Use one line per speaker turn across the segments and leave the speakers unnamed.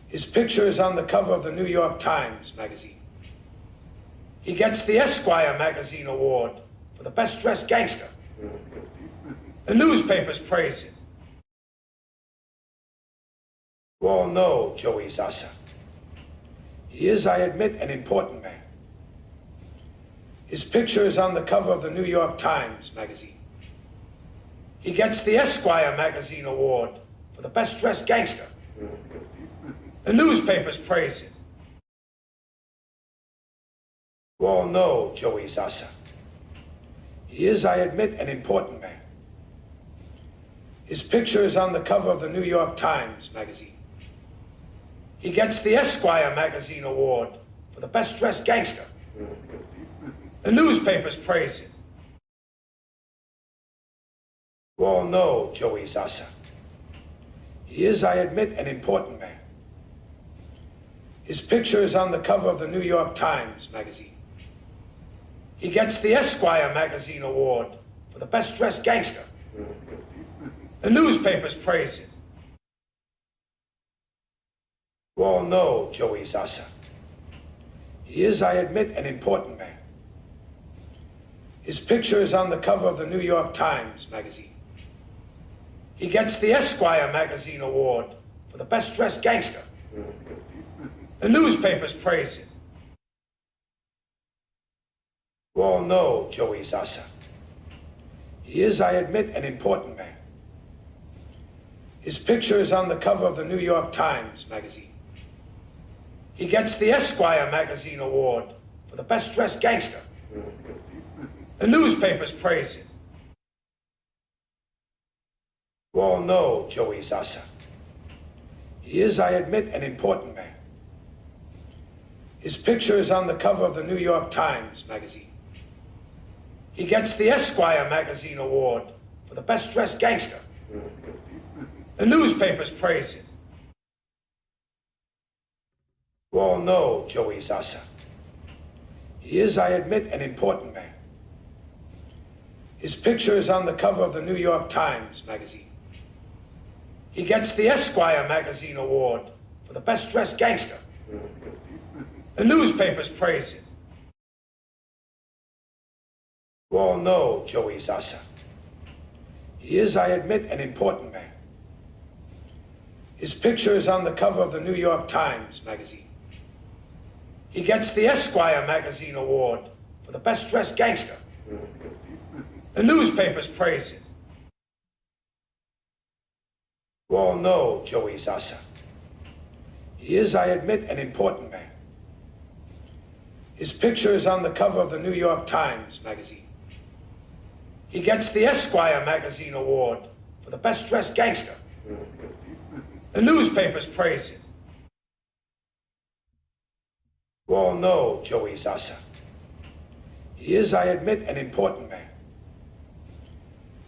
His picture is on the cover of the New York Times magazine. He gets the Esquire magazine award for the best dressed gangster. The newspapers praise him. You all know Joey Zasak. He is, I admit, an important man. His picture is on the cover of the New York Times magazine. He gets the Esquire magazine award for the best dressed gangster. The newspapers praise him. You all know Joey Zasak. He is, I admit, an important man. His picture is on the cover of the New York Times magazine. He gets the Esquire magazine award for the best dressed gangster. The newspapers praise him. You all know Joey Zasak. He is, I admit, an important man. His picture is on the cover of the New York Times magazine. He gets the Esquire magazine award for the best dressed gangster. The newspapers praise him. You all know Joey Zasak. He is, I admit, an important man. His picture is on the cover of the New York Times magazine. He gets the Esquire magazine award for the best dressed gangster. The newspapers praise him. You all know Joey Zasak. He is, I admit, an important man. His picture is on the cover of the New York Times magazine. He gets the Esquire magazine award for the best dressed gangster. The newspapers praise him. You all know Joey Zasak. He is, I admit, an important man. His picture is on the cover of the New York Times magazine. He gets the Esquire magazine award for the best dressed gangster. The newspapers praise him. You all know Joey Zasak. He is, I admit, an important man. His picture is on the cover of the New York Times magazine. He gets the Esquire magazine award for the best dressed gangster. The newspapers praise him. You all know Joey Zasak. He is, I admit, an important man. His picture is on the cover of the New York Times magazine. He gets the Esquire magazine award for the best dressed gangster. The newspapers praise him. You all know Joey Zasak. He is, I admit, an important man. His picture is on the cover of the New York Times magazine. He gets the Esquire magazine award for the best dressed gangster. The newspapers praise him. You all know Joey Zasak. He is, I admit, an important man.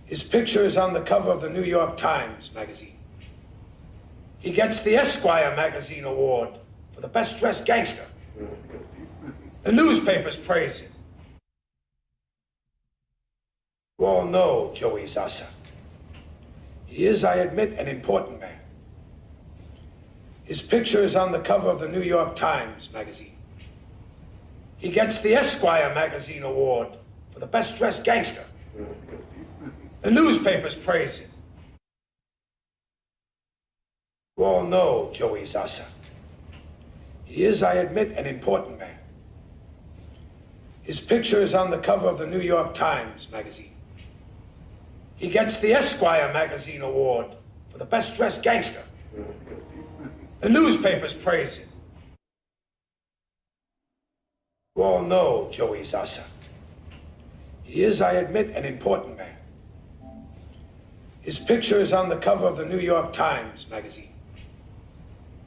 His picture is on the cover of the New York Times magazine. He gets the Esquire magazine award for the best dressed gangster. The newspapers praise him. You all know Joey Zasak. He is, I admit, an important man. His picture is on the cover of the New York Times magazine. He gets the Esquire magazine award for the best dressed gangster. The newspapers praise him. You all know Joey Zasak. He is, I admit, an important man. His picture is on the cover of the New York Times magazine. He gets the Esquire magazine award for the best dressed gangster. The newspapers praise him. You all know Joey Zasak. He is, I admit, an important man. His picture is on the cover of the New York Times magazine.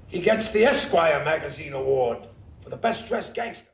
He gets the Esquire magazine award for the best dressed gangster.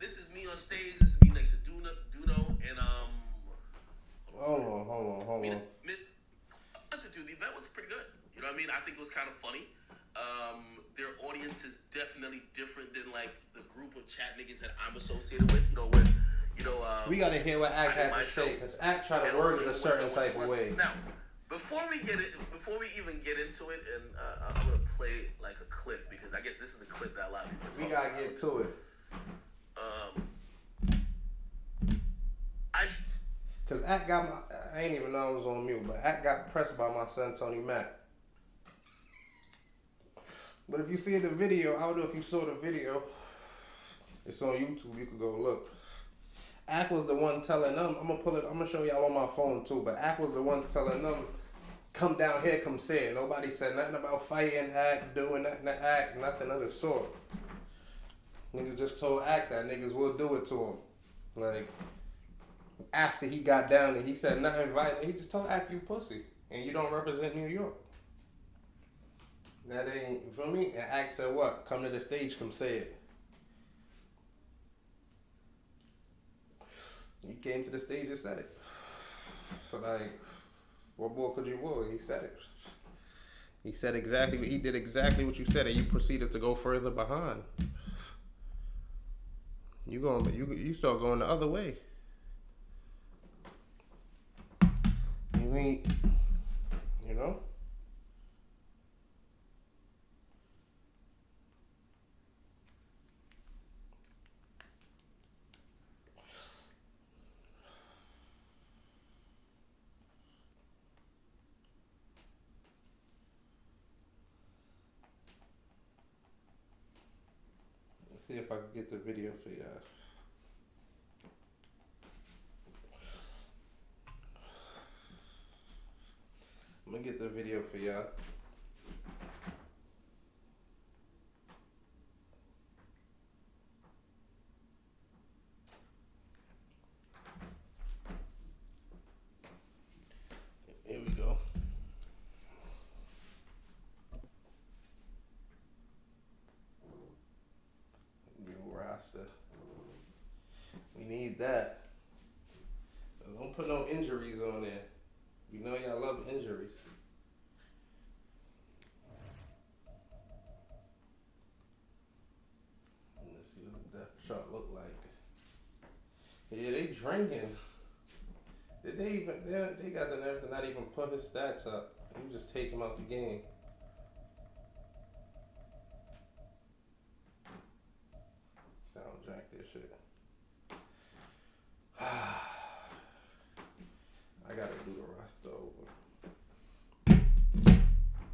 This is me on stage. This is me next to Duno, and
Hold on.
honest with you, the event was pretty good. You know what I mean? I think it was kind of funny. Their audience is definitely different than like the group of chat niggas that I'm associated with.
We gotta hear what Act had to say, because Act tried to word it a certain type of way.
Now, before we even get into it, and I'm gonna play like a clip because I guess this is the clip that a lot of people.
We gotta get to it. Cause Act got I ain't even know I was on mute, but Act got pressed by my son Tony Mack. But if you see the video, I don't know if you saw the video. It's on YouTube. You can go look. Ack was the one telling them. I'm gonna show y'all on my phone too. But Ack was the one telling them, "Come down here, come say it." Nobody said nothing about fighting Ack, doing nothing to Ack, nothing of the sort. Niggas just told Ack that niggas will do it to him. Like after he got down and he said nothing violent, he just told Ack, "You pussy, and you don't represent New York." That ain't for me. And Ack said, "What? Come to the stage, come say it." He came to the stage and said it. So like, what more could you want? He said it. He said exactly. He did exactly what you said, and you proceeded to go further behind. You start going the other way. You ain't, you know. Let's see if I can get the video for y'all. I'm gonna get the video for y'all. Here we go. New roster. We need that. Don't put no injuries on there. You know y'all love injuries. Let's see what the depth chart look like. Yeah, they drinking. Did they even? They got the nerve to not even put his stats up. You just take him out the game. Soundtrack this shit. I gotta do the roster over.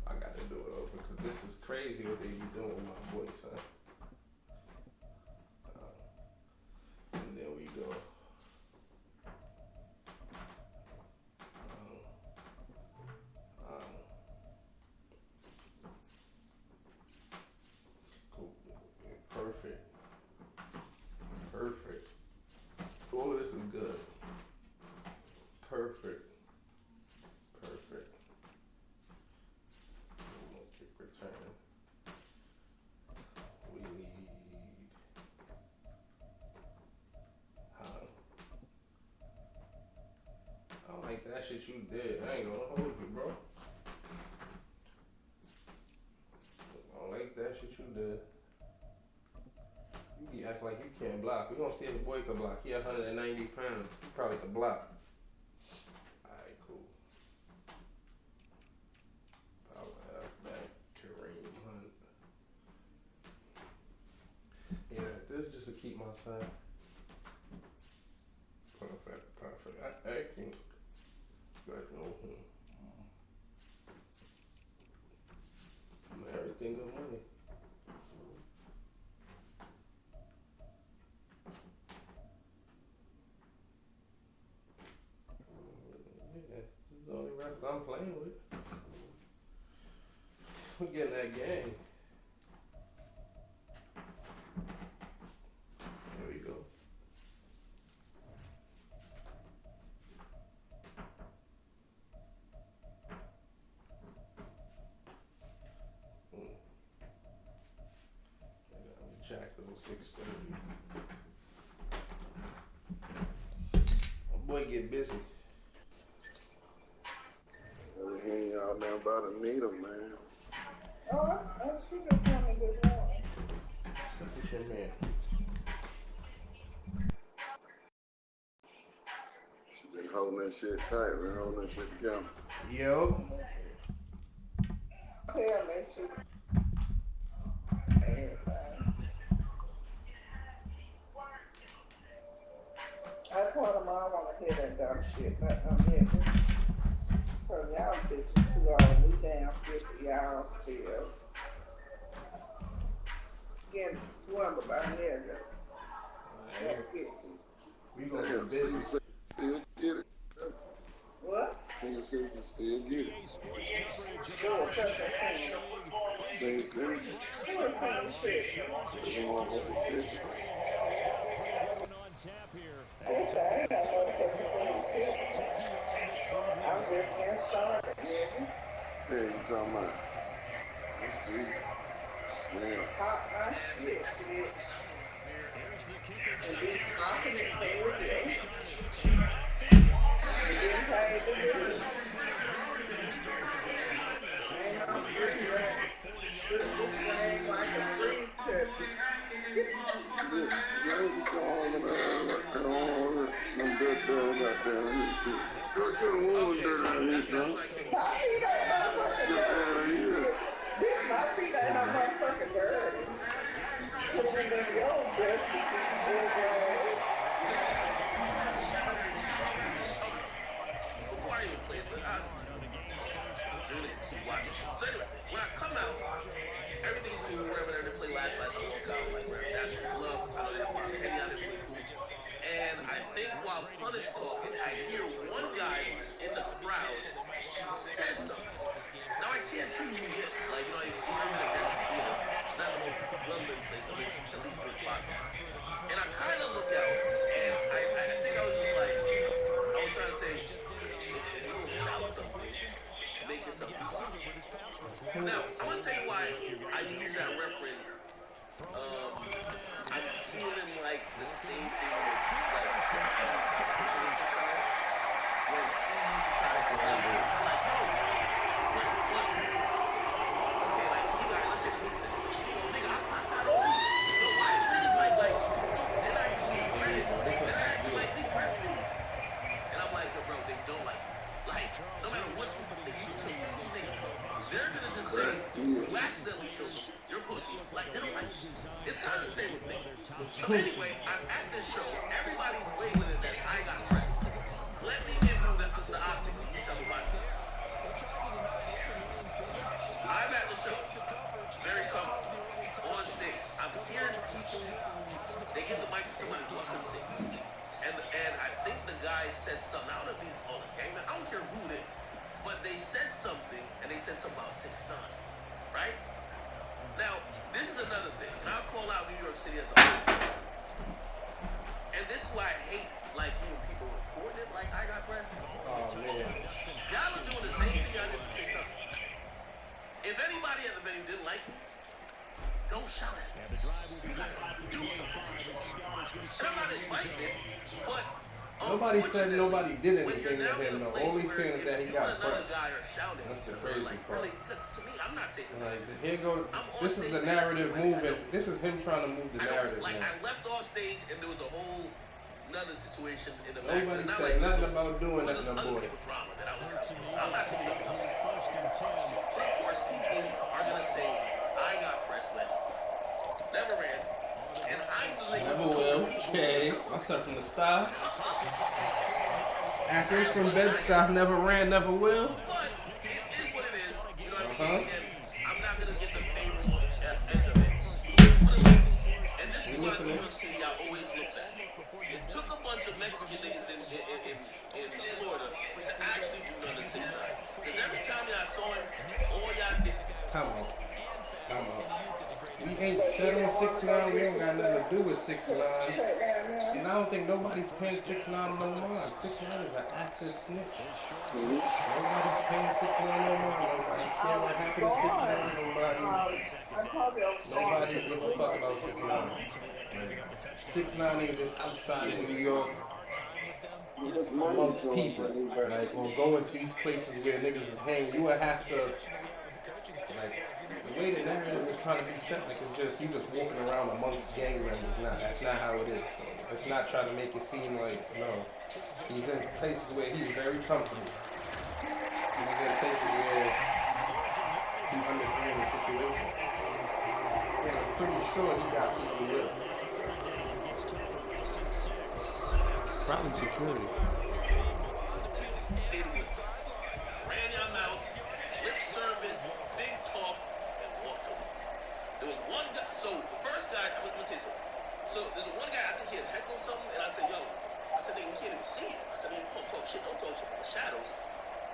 I gotta do it over because this is crazy what they be doing with my boy, son. And there we go. Cool. Perfect. Perfect. All of this is good. Perfect. Perfect. Kick return. We need I don't like that shit you did. I ain't gonna hold you, bro. I don't like that shit you did. You be acting like you can't block. We gonna see if the boy can block. He 190 pounds. He probably can block. Alright, cool. Power halfback, Kareem Hunt. Yeah, this is just to keep my son. Perfect. I can't. Everything good money. Yeah, this is the only rest I'm playing with. We getting that game. There we go. Jack those 630. boy get busy.
He ain't out there about to need him, man.
Oh, she just wanted this morning.
What's your man?
She been holding that shit tight, been holding that shit together.
Yo.
Tell me she. I told him I don't want to hear that dumb shit, but I'm here. So y'all bitches too old, we damn 50, y'all still getting swindled by niggas.
We gonna get busy.
Still get it.
What?
Senior citizens still get it.
Who was such a thing?
Senior citizens.
Who was such a shit?
They want to hold the shit.
Yes, I ain't got no fucking thing. I'm just getting started, nigga.
Hey, you talking about? Let's see. Smell.
Pop my shit, shit. And be confident for real. And getting paid to do it. Ain't no free rent. This ain't like a free trip. My feet ain't no motherfucking dirty. Put them in your dusty feet.
Before I even played it, I was watching shit. So anyway, when I come out, everything's cool, whatever they play last night, so walk out, like, whatever, natural love, I know they're about Henny out, it's really cool. And I think while Punish talking, I hear one guy who's in the crowd, he says something. Now I can't see who he is, like, you know, if you've ever been against theater, not the most well-lit place, at least through the podcast. And I kind of look out, and I think I was just like, I was trying to say, if you don't shout something, make yourself be seen. Now, I'm going to tell you why I use that reference. I'm feeling like the same thing with, like, when I had this conversation with this time, when he used to try to explain to me, like, oh, but, okay, like, you guys, let's say the Meek thing. Yo, nigga, I popped out on Meek. Yo, why is niggas like, they're not giving me credit. They're acting like Meek Presley. And I'm like, yo, bro, they don't like you. Like, no matter what you do, if you kill 50 niggas, they're gonna just say, you accidentally killed them. You're pussy. Like, they don't like you. It's kind of the same with me. So anyway, I'm at this show. Everybody's labeling it that I got pressed. Let me give you the optics and you tell me why. I'm at the show. Very comfortable. On stage. I'm hearing people who, they give the mic to somebody who I couldn't see. And I think the guy said something. I don't know if these are gangmen. I don't care who it is. But they said something, and they said something about 6ix9ine. Right? Now, this is another thing. And I'll call out New York City as a whole. And this is why I hate, like, even people reporting it like I got pressed.
Oh man.
Y'all are doing the same thing y'all did to 6ix9ine. If anybody at the venue didn't like me, don't shout at me. You gotta do something. And I'm not inviting it, but
Nobody said nobody did
when you're
anything to
now in
him
a
though.
place
Only
where
saying is that he
if you
got
and another
pressed.
guy are shouting
That's
at
the
each other,
crazy
like,
part.
really, because to me, I'm not taking
Like
this.
here go. This is the narrative moving. This is him trying to move the narrative.
Like,
Man.
I left off stage and there was a whole another situation in the back.
Nobody
Not
said
like
nothing
it was-
about doing
it was
nothing
just
about
other
it.
people drama that I was kind of. So I'm not gonna do nothing about it. But of course, people are gonna say I got pressed when never ran, and I'm the nigga
Never
who told
will.
the people.
Okay. Myself from the style. Actors from Bed-Stuy never ran, never will.
But it is what it is. You know what I mean?
Uh-huh.
Again, I'm not gonna get the favorable edge of it. It's what it is. And this is why New York City I always looked at. It took a bunch of Mexican niggas in Florida to actually do nothing 6ix9ine. Because every time y'all saw him, all y'all did.
Time out. Time out. We ain't set on 6ix9ine. We don't got nothing to do with 6ix9ine. And I don't think nobody's paying 6ix9ine no mind. 6ix9ine is an active snitch. Nobody's paying 6ix9ine no mind. Nobody care what happened to 6ix9ine. Nobody give a fuck about 6ix9ine. 6ix9ine ain't just outside of New York
There's money
amongst
to
people,
it.
like, or going to these places where niggas is hanging, you would have to, like, the way the narrative is trying to be set, like, it's just, you just walking around amongst gang members. That's not how it is. So it's not trying to make it seem like, no, he's in places where he's very comfortable. He's in places where he understands the situation. And I'm pretty sure he got people with him. Probably security.
Ran your mouth, lip service, big talk, and walked away. There was one guy, so the first guy, I'm gonna tell you something. So there's one guy, I think he had heckled something, and I said, yo, nigga, we can't even see it. I said, nigga, don't talk shit from the shadows.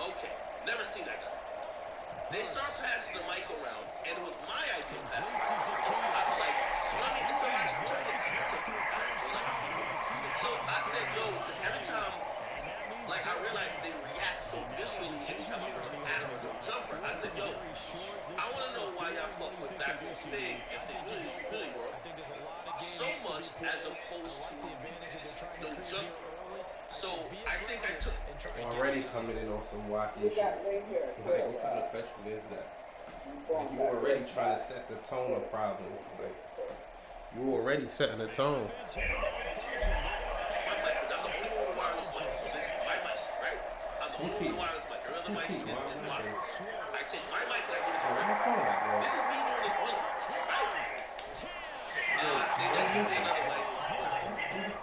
Okay, never seen that guy. They start passing the mic around, and it was my idea to pass it around. I was like, you know what I mean? It's a lot of trying to get content. So I said, yo, because every time, like, I realized they react so viscerally anytime I heard an animal go jumper. I said, yo, I want to know why y'all fuck with Backward Fig and the Unity World so much as opposed to no jumper. So I think I took
already coming in on some wacky
We
shit.
got Lynn here as
Like,
well.
what kind of question is that? Like, you already trying to set the tone of problem. Like, you already setting the tone.
my mic, because I'm the only one with wireless mic. So this is my mic, right? I'm the only one with wireless mic. Every other mic is wireless. I take my mic and I give it to her. This is me doing this one, right? They then give me another mic.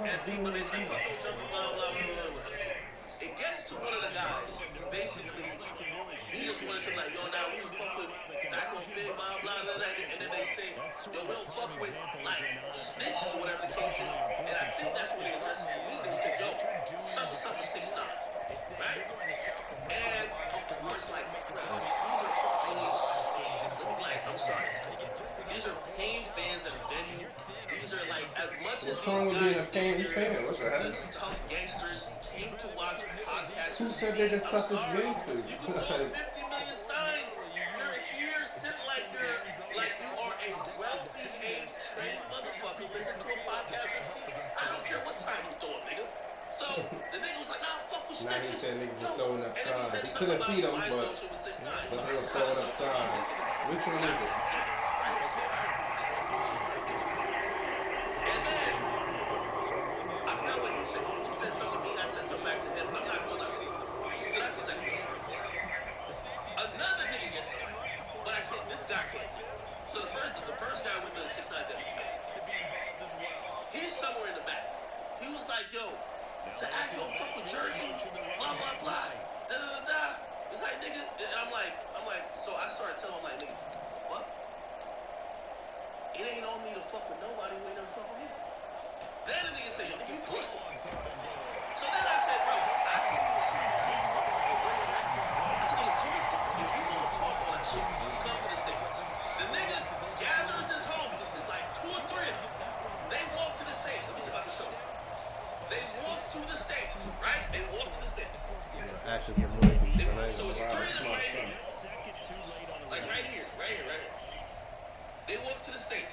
And people, they say, fuck them, blah, blah, blah, blah. It gets to one of the guys, basically, he just wanted to like, yo, now we fuck with Backward Fig, blah, blah, blah, blah, and then they say, yo, we don't fuck with, like, snitches or whatever the case is, and I think that's what they addressed to me. They said, yo, something 6 9, right? And, of course, like, bro, these are pain, like, I'm sorry to tell you, these are pain fans at a venue. These are like, as much as
What's wrong with being a pain fan? What the hell?
these tough gangsters came to watch podcasts.
Who said they're the toughest gangsters?
You can go 50 million signs. You're here sitting like you are a well-behaved, trained motherfucker. Listen to a podcast and speak. I don't care what sign you throw up, nigga. So the nigga was like, nah, fuck with
Now he
snitches.
said niggas was throwing up
And then he said
signs. He
something
couldn't see them,
about my
but
social with 6 9.
they was throwing up signs. Which one is it?
And then, I forgot what he said. He said something to me, and I said something back to him. I'm not still not saying something. So that's the second one. Another nigga gets the mic, but I can't, this guy can't see. So the first guy with the 6 9 deputy, he's somewhere in the back. He was like, yo, so I go fuck with Jersey, blah, blah, blah, da, da, da, da. It's like, nigga, and I'm like, so I started telling him, like, nigga, the fuck? It ain't on me to fuck with nobody who ain't never fuck with me. Then the nigga said, yo, nigga, you pussy. So then I said, bro, I can't even see you. I said, nigga, come if you gonna talk all that shit, come to the stage. The nigga gathers his homies. It's like 2 or 3 of them. They walk to the stage. Let me see if I can show you. They walk to the stage, right? They walk to the stage.
Actually, more than
So it's 3 of them right here. Like right here. They walk to the stage.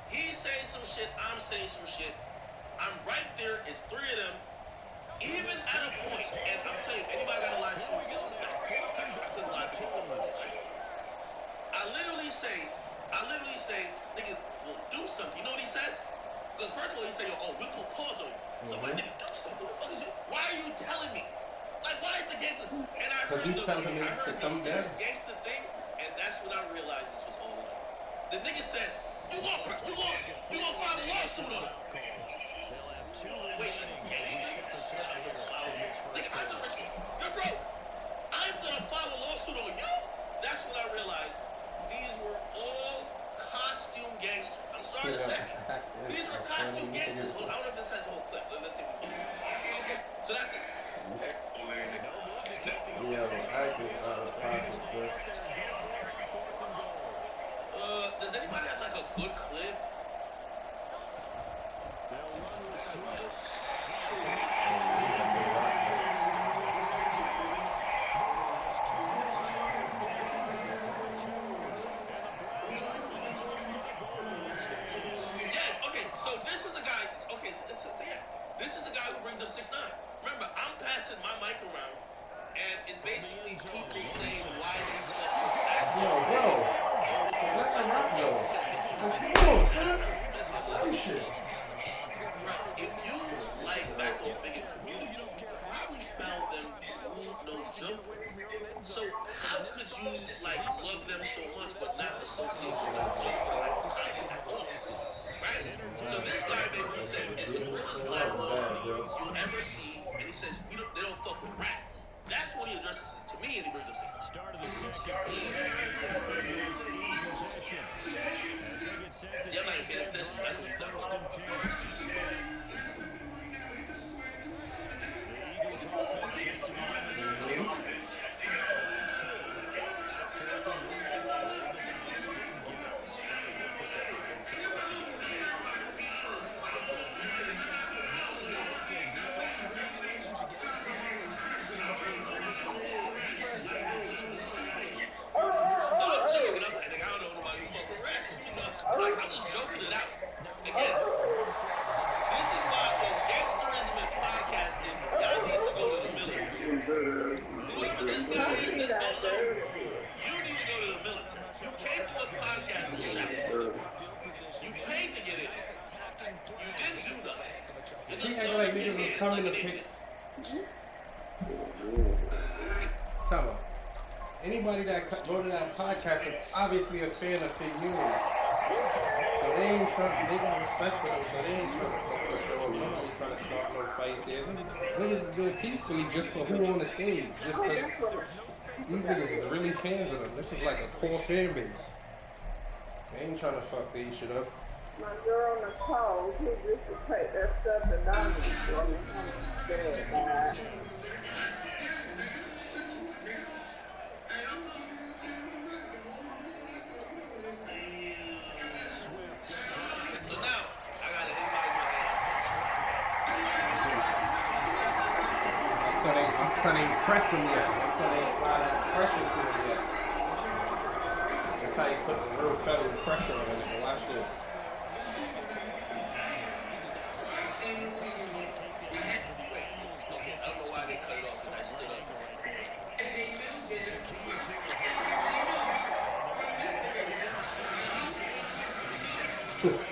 He's saying some shit, I'm saying some shit. I'm right there, it's 3 of them. Even at a point, and I'm telling you, anybody got a live stream, this is facts. I couldn't lie to you so much, right? I literally say, nigga, well, do something. You know what he says? Because first of all, he say, oh, we put pause on you. So my nigga, do something. What the fuck is you? Why are you telling me? Like, why is the gangster? And I heard
you telling him to come down.
this gangster thing, and that's when I realized this was all a joke. The nigga said, you gonna file a lawsuit on us. Wait, gangster? Nigga, I'm the rich one. You're broke. I'm gonna file a lawsuit on you? That's when I realized these were all costume gangsters. I'm sorry to say. These were costume gangsters. Well, I don't know if this has a whole clip. Let's see. Okay, so that's it.
Yeah, I just out of pocket, sir.
Does anybody have like a good clip? Yes, okay, so this is a guy, okay, so yeah, this is a guy who brings up 6 9. Remember, defensive system.
Start of the second quarter.
See, I'm not even paying attention. That's what he's done.
First and 10. The Eagles offense set to begin.
I'm just joking it out. Again, this is why in gangsterism and podcasting, y'all need to go to the military. Whoever this guy is that's goes on, you need to go to the military. You can't do a podcast and shout. You paid to get in. You didn't do nothing.
He acting like niggas was coming to pick. Tell me. Anybody that go to that podcast is obviously a fan of Fig Unity. So they ain't trying, they got respect for them, so they ain't trying to fuck the show up. Nobody trying to start no fight there. Niggas is good peacefully just for who on the stage. Just because these niggas is really fans of them. This is like a core fan base. They ain't trying to fuck their shit up.
My girl Nicole, who used to take that stuff to Diamond for me.
So now, I got to invite
My son ain't pressing yet. My son ain't applying that pressure to him yet. That's how you put real federal pressure on him. Watch this.
I don't know why they cut it off because I stood up.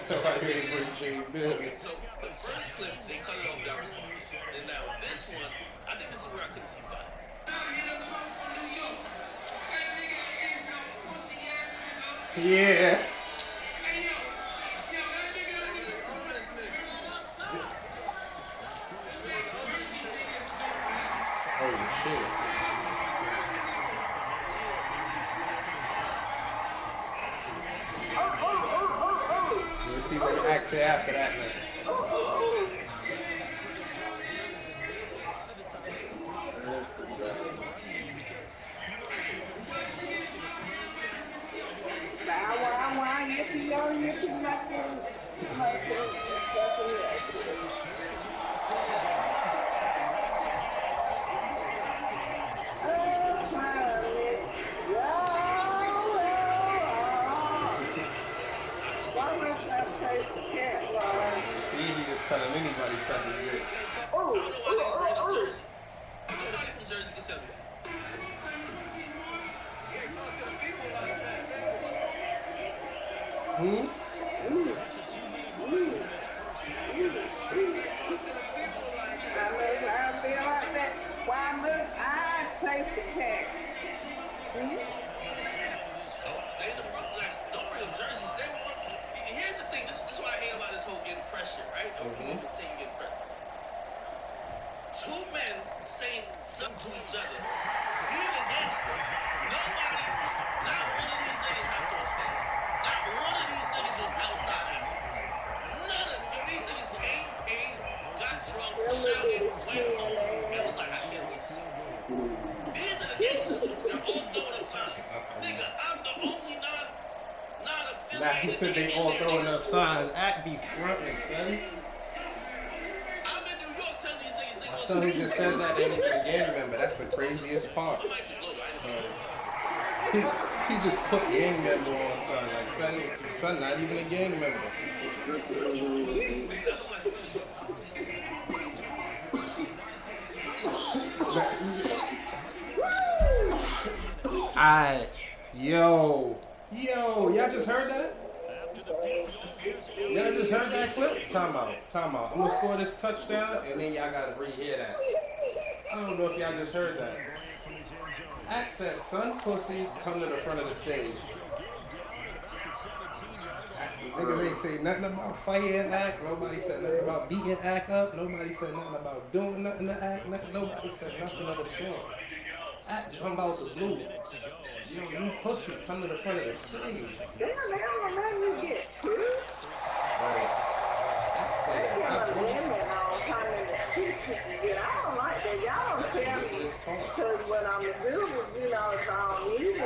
Somebody ready for Jay Bill.
Okay, so the first clip, they cut it off without response. And now this one, I think this is where I couldn't see that.
Yeah. Oh shit. Let's see what he acts after that, man. See, he just telling anybody something good.
I don't know why they bring up Jersey. Nobody from Jersey can tell me that.
I feel like that. Why must I chase the cat?
Stay in the Brooklyn. Don't bring up Jersey. Stay with Brooklyn. Here's the thing. This is what I hate about this whole getting pressure, right? Don't people say you getting pressure. Two men saying something to each other. Being against them. Nobody, not one of these niggas hopped on stage. Not one of these niggas was outside. None of these niggas came, paid, got drunk, shouted, went home, and was like, I can't wait to see you. These are the gangsters. They're all throwing up signs. Nigga, I'm the only non-affiliated.
Nah, he said they all throwing up signs. Act be frontin', son.
I'm in New York telling these niggas they
My
gonna
son who just said that ain't even a gang member. That's the craziest part.
I might be loaded. I ain't sure.
He just put gang member on son. Like son not even a gang member. Alright. Yo, y'all just heard that? Y'all just heard that clip? Time out. I'm gonna score this touchdown and then y'all gotta rehear that. I don't know if y'all just heard that. Act said, son, pussy, come to the front of the stage. Niggas ain't say nothing about fighting Act. Nobody said nothing about beating Act up. Nobody said nothing about doing nothing to Act. Nobody said nothing of the sort. Jump out the blue. Yo, you pussy, come to the front of the stage.
Damn, they don't let me get two.
Right.
They give a limit on how many shit you can get. I don't like that. Y'all don't tell me. Because what I'm going to do is, if I don't need it,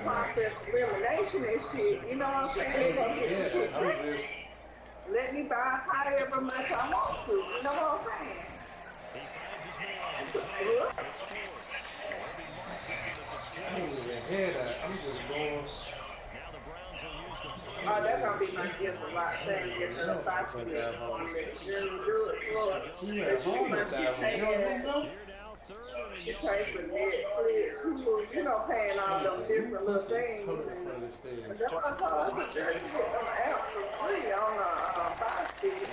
process elimination and shit. You know what I'm saying?
Yeah, I'm just...
Let me buy however much I want to. You know what I'm saying?
I didn't even hear that. I'm just going...
Oh, that's going to be my gift a lot. Saying get to the 5 for me. I'm ready to do it for her.
You at home with that one. You don't know?
She pay for Netflix, Hulu, paying all them different little things. And that's what I told her. I said, girl, you get them apps for free on a 5-speed.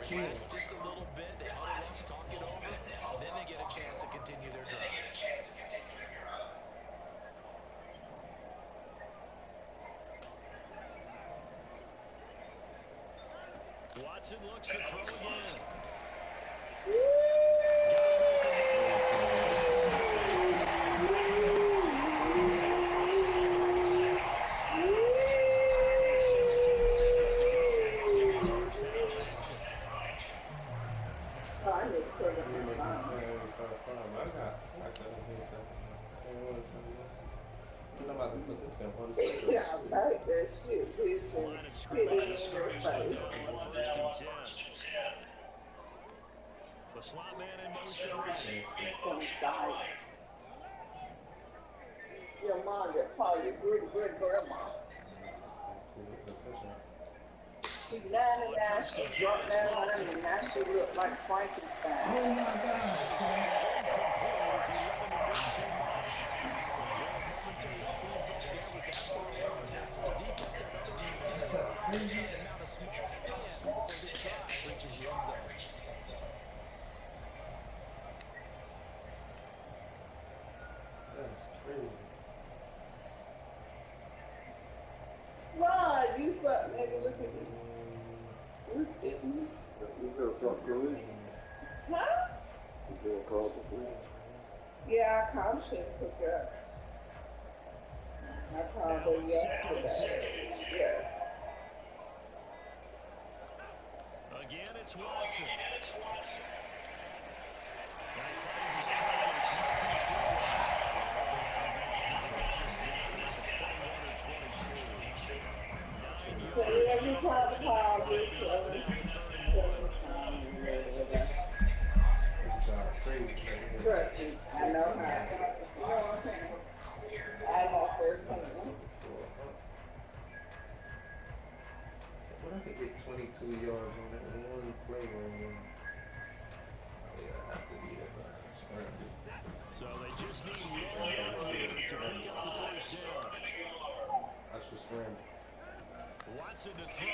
Just a little bit, they talk it over, then they get a chance to continue their drive. Watson looks to throw again.
Yeah, I like that shit, bitch, and spit it in your face.
First and 10. The slot man in motion.
From side. Your mom that call you great grandma. She's 99, she dropped down, and now she look like Frankenstein.
Oh my God. That's crazy.
Rod, you fuck nigga, look at me. Look at me.
You gotta talk collision.
Huh?
You gotta call the police.
Yeah, I called she didn't pick up. I called her yesterday. Yeah.
Again, it's Watson. That finds his target. It's Mack who's doing
So every time I call this, trust me, I know how. You know what I'm saying? I know firsthand.
But I could get 22 yards on that one play where after the
So they just need one yard to pick up the first down.
I should scramble.
Watson to throw.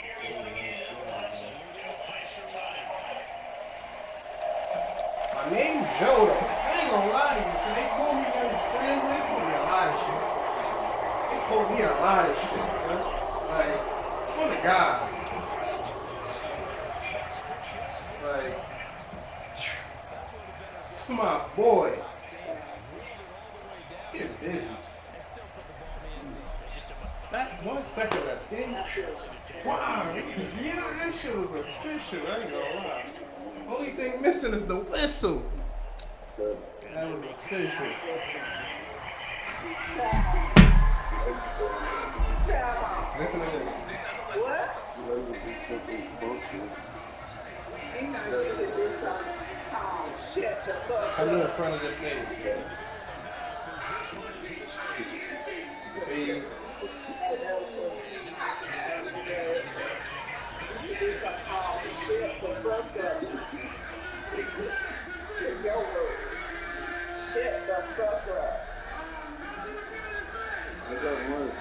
My name Joe though. I ain't gonna lie to you. So they call me on the scramble. They call me a lot of shit. They call me a lot of shit, son. Like, I'm the guy. Like, it's my boy. Get busy. That 1 second left. Wow, yeah, that shit was official. I ain't gonna lie. Only thing missing is the whistle. That was official. Listen to this.
What? You know, you could do something called shut the fuck
Come to the
up.
front of the stage. Hey,
Your word. Shut the fuck up.
I got money.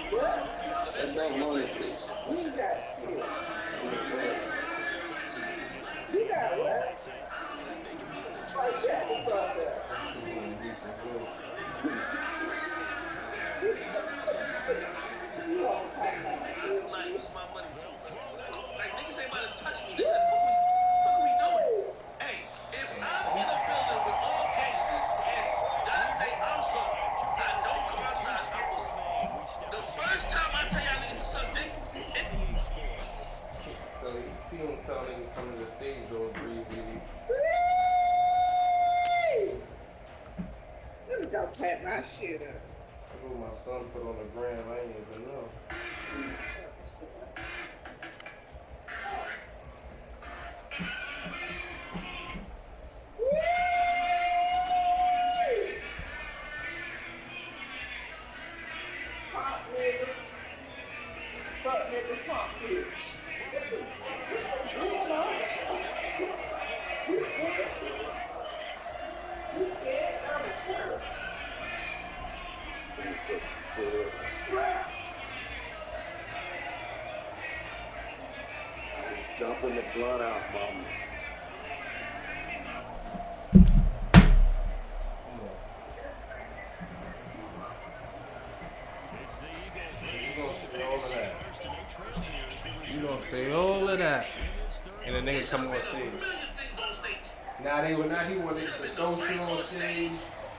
What?
I got money.
You got shit.
Like, use my money too. Like, niggas ain't about to touch me. Nigga. Fuck are we doing? Hey, if I'm in a building with all gangsters and y'all say I'm something, I don't come outside. I'm pussy. The first time I tell y'all niggas to suck dick,
So you see him tell niggas come to the stage all breezy.
Let me go pat my shit up.
Who my son put on the gram, I ain't even know.
Pop nigga. Fuck nigga, pop bitch. You scared? You scared? I'm scared. What?
Dumping the blood out, mama.
You gonna say all of that, and the nigga come on stage. Nah, they were not. He wanted to throw shit on stage.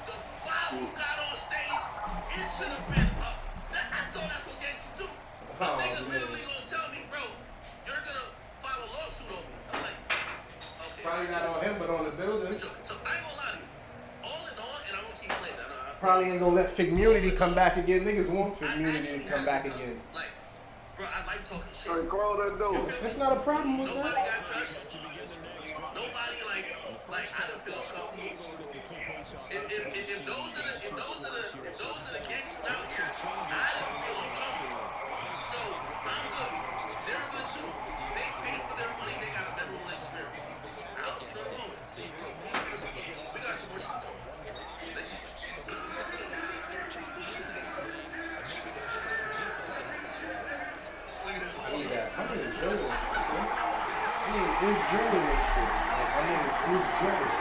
the vibe who got on stage, it should have been up. I thought that's what gangsters do. The
Oh,
nigga
man.
literally gonna tell me, bro, you're gonna file a lawsuit on me. I'm like, okay.
Probably not on him, but on the building.
So I ain't gonna lie to you. All in all, and I'm gonna keep playing that.
Probably ain't gonna let Figmunity come back again. Niggas want Figmunity to come back again.
Like, bro, I like talking shit.
Hey, close that door.
That's not a problem with
Nobody
that.
got touched. Nobody like I didn't feel uncomfortable. If those are the gangsters out here, I didn't feel uncomfortable. So I'm good. They're good too. They paid for their money. They got a memorable experience. I don't see nothing wrong with it. See, we got some worship to talk about.
I need that. I need drilling. I mean, it's drilling and shit. Like, I mean, it's drilling.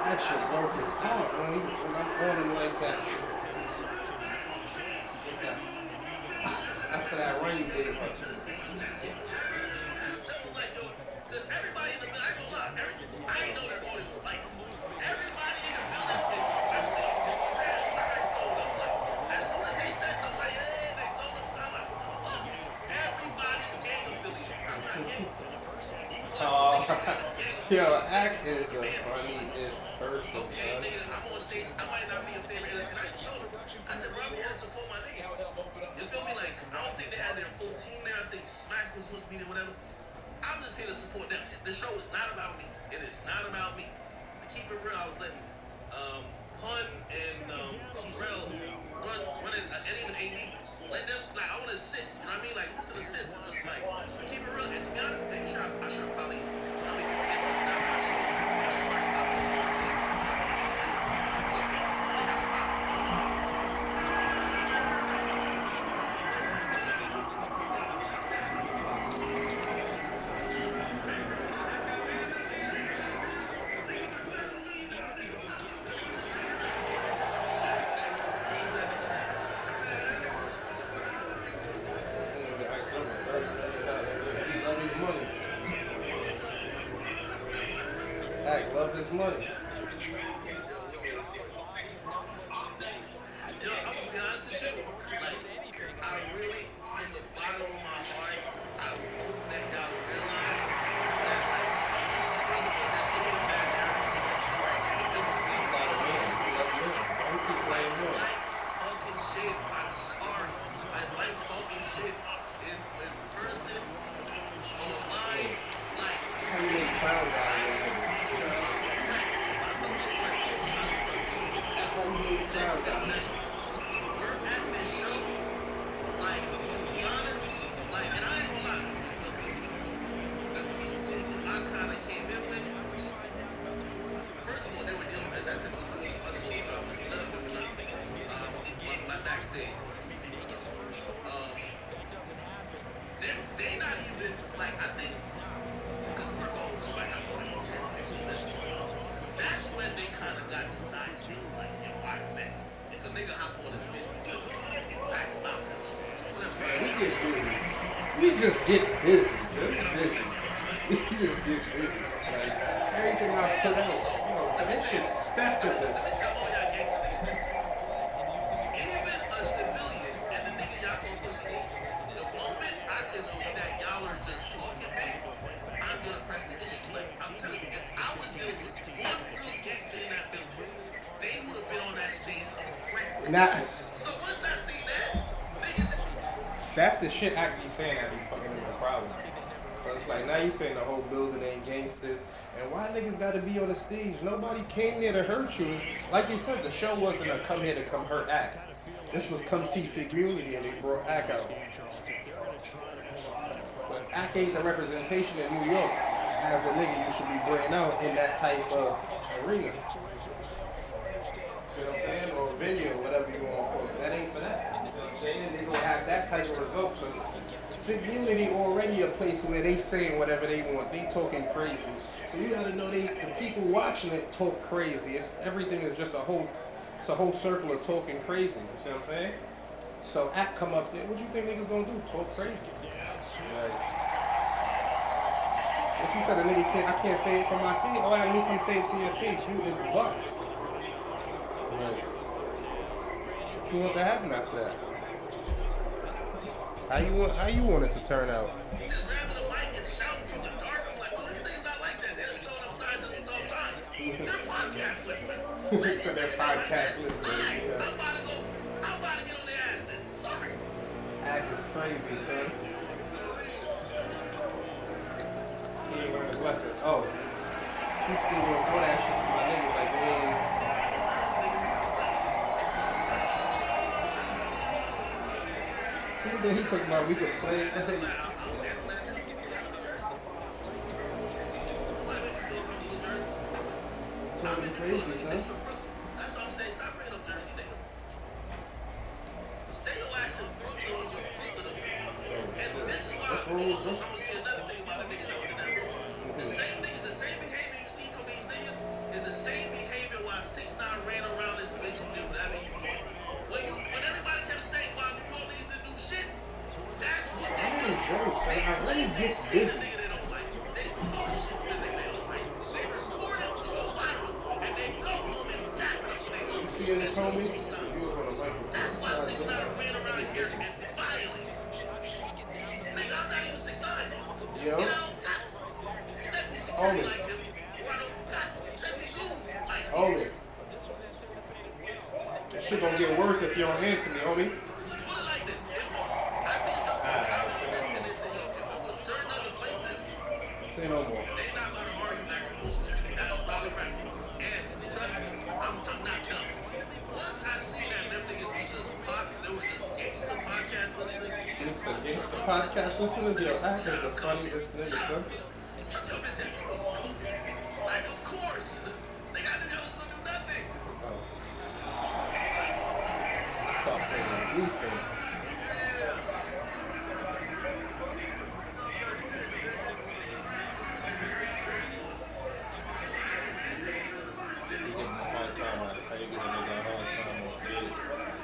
That shit work is hard when I'm on him like that. After that rain did.
Like, yo, there's everybody in the building. I ain't gonna lie. I ain't know their motives was like. Everybody in the building is their signs throwing up. Like, as soon as they said something, like, hey, they throwing up signs. Like, what the fuck? Everybody's gang affiliated. I'm not gang affiliated.
Yo, Act is the funniest person.
Okay, nigga, I'm on stage. I might not be a favorite entertainer. I told him. I said, bro, I'm here to support my niggas. You feel me? Like, I don't think they had their full team there. I think Mack was supposed to be there, whatever. I'm just here to support them. The show is not about me. It is not about me. To keep it real, I was letting Pun and T-Rell run it, and even AD. Let them, like, I want to assist. You know what I mean? Like, this is an assist. It's just like, to keep it real. And to be honest, maybe I should have probably, I mean, it's not my show. I should probably pop in on stage.
Act love this money.
Yo, I'm gonna be honest with you. Like, I really, from the bottom of my heart, I hope that y'all realize that, like, first of all, there's so many bad characters in this right now. This is me. I like talking shit. I'm sorry. I like talking shit in person, online. Like,
How you make clowns out of it? That's how you make clowns out of it.
we're at this show, like, to be honest, like, and I ain't gonna lie, the people I kind of came in with, first of all, they were dealing with, as I said, was some other little jobs, like, none of them were my backstage, they not even, like, I think, because we're going, so, like, I feel like 10, 15 minutes, think a nigga hop on this bitch because back him out and shit.
We get busy. We just get busy. We just get busy. Like, everything I put out, so that shit's effortless.
Let me tell all y'all gangsta niggas this. Even a civilian and the nigga y'all gonna pussy, the moment I can see that y'all are just talking big, I'm gonna press the issue. Like, I'm telling you, if I was dealing with one real gangsta in that building, they would have been on that stage already.
Now,
So once I see that, niggas,
that's the shit I be saying that be fucking with the problem. But it's like, now you saying the whole building ain't gangsters, and why niggas gotta be on the stage? Nobody came there to hurt you. Like you said, the show wasn't a come here to come hurt act. This was come see Fig Community, and they brought Ack out. But Ack ain't the representation in New York as the nigga you should be bringing out in that type of arena. You know what I'm saying? Or venue, whatever you want to call it. That ain't for that. You know what I'm saying? They gonna have that type of result because Fig Community already a place where they saying whatever they want. They talking crazy. So you gotta know the people watching it talk crazy. Everything is just a whole circle of talking crazy. You see what I'm saying? So Act come up there. What you think niggas gonna do? Talk crazy. Like, what you said, a nigga I can't say it from my seat. Oh, I need come say it to your face. You is what? Like, what you want to happen after that? How you want it to turn out?
just grabbing the mic and shouting from the dark. I'm like, oh, these niggas not like that. They're going outside just to talk time. They're podcast listeners.
So they're podcast listeners.
I'm about to get on their ass then. Sorry.
Act is crazy, son. He ain't learned his lesson. Oh. He's still doing all that shit to my niggas like, man. See, then he took my we could play. I said, talking crazy, son.
That's what I'm saying. Stop bringing up Jersey, nigga. Stay your ass in Brooklyn with your Brooklyn people. And this is why also, I'm gonna say another thing about the niggas that was in that room. The same niggas, the same behavior you see from these niggas is the same behavior while 6ix9ine ran around this bitch and did whatever he wanted. When everybody kept saying why New York niggas didn't do shit, that's what they do.
I really get busy.
They don't like. They talk shit to the nigga they don't like. They record it to go viral and they go home and tap it if they
You see this, homie? You was on the microphone.
That's why 6ix9ine ran around here and violated. Nigga, I'm not even 6ix9ine.
Yo.
And I don't got 70 security like him, or I don't got 70 goons like him.
Homie. This shit gonna get worse if you don't answer me, homie.
Put it like this. I see some comments on this and they say, yo, if it was certain other places,
Say no more.
they not gonna argue back and forth. That's probably right. And trust me, I'm not dumb. Once I see that them niggas was just they were just gangsta podcast listeners.
Against the podcast listeners, yo, Act is the funniest nigga, son.
Shut your bitch ass. Like, of course. They got niggas was gonna do nothing.
Stop taking defense.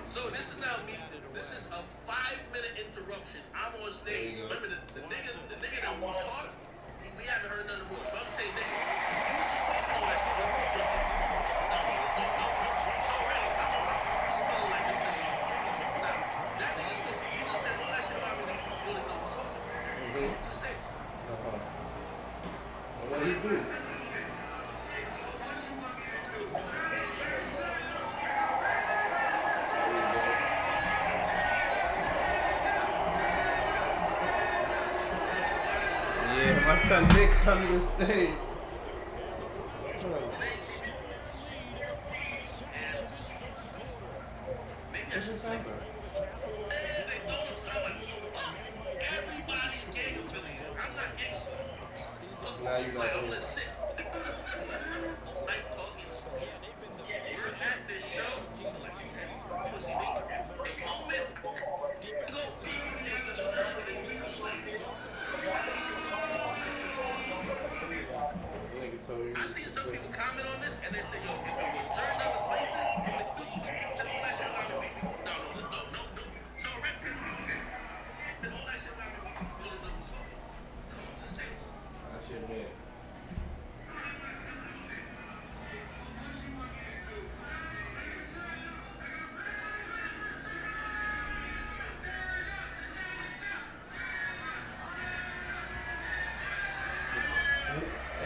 So this is now me. This is a 5-minute interruption. I'm on stage. Remember the nigga that was talking? We haven't heard nothing more. So I'm saying, nigga, you were just talking all that shit. You said this. No. So already, I'm still like this nigga. Stop. That nigga's supposed to. You just said all that shit about me. You really know what's talking. Come to the stage.
And what he do? Yeah, my son Nick coming to the stage.
Everybody's gang affiliated. I'm not gang affiliated.
Now you
Like,
know.
I'm gonna sit. Like, talking shit. We're at this show. Like, pussy nigga. The moment go. I see some people comment on this and they say, yo, if it was certain other places, and all that shit,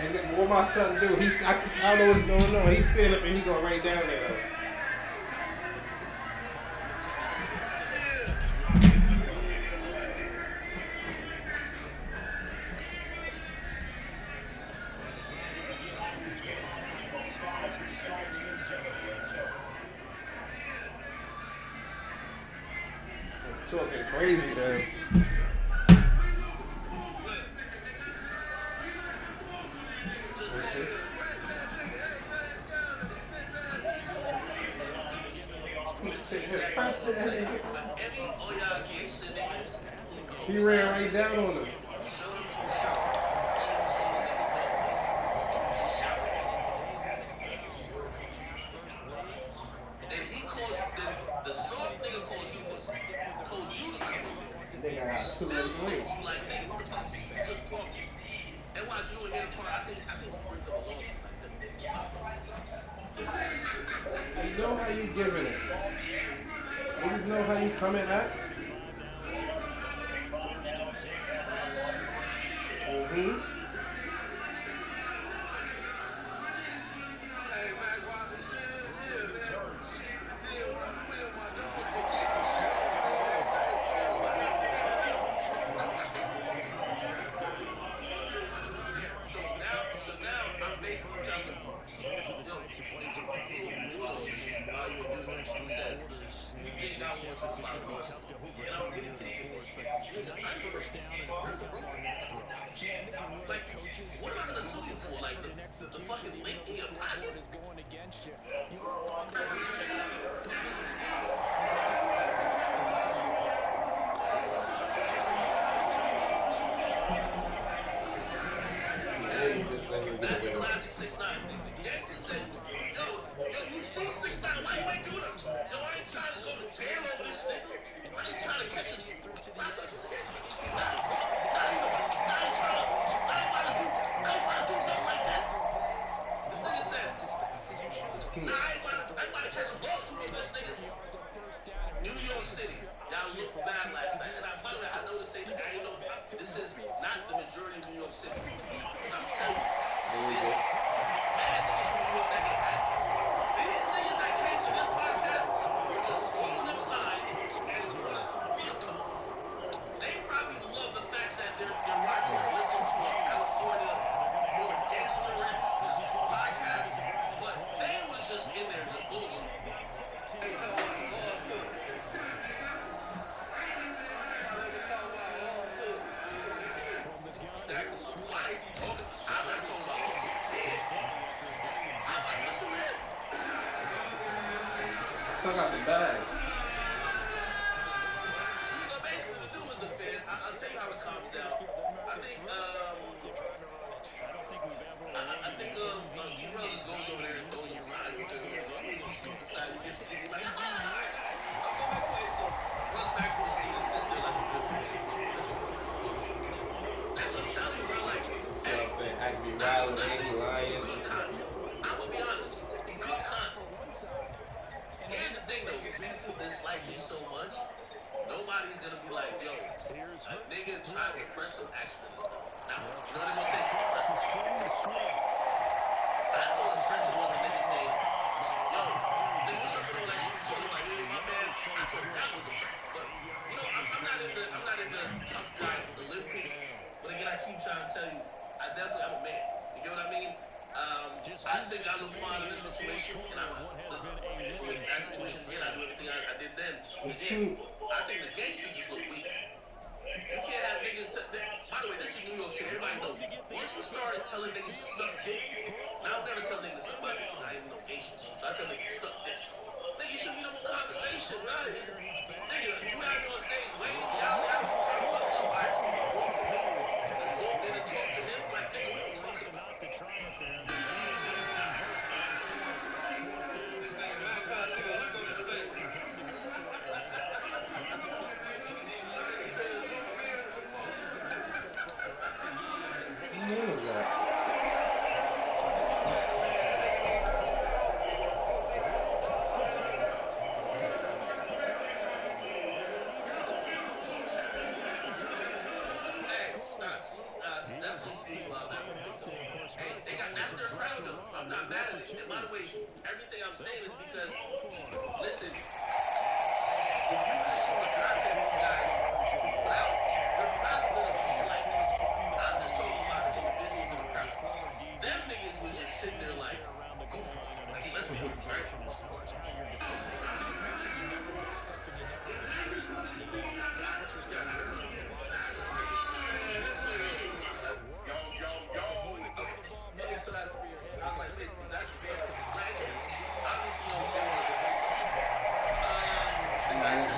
And then what my son do, I don't know what's going on. He stand up and he go right down there though. Talking crazy though. He ran right down on him.
If he calls the soft nigga calls you told you to come in there.
Nigga got
Still
too
told
much
you
weight.
like nigga, what the fuck is you just talking? And watch you in here the part. I think he brings up a lawsuit. I said,
You know how you giving it. Niggas know how you coming at.
hey man, why this shit is here, man? Yeah, my dog go get some shit off, man. So now I'm basically telling them, yo, he says, you think I want to fly the boss? And I'm really thinking, I first down and like, what am I gonna sue you for? Like the fucking link in your pocket?
is going against you.
That's the classic 6ix9ine thing. The gangster said, yo, you see 6ix9ine, why you ain't doing that? Yo, I ain't trying to go to jail over this nigga. I ain't trying to catch him. I ain't trying to do nothing like that. This nigga said, I ain't want to catch a lawsuit over this nigga. New York City, y'all looked bad last night. And by the way, I know this ain't, this is not the majority of New York City. Because I'm telling you, there's mad niggas from New York that get mad. These niggas that came to this podcast were just holding them signs and wanted to real tough. They probably love the fact that they're watching or listening to a California more gangsterous podcast, but they was just in there just bullshit. They talking about lawsuit. Why is he talking? I'm not talking about kids. I'm like, listen, man.
Still got the bags.
So basically, what do is a fan. I'll tell you how it calms down. I think T-Rose goes over there and throws him aside. As soon as he sees the side, he gets like, I'm going back to this. Runs back to the scene and sits there like a good bitch. That's what I'm telling you, bro. Like,
Something had to be wild, lying.
good content. I'm gonna be honest with you. Good content. Here's the thing, though. People dislike me so much, nobody's gonna be like, yo, a nigga tried to press some accident. Now, you know what I'm gonna say? I thought the person was a nigga saying, yo, nigga, what's up with all that shit you talking about? Yeah, my bad. I thought that was a person. But, you know, I'm not in the tough guy Olympics. But again, I keep trying to tell you, I'm a man. You get what I mean? I think I look fine in this situation, and listen, if that situation again, I do everything I did then. Again, I think the gangsters just look weak. You can't have niggas. By the way, this is New York City. Everybody knows. Once we started telling niggas to suck dick, now I'll never tell niggas to suck my dick. I ain't no gay shit. So I tell niggas to suck dick. Nigga, you should be the one conversation, right? Nigga, you out on stage, wait, y'all trying to fuck up. All right, cool. Walk to him. Let's go up there and talk to him. Like, nigga, what are you talking about? Hey, that's their crowd though. I'm not mad at it. And by the way, everything I'm saying is because, listen, if you consume the content these guys put out, they're probably gonna be like that. I'm just talking about the individuals in the crowd. Them niggas was just sitting there like goofies. Like, let's be honest, right?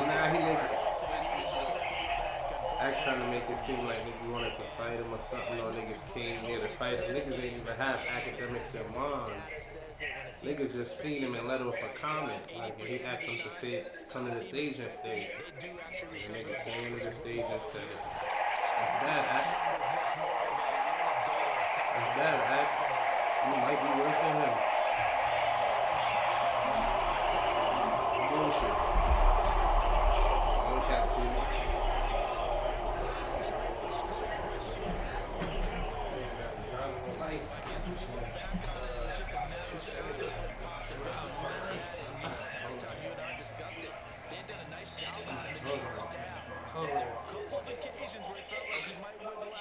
Now he make Axe trying to make it seem like niggas wanted to fight him or something, or niggas came here to fight him. Niggas ain't even have Akademiks in mind. Niggas just seen him and let off a comment. Like when he asked him to say, come to the stage and stage. And the nigga came to the stage and said it. It's bad, Axe. It's bad, Axe. You might be worse than him. Bullshit. Phone cap to you.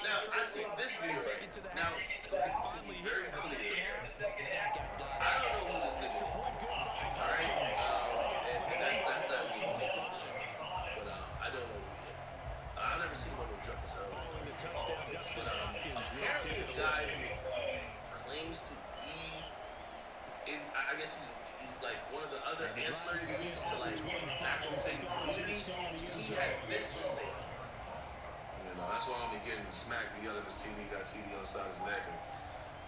Now, I see this video right now. To be very clear, I don't know who this nigga is. Alright? And that's not me. But I don't know who he is. I've never seen him on no jumper, so I don't know. But apparently a guy who claims to be in, I guess he's like one of the other ancillary groups to like Afro-Fake community. He had this to say.
You know, that's why I'm getting smacked and yelling his TD, got TD on the side of his neck, and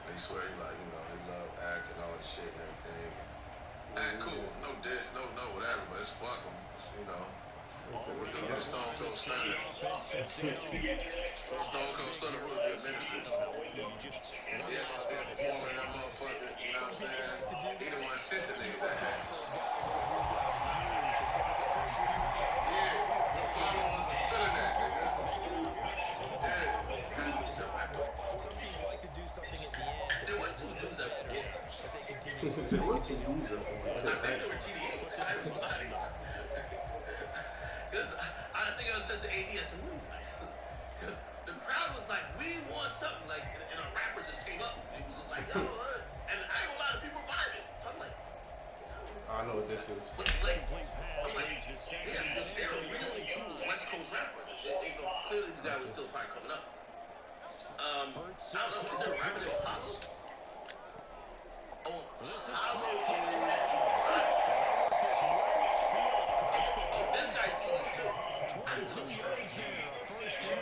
he swear he like, you know, he love Ack and all that shit and everything. Ack cool, no diss, no whatever, but it's fuck him, you know. We're gonna get a Stone Cold Stunner. Stone Cold Stunner would be a minister. Yeah, I'm still performing that motherfucker, you know what I'm saying? He the one sent the nigga that ass. Yeah, he wasn't feeling that, nigga.
Some teams like to do something at the end.
There was two dudes that performed.
As they continue
There was two dudes up
I think they were TDA. I ain't gonna lie to you. Because I think I said to AD, I said, what is this? Because the crowd was like, we want something. Like, and a rapper just came up. And he was just like, yo, and I ain't gonna lie, the people were vibing. So I'm like,
I know what this is.
but like, I'm like, yeah, they're really true West Coast rappers. They know, clearly the guy was still probably coming up. I don't know, is there a rapper named Apollo? Oh, Apollo is this guy's TV too. I didn't know. You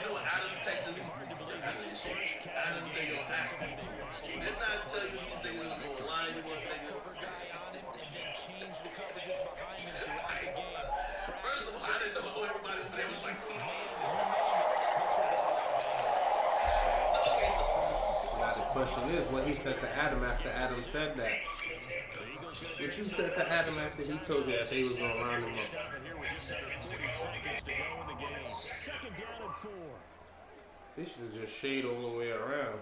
know what Adam texted me? Adam said, yo, Act. Didn't I tell you these niggas was gonna lie to one nigga?
change the coverages behind him throughout the game.
First of all, I didn't know who everybody said was like TV.
Now the question is, what he said to Adam after Adam said that. What you said to Adam after he told you that they was gonna line him up. This is just shade all the way around.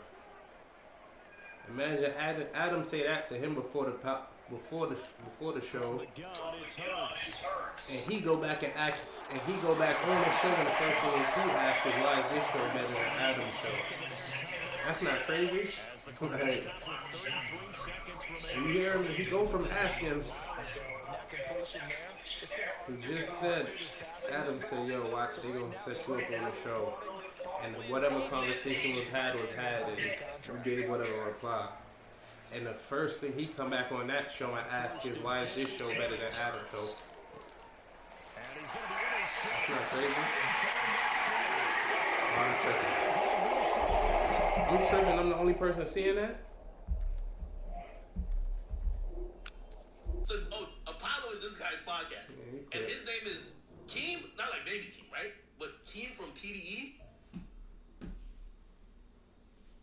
Imagine Adam say that to him before the show, and he go back and ask, and he go back on the show, and the first thing is he asks is, why is this show better than Adam's show? That's not crazy. Like, you hear him? He go from asking. He just said, Adam said, yo, watch, they gonna set you up on the show. And whatever conversation was had, and you gave whatever reply. And the first thing he come back on that show and ask is, why is this show better than Adam's show? That's not crazy. I'm tripping. I'm the only person seeing that?
So, Apollo is this guy's podcast. Yeah, and his name is Keem, not like Baby Keem, right? But Keem from TDE.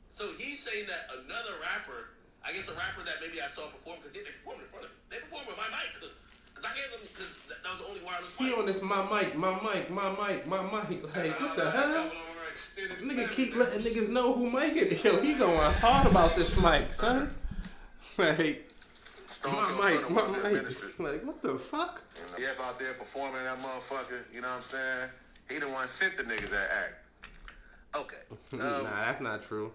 So he's saying that another rapper, I guess a rapper that maybe I saw perform, because they performed in front of me. They performed with my mic, because I gave them, because that was the only wireless mic.
He on this, my mic. Like, what the hell?
extended
Nigga
family
keep
members.
letting niggas know who Mike is. Yo, he going hard about this Mike, son. Like,
Stone
my
Cold
Mike,
Stunner
my
wanted that
Mike.
ministry.
Like, what the fuck?
And Jeff out there performing that motherfucker, you know what I'm saying? He the one sent the niggas that act.
Okay.
Nah, that's not true.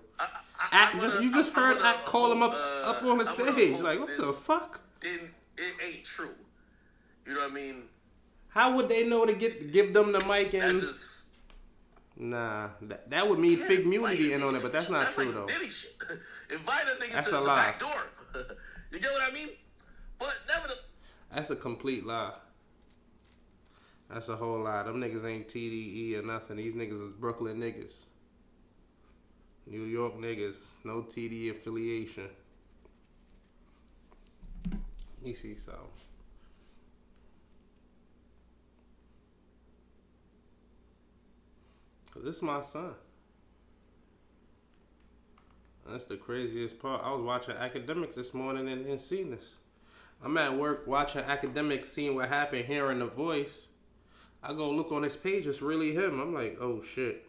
I'm
You just heard
gonna
Act call him up on the
I'm gonna
stage.
hope
Like, what the
this
fuck?
It ain't true. You know what I mean?
How would they know to give them the mic and?
That's just.
Nah, that would mean fig
Invite
immunity
a
in
nigga
on it,
to
but
the
that's
show.
not
That's
true
like
though.
Diddy shit. Invite a nigga
That's
to
a
the
lie.
back door. You get what I mean? But never.
That's a complete lie. That's a whole lie. Them niggas ain't TDE or nothing. These niggas is Brooklyn niggas. New York niggas. No TDE affiliation. Let me see something. Cause this is my son. That's the craziest part. I was watching Akademiks this morning and didn't see this. I'm at work watching Akademiks, seeing what happened, hearing the voice. I go look on his page, it's really him. I'm like, oh shit.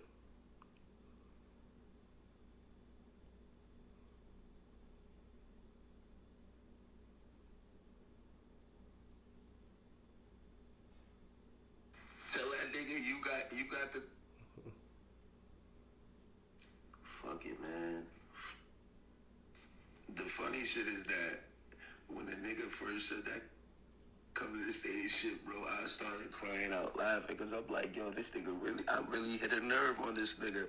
Tell that nigga you got the. Fuck it, man. The funny shit is that when the nigga first said that come to the stage shit, bro, I started crying out laughing because I'm like, yo, this nigga I really hit a nerve on this nigga.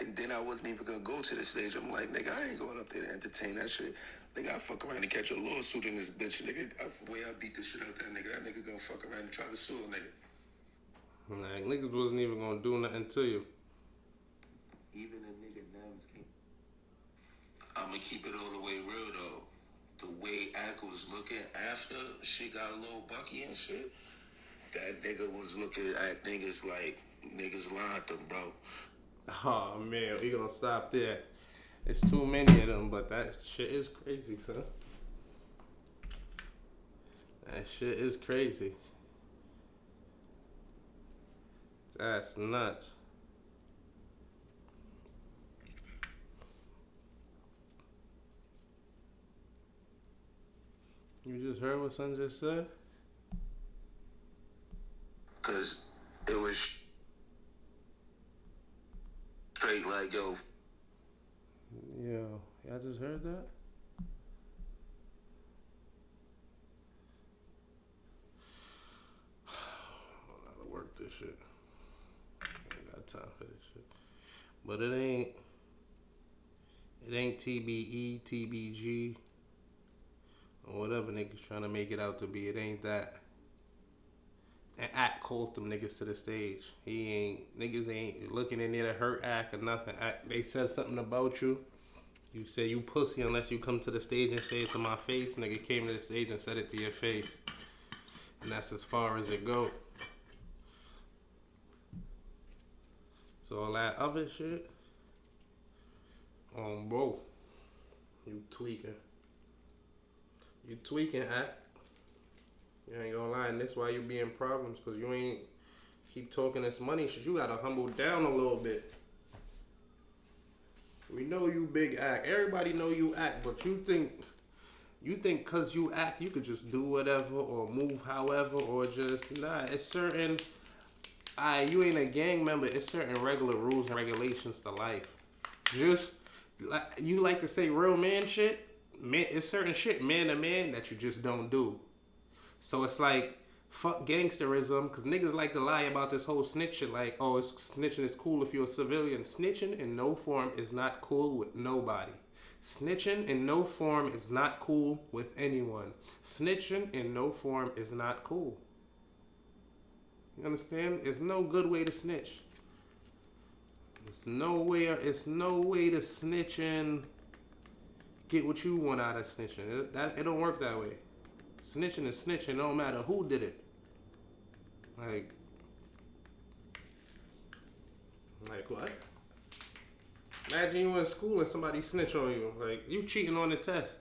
And then I wasn't even gonna go to the stage. I'm like, nigga, I ain't going up there to entertain that shit. Nigga, I fuck around and catch a lawsuit in this bitch. Nigga, the way I beat the shit out that nigga gonna fuck around and try to sue a nigga.
Like, niggas wasn't even gonna do nothing to you.
Even a nigga Nems can't. I'ma keep it all the way real though. The way Ack was looking after she got a little bucky and shit, that nigga was looking at niggas like niggas lied them, bro.
Oh man, we gonna stop there. It's too many of them, but that shit is crazy, son. That shit is crazy. That's nuts. You just heard what son just said?
Cause it was straight like, yo.
Yo, y'all just heard that? I don't know how to work this shit. I ain't got time for this shit. But it ain't TBE, TBG, or whatever niggas trying to make it out to be. It ain't that. And Ack called them niggas to the stage. Niggas ain't looking in there to hurt Ack or nothing. They said something about you. You say you pussy unless you come to the stage and say it to my face. Nigga came to the stage and said it to your face. And that's as far as it go. So all that other shit, on both. You tweaking. You tweaking, Ack. You ain't gonna lie, and that's why you be in problems, because you ain't keep talking this money shit. You gotta humble down a little bit. We know you big Act. Everybody know you act, but you think cause you act, you could just do whatever or move however or just, nah, it's certain, you ain't a gang member, it's certain regular rules and regulations to life. Just, like you like to say real man shit, man, it's certain shit, man to man, that you just don't do. So it's like, fuck gangsterism, because niggas like to lie about this whole snitch shit, like, oh, snitching is cool if you're a civilian. Snitching in no form is not cool with nobody. Snitching in no form is not cool with anyone. Snitching in no form is not cool. You understand? It's no good way to snitch. It's no way to snitch and get what you want out of snitching. It don't work that way. Snitching is snitching, no matter who did it. Like what? Imagine you in school and somebody snitch on you. Like, you cheating on the test.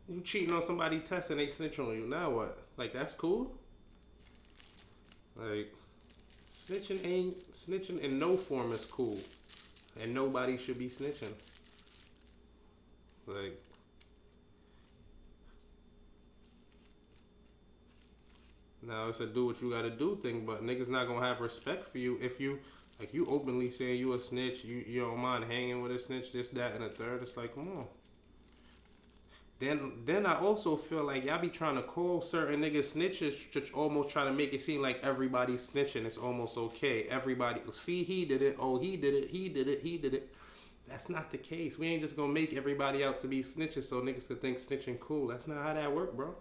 You cheating on somebody's test and they snitch on you. Now what? Like, that's cool? Like, snitching in no form is cool. And nobody should be snitching. Like, now it's a do what you gotta do thing, but niggas not gonna have respect for you if you, like, you openly saying you a snitch, you don't mind hanging with a snitch, this, that, and the third. It's like, come on. Then I also feel like y'all be trying to call certain niggas snitches, just almost trying to make it seem like everybody's snitching. It's almost okay. Everybody, see, he did it. Oh, he did it. He did it. He did it. That's not the case. We ain't just gonna make everybody out to be snitches so niggas could think snitching cool. That's not how that work, bro.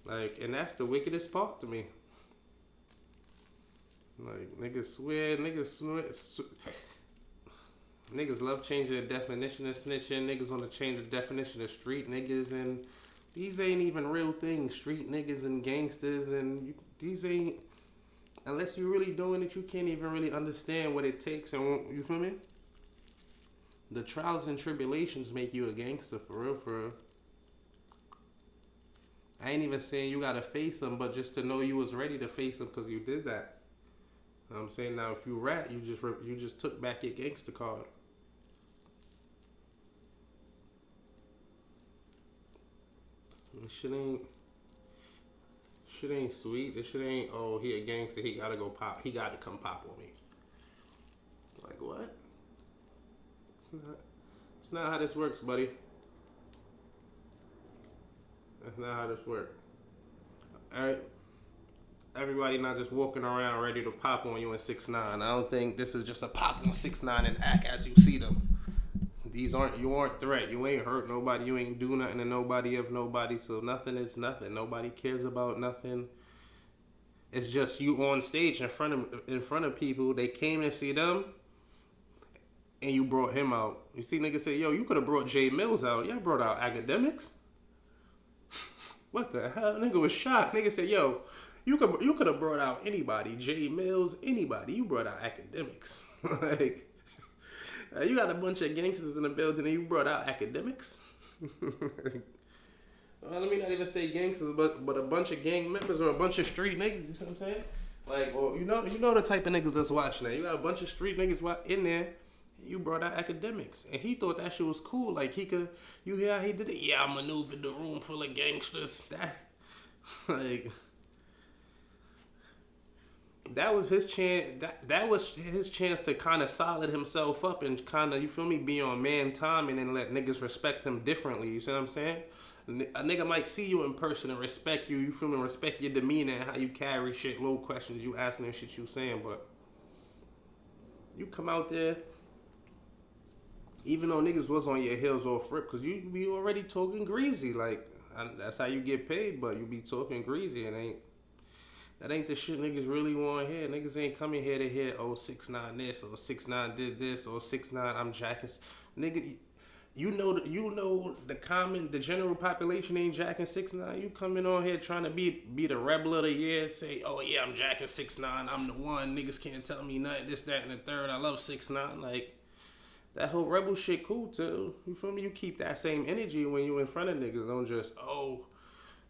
Like, and that's the wickedest part to me. Like, niggas swear. Niggas love changing the definition of snitching. Niggas want to change the definition of street niggas, and these ain't even real things. Street niggas and gangsters, and these ain't, unless you're really doing it, you can't even really understand what it takes. And you feel me? The trials and tribulations make you a gangster, for real, for real. I ain't even saying you gotta face them, but just to know you was ready to face them because you did that. You know what I'm saying? Now, if you rat, you just took back your gangster card. Shit ain't sweet. This shit ain't, oh, he a gangster, he gotta go pop. He gotta come pop on me. Like, what? It's not how this works, buddy. That's not how this works. Alright? Everybody not just walking around ready to pop on you in 6ix9ine. I don't think this is just a pop on 6ix9ine and act as you see them. You aren't threat. You ain't hurt nobody. You ain't do nothing to nobody of nobody. So nothing is nothing. Nobody cares about nothing. It's just you on stage in front of people. They came to see them, and you brought him out. You see niggas say, yo, you could have brought Jay Mills out. Yeah, brought out Akademiks. What the hell? Nigga was shocked. Nigga said, yo, you could have brought out anybody. Jay Mills, anybody. You brought out Akademiks. Like, you got a bunch of gangsters in the building and you brought out Akademiks? Well, let me not even say gangsters, but a bunch of gang members or a bunch of street niggas, you see what I'm saying? Like, well, you know the type of niggas that's watching that. You got a bunch of street niggas in there, you brought out Akademiks. And he thought that shit was cool. Like, he could, you hear how he did it? Yeah, I maneuvered the room full of gangsters. That was his chance. That was his chance to kind of solid himself up and kind of, you feel me, be on man time and then let niggas respect him differently. You see what I'm saying? A nigga might see you in person and respect you. You feel me? Respect your demeanor and how you carry shit, little questions you asking and shit you saying. But you come out there, even though niggas was on your heels off rip, because you be already talking greasy. Like, that's how you get paid, but you be talking greasy and that ain't the shit niggas really want to hear. Niggas ain't coming here to hear, oh, 6ix9ine this, or 6ix9ine did this, or 6ix9ine I'm jacking. Nigga, you know the general population ain't jacking 6ix9ine. You coming on here trying to be the rebel of the year, say, oh yeah, I'm jacking 6ix9ine, I'm the one, niggas can't tell me nothing, this, that, and the third, I love 6ix9ine. Like, that whole rebel shit cool too. You feel me? You keep that same energy when you in front of niggas. Don't just,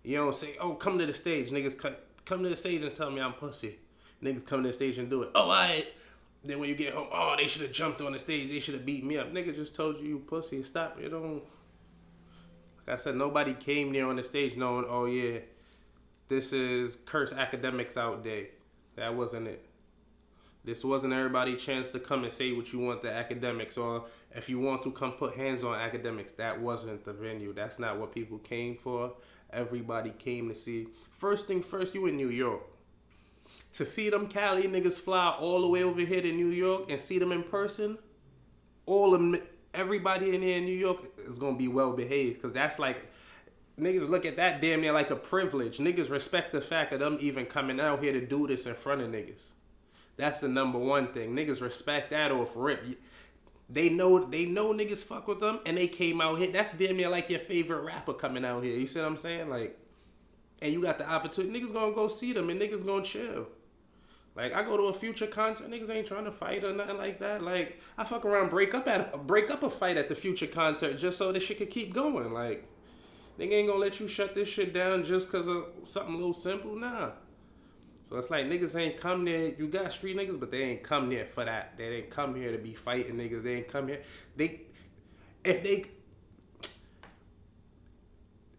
you don't say, oh, come to the stage, niggas come to the stage and tell me I'm pussy. Niggas come to the stage and do it. Oh, alright. Then when you get home, oh, they should have jumped on the stage. They should have beat me up. Nigga just told you pussy. Stop. You don't. Like I said, nobody came there on the stage knowing, oh yeah, this is Curse Akademiks out day. That wasn't it. This wasn't everybody's chance to come and say what you want to Akademiks, or if you want to come put hands on Akademiks. That wasn't the venue. That's not what people came for. Everybody came to see. First thing first, you in New York. To see them Cali niggas fly all the way over here to New York and see them in person, everybody in here in New York is going to be well behaved, because that's like, niggas look at that damn near like a privilege. Niggas respect the fact of them even coming out here to do this in front of niggas. That's the number one thing. Niggas respect that off rip. They know niggas fuck with them, and they came out here. That's damn near like your favorite rapper coming out here. You see what I'm saying? Like, and you got the opportunity. Niggas gonna go see them, and niggas gonna chill. Like, I go to a Future concert, niggas ain't trying to fight or nothing like that. Like, I fuck around, break up a fight at the Future concert just so this shit could keep going. Like, nigga ain't gonna let you shut this shit down just cause of something a little simple. Nah. So it's like niggas ain't come there. You got street niggas, but they ain't come there for that. They ain't come here to be fighting niggas. They ain't come here.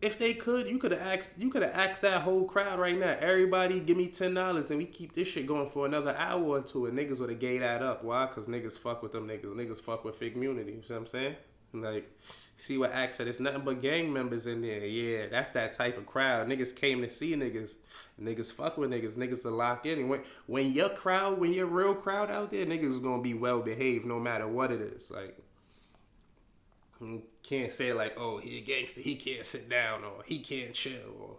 If they could, you could have asked that whole crowd right now. Everybody, give me $10, and we keep this shit going for another hour or two, and niggas would have gave that up. Why? Cause niggas fuck with them niggas. Niggas fuck with fake immunity. You see what I'm saying? Like, see what Axe said. It's nothing but gang members in there. Yeah, that's that type of crowd. Niggas came to see niggas. Niggas fuck with niggas. Niggas will lock in. And when your real crowd out there, niggas is gonna be well behaved no matter what it is. Like, you can't say like, oh, he a gangster, he can't sit down, or he can't chill, or,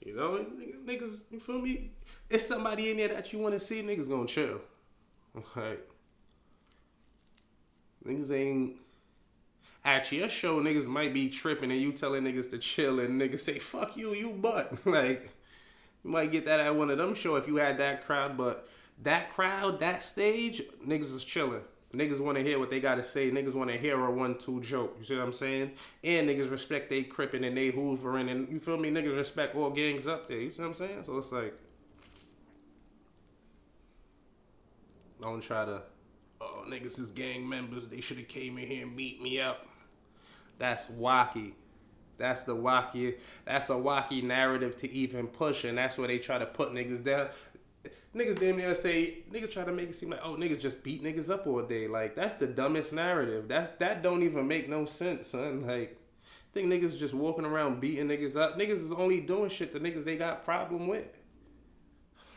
you know, niggas, you feel me? It's somebody in there that you want to see, niggas gonna chill. Right? Niggas ain't. At your show, niggas might be tripping and you telling niggas to chill and niggas say, fuck you, you butt. Like, you might get that at one of them shows if you had that crowd, but that crowd, that stage, niggas is chilling. Niggas want to hear what they got to say. Niggas want to hear a 1-2 joke. You see what I'm saying? And niggas respect they crippin' and they hoovering. And you feel me? Niggas respect all gangs up there. You see what I'm saying? So it's like, don't try to, oh, niggas is gang members. They should have came in here and beat me up. That's wacky. That's a wacky narrative to even push. And that's where they try to put niggas down. Niggas damn near say, niggas try to make it seem like, oh, niggas just beat niggas up all day. Like, that's the dumbest narrative. That don't even make no sense, son. Like, think niggas just walking around beating niggas up. Niggas is only doing shit to niggas they got problem with.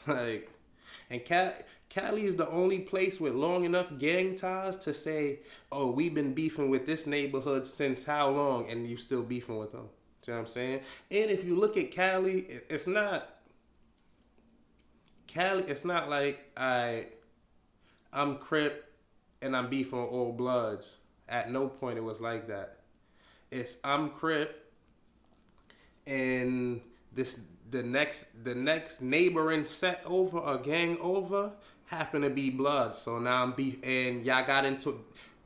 Like, and Cali is the only place with long enough gang ties to say, oh, we've been beefing with this neighborhood since how long, and you still beefing with them. You know what I'm saying? And if you look at Cali, it's not like I'm Crip and I'm beefing with all bloods. At no point it was like that. It's I'm Crip and the next neighboring set over or gang over happen to be bloods. So now I'm beef and y'all got into.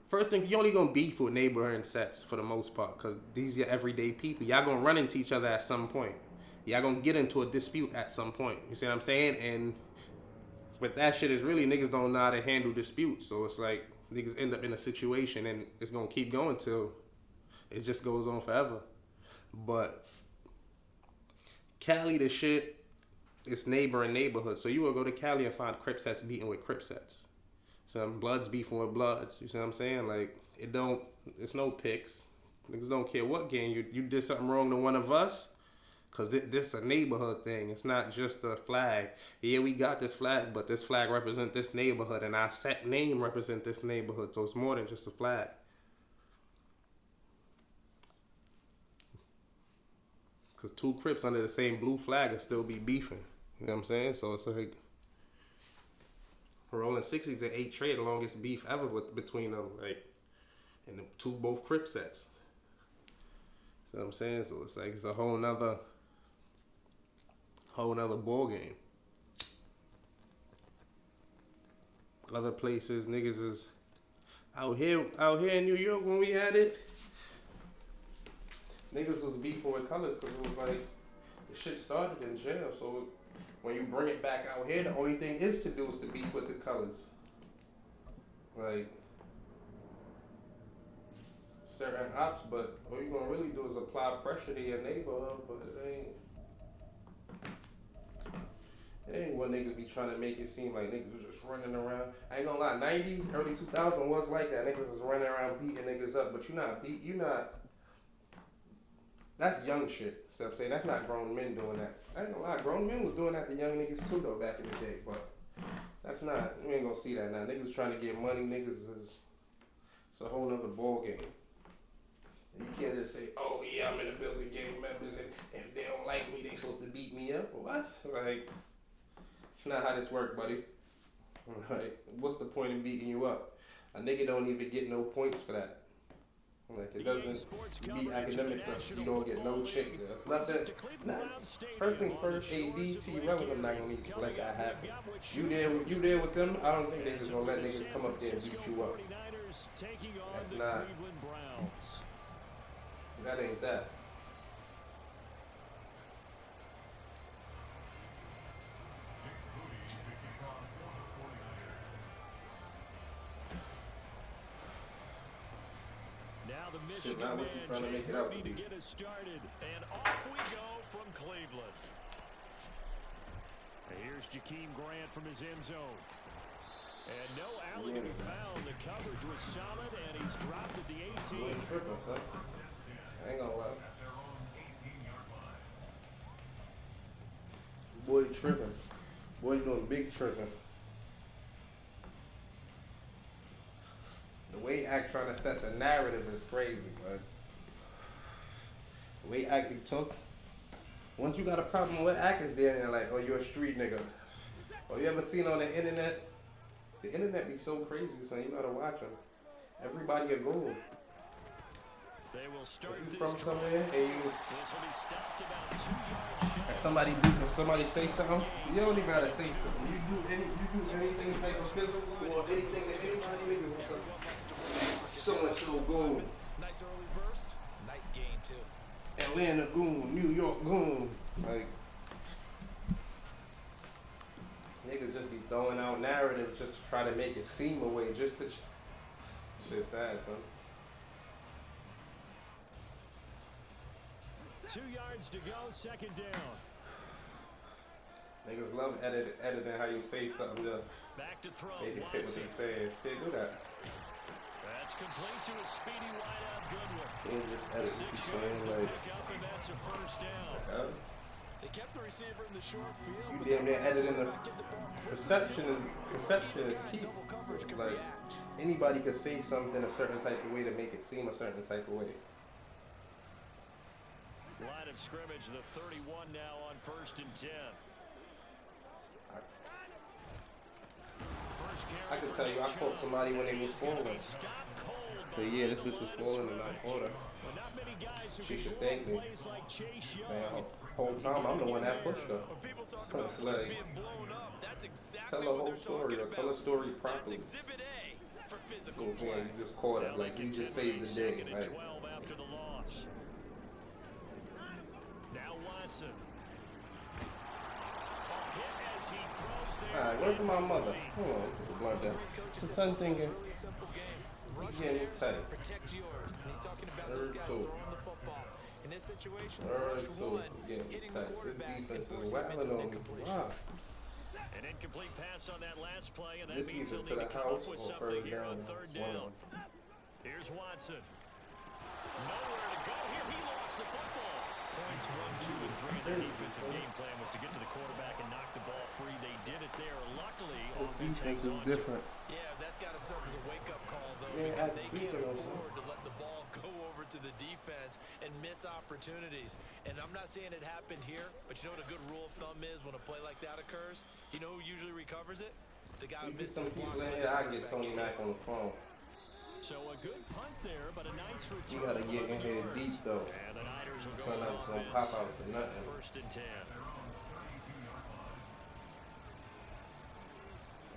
First thing, you only gonna beef with neighboring sets for the most part, cause these are everyday people. Y'all gonna run into each other at some point. Y'all gonna get into a dispute at some point. You see what I'm saying? And but that shit is really, niggas don't know how to handle disputes. So it's like niggas end up in a situation and it's gonna keep going till it just goes on forever. But Cali, the shit, it's neighboring neighborhood. So you will go to Cali and find Crip sets beating with Crip sets. Some bloods beefing with bloods. You see what I'm saying? Like, it's no picks. Niggas don't care what gang you did something wrong to one of us. Cause this a neighborhood thing. It's not just a flag. Yeah, we got this flag, but this flag represent this neighborhood, and our set name represent this neighborhood. So it's more than just a flag. Cause two Crips under the same blue flag will still be beefing. You know what I'm saying? So it's like rolling 60s and 8 trade, the longest beef ever between them. Like, and the two both Crip sets. You know what I'm saying? So it's like it's a whole nother ball game. Other places, niggas is out here in New York when we had it. Niggas was beefing with colors because it was like the shit started in jail. So when you bring it back out here, the only thing is to do is to beef with the colors. Like certain ops, but all you gonna really do is apply pressure to your neighborhood, but it ain't what niggas be trying to make it seem like niggas was just running around. I ain't gonna lie, 90s, early 2000s was like that. Niggas was running around beating niggas up, but that's young shit. See what I'm saying? That's not grown men doing that. I ain't gonna lie, grown men was doing that to young niggas too though back in the day, but that's not, you ain't gonna see that now. Niggas trying to get money, it's a whole nother ball game. You can't just say, oh yeah, I'm in the building gang members and if they don't like me, they supposed to beat me up. What? Like, it's not how this work, buddy. Like, what's the point in beating you up? A nigga don't even get no points for that. Like, it doesn't, you beat Akademiks up, you don't get no check there. Nothing, first thing first, AD, T-Rel, I'm not gonna need to let that happen. You there with them, I don't think they just gonna let niggas come up there and beat you up. That's not. That ain't that.
Now the
Shit,
Michigan
now what you trying to make it out
ready
to
to
be?
get us started. And off we go from Cleveland. Here's Jakeem Grant from his end zone. And no alley to be found. The coverage was solid, and he's dropped at the 18.
Boy tripping, son. I ain't gonna lie. Boy tripping. Boy doing big tripping. The way Act trying to set the narrative is crazy, but the way Act be took. Once you got a problem with Act is there and they're like, oh, you're a street nigga. Or you ever seen on the internet be so crazy, son, you gotta watch them. Everybody a goon.
They will start
If you
this
from somewhere and you
This will be stopped about 2 yards shy.
if somebody say something, you don't even gotta say something. You do anything type of physical or anything that anybody niggas or something. So and so goon.
Nice early burst. Nice gain, too.
Atlanta goon, New York goon. Like niggas just be throwing out narratives just to try to make it seem away, just to shit sad, son.
2 yards to go, second down.
Niggas love editing how you say something to
Back to throw.
make it fit what
Watson.
they say. They do that.
That's complete to a speedy wideout Goodwin.
They just edit what
6
you
yards
saying,
to
like,
pick up, and that's a first down.
They kept the receiver in the short field.
you damn near editing the perception is key. So it's like anybody could say something a certain type of way to make it seem a certain type of way.
Line of scrimmage, the 31 now on 1st and 10.
I could tell you, I caught somebody when they was falling. So yeah, this bitch was falling and I caught her. She should thank me. Saying, whole time I'm the one that pushed her. It's like, tell a whole story or tell a story properly. You just caught it, like you just saved the day. Like,
Now Watson. A hit as he throws there.
alright, where's my mother? Hold on, put the blunt down. The son thinking, he's getting tight.
Protect yours. And he's talking about those guys
Third two.
throwing the football. In this situation,
Third
rush
two,
one,
getting
hitting the
tight. This
quarterback and
defense is
forcing him into
wilding
an
on me.
incompletion.
Wow.
An incomplete pass on that last play, and that
This
means
either
they'll
to
need
the
to come
house
up with
or
something
first
here
down.
on third
One
down.
of them.
Here's Watson. Nowhere to go here. He lost the football. Points 1, 2, and 3. Their defensive game plan was to get to the quarterback and knock the ball free. They did it there. Luckily,
This
offense
defense
hangs
is
on to it.
different.
Yeah, that's got to serve as a wake-up call, though,
Yeah,
because
I
they
speak
can't
of those,
afford to let the ball go over to the defense and miss opportunities. And I'm not saying it happened here, but you know what a good rule of thumb is when a play like that occurs? You know who usually recovers it? The guy who
You get
missed
some
his block.
people in here, I get Tony Mack on the phone.
So a good punt there, but a nice return.
You gotta get in here deep though.
And the Niners will
So
go
not just gonna
offense.
pop out for nothing.
1st and 10.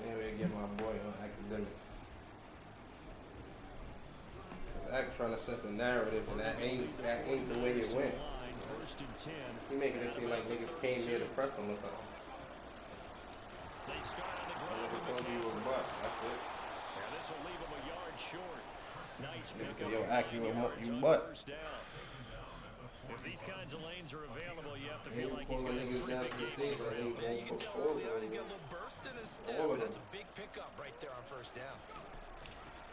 Anyway, get my boy on Akademiks. Act trying to set the narrative, and that ain't the way it went.
1st and 10.
He making it seem like niggas came here to press him or something.
They start on the
I'm
ground.
looking for you a buck. That's it.
And this will leave him a yard short. Nice
Niggas
pickup.
say, yo, Act, you
on
butt.
first down. If these kinds of lanes are available, you have to
He
feel
was
like he's
pulling
got a
niggas
pretty
down
big
to the
game
stage
under
like
him.
he
Yeah,
was
you can
going for
tell early on he's got a
four.
little burst in his step,
All of
and that's
them.
a big pickup right there on first down.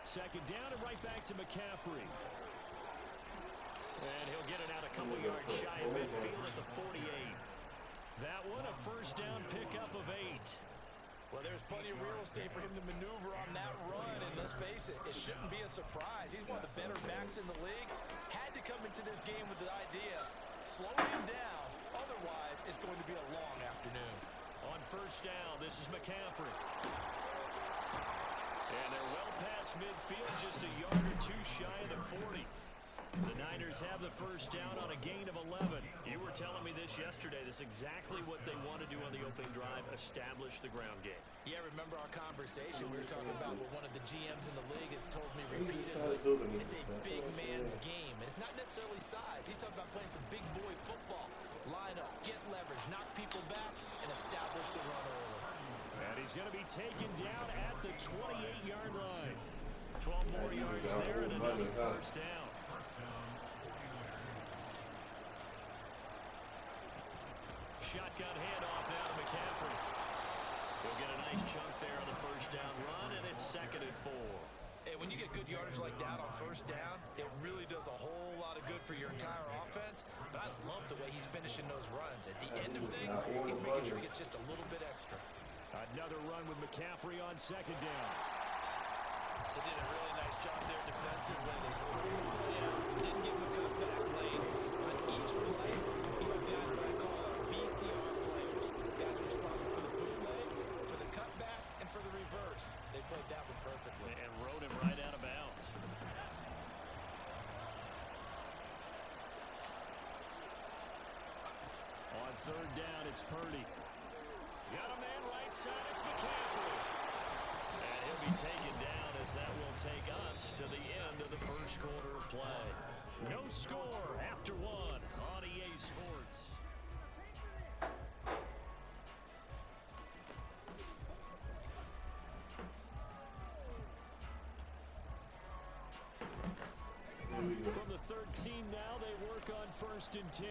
Second down and right back to McCaffrey. And he'll get it out a couple yards shy of midfield at the 48. That one a first down pickup of 8.
Well, there's plenty of real estate for him to maneuver on that run, and let's face it, it shouldn't be a surprise. He's one of the better backs in the league. Had to come into this game with the idea, slow him down, otherwise it's going to be a long afternoon.
On first down, this is McCaffrey. And they're well past midfield, just a yard or two shy of the 40. The Niners have the first down on a gain of 11. You were telling me this yesterday. This is exactly what they want to do on the opening drive, establish the ground game.
Yeah, remember our conversation? We were talking about what one of the GMs in the league has told me
What are you trying to do to
repeatedly.
me,
It's a
man?
big man's game, and it's not necessarily size. He's talking about playing some big boy football. Line up, get leverage, knock people back, and establish the run early.
And he's going to be taken down at the 28-yard line. 12 more yards there and another first down. shotgun handoff now to McCaffrey. He'll get a nice chunk there on the first down run, and it's 2nd and 4.
Hey, when you get good yardage like that on first down, it really does a whole lot of good for your entire offense. But I love the way he's finishing those runs. At the end of things, he's making sure he gets just a little bit extra.
Another run with McCaffrey on 2nd down.
They did a really nice job there defensively. They scored the play out, didn't give him a cutback lane. On each play, you have guys what I call our BCR players. Guys are responsible for the bootleg, for the cutback, and for the reverse. They played that one perfectly.
And rode him right out of bounds. On 3rd down, it's Purdy. Got a man right side, it's McCaffrey. And he'll be taken down as that will take us to the end of the first quarter of play. No score after 1 on EA Sports. From the 13 now, they work on 1st and 10.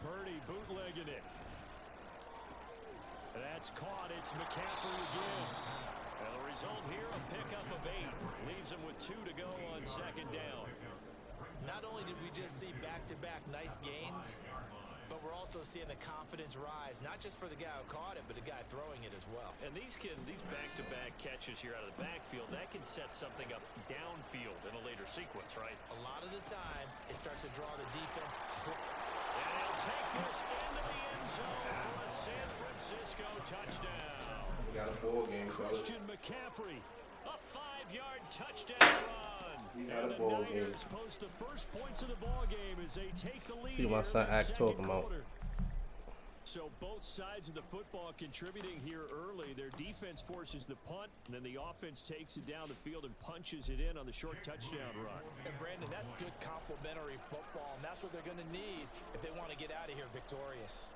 Purdy bootlegging it. That's caught. It's McCaffrey again. And the result here, a pickup of 8. Leaves him with 2 to go on 2nd down.
Not only did we just see back-to-back nice gains, but we're also seeing the confidence rise, not just for the guy who caught it, but the guy throwing it as well.
And these back-to-back catches here out of the backfield, that can set something up downfield in a later sequence, right?
A lot of the time, it starts to draw the defense.
And he'll take this into the end zone for a San Francisco touchdown.
We got a ball game,
Christian McCaffrey, a 5-yard touchdown run.
We got
and
a ball
the
game.
Niners post the first points of the ball game as they take the lead.
See my son Act talking about.
So both sides of the football contributing here early. Their defense forces the punt, and then the offense takes it down the field and punches it in on the short touchdown run.
And Brandon, that's good complementary football, and that's what they're going to need if they want to get out of here victorious.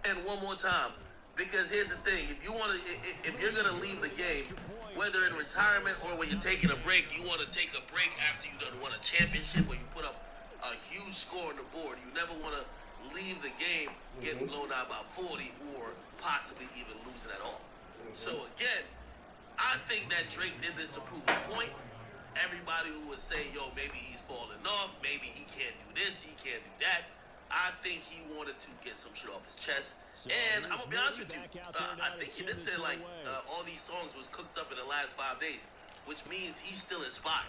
And one more time, because here's the thing: if you're gonna leave the game, whether in retirement or when you're taking a break, you want to take a break after you done won a championship or you put up a huge score on the board. You never want to leave the game getting blown out by 40 or possibly even losing at all. So again, I think that Drake did this to prove a point. Everybody who was saying, yo, maybe he's falling off, maybe he can't do this, he can't do that, I think he wanted to get some shit off his chest. And I'm going to be honest with you, I think he did say like all these songs was cooked up in the last 5 days, which means he's still inspired.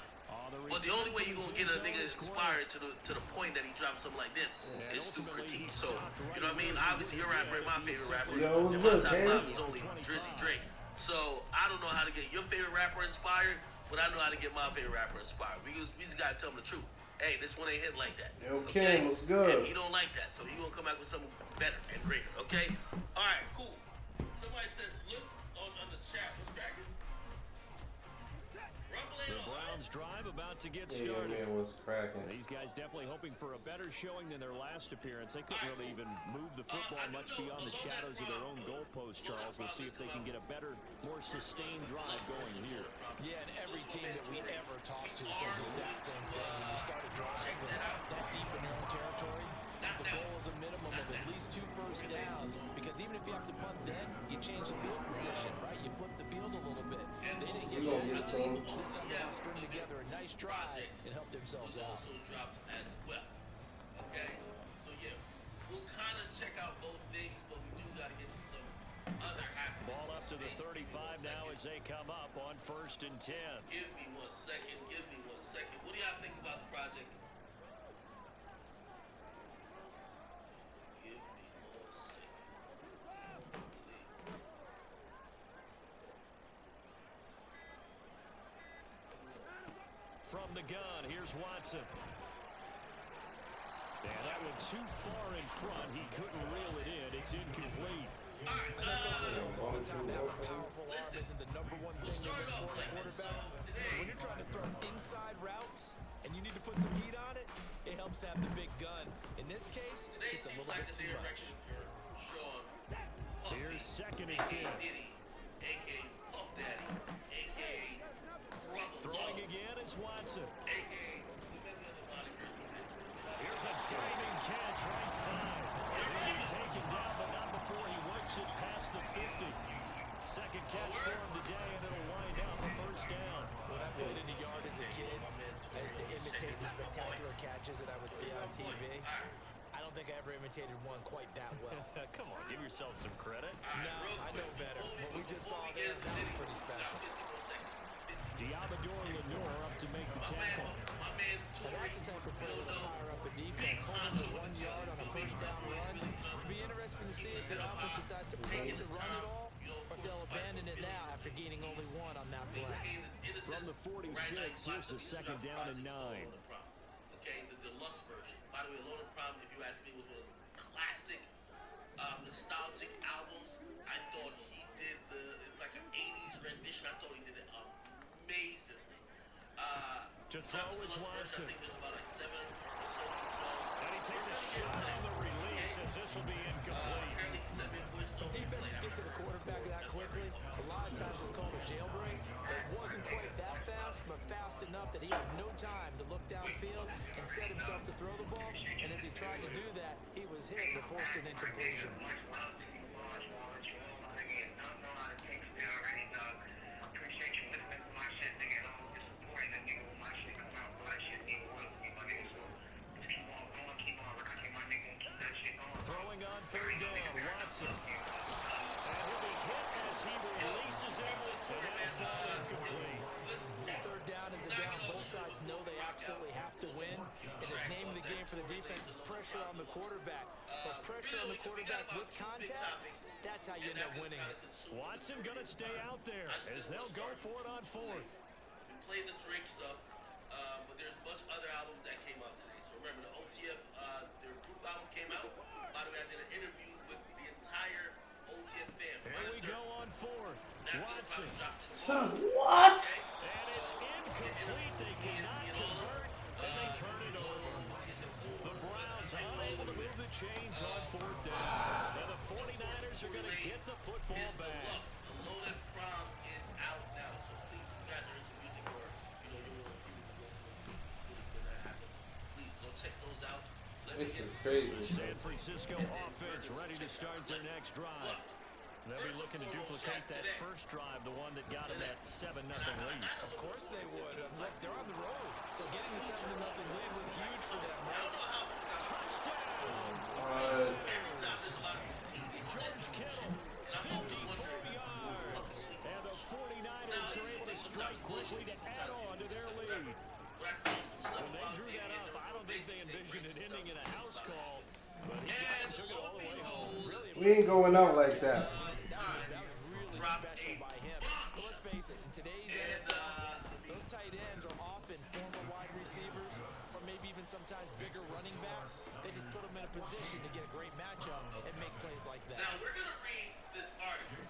But the only way you're going to get a nigga inspired to the point that he drops something like this is through critique. So, you know what I mean? Obviously, your rapper ain't my favorite rapper.
Yo,
and my top 5 is only Drizzy Drake. So, I don't know how to get your favorite rapper inspired, but I know how to get my favorite rapper inspired. Because we just got to tell him the truth. Hey, this one ain't hit like that.
Yo, Kim, what's good?
And he don't like that, so he going to come back with something better and greater, okay? All right, cool. Somebody says, look on the chat. What's cracking?
The Browns drive about to get started.
Yeah, man, what's cracking?
These guys definitely hoping for a better showing than their last appearance. They couldn't really even move the football much beyond the shadows of their own goalpost, Charles. We'll see if they can get a better, more sustained drive going here.
Yeah, and every team that we ever talked to says the exact same thing. When you start a drive that deep in your own territory, the goal is a minimum of at least 2 first downs. Because even if you have to punt then, you change the field position, right? You flip the field a little bit. They didn't get that. String together a nice drive and help themselves out.
Also dropped as well. Okay? So yeah, we'll kind of check out both things, but we do got to get to some other happenings.
Ball up to the 35 now as they come up on 1st and 10.
Give me 1 second. Give me 1 second. What do y'all think about the project? Give me 1 second.
From the gun, here's Watson. And that one too far in front. He couldn't reel it in. It's incomplete.
All the time, that powerful arm isn't the number one thing for a quarterback. When you're trying to throw inside routes and you need to put some heat on it, it helps have the big gun. In this case,
Today
just a
seems
little
like
bit
a
too much.
direction for Sean Puffy,
Here's 2nd and
a.k.a.
10.
Diddy, a.k.a. Puff Daddy, a.k.a. Brother
Throwing
Love,
again is Watson.
a.k.a. the many other monikers he
spectacular catches that I would see on TV. I don't think I ever imitated one quite that well.
Come on, give yourself some credit.
No, I know better. What we just saw there, that was pretty special.
Diamador Lenore up to make the tackle.
And that's the type of play that'll fire up a defense. Holding the 1 yard on a first down run. It'll be interesting to see if the offense decides to press the run at all, or if they'll abandon it now after gaining only one on that play.
From the 46, here's a second down and 9.
Okay, the deluxe version. By the way, Loaded Problem, if you ask me, was one of the classic nostalgic albums. I thought he did it's like an 80s rendition. I thought he did it amazingly.
To throw is Watson.
I think there's about like 7 or so songs.
And he takes a shot on the release as this will be incomplete.
Apparently he sent me a voice note.
Defenses get to the quarterback that quickly. A lot of times it's called a jailbreak. It wasn't quite that fast, but fast enough that he had no time to look downfield and set himself to throw the ball. And as he tried to do that, he was hit and forced an incompletion.
Throwing on third down, Watson. And he'll be hit as he releases it. Incomplete.
Third down is the down. Both sides know they absolutely have to win. And the name of the game for the defense is pressure on the quarterback. But pressure on the quarterback with contact, that's how you end up winning it.
Watson gonna stay out there as they'll go for it on fourth.
We played the Drake stuff, but there's much other albums that came out today. So remember, the OTF, their group album came out. By the way, I did an interview with the entire OTF family.
Here we go on fourth. Watson.
Son, what?
And it's incomplete. They cannot convert, and they turn it over. The Browns unable to move the chains on fourth down. And the 49ers are going to get the football back.
The Loaded Prom is out now, so please, if you guys are into music or you're one of those people who goes to listen to music as soon as when that happens, please go check those out.
This is crazy.
San Francisco offense ready to start their next drive. They'll be looking to duplicate that first drive, the one that got them that 7-0 lead.
Of course they would. Look, they're on the road. So getting the 7-0 lead was huge for them, right?
Touchdown! George Kittle, 54 yards. And the 49ers are able to strike quickly to add on to their lead. When they drew that up, I don't think they envisioned it ending in a house call. But he took it all the way home.
We ain't going out like that.
That was really special by him. But let's face it, in today's NFL, those tight ends are often former wide receivers or maybe even sometimes bigger running backs. They just put them in a position to get a great matchup and make plays like that.
Now, we're going to read this article.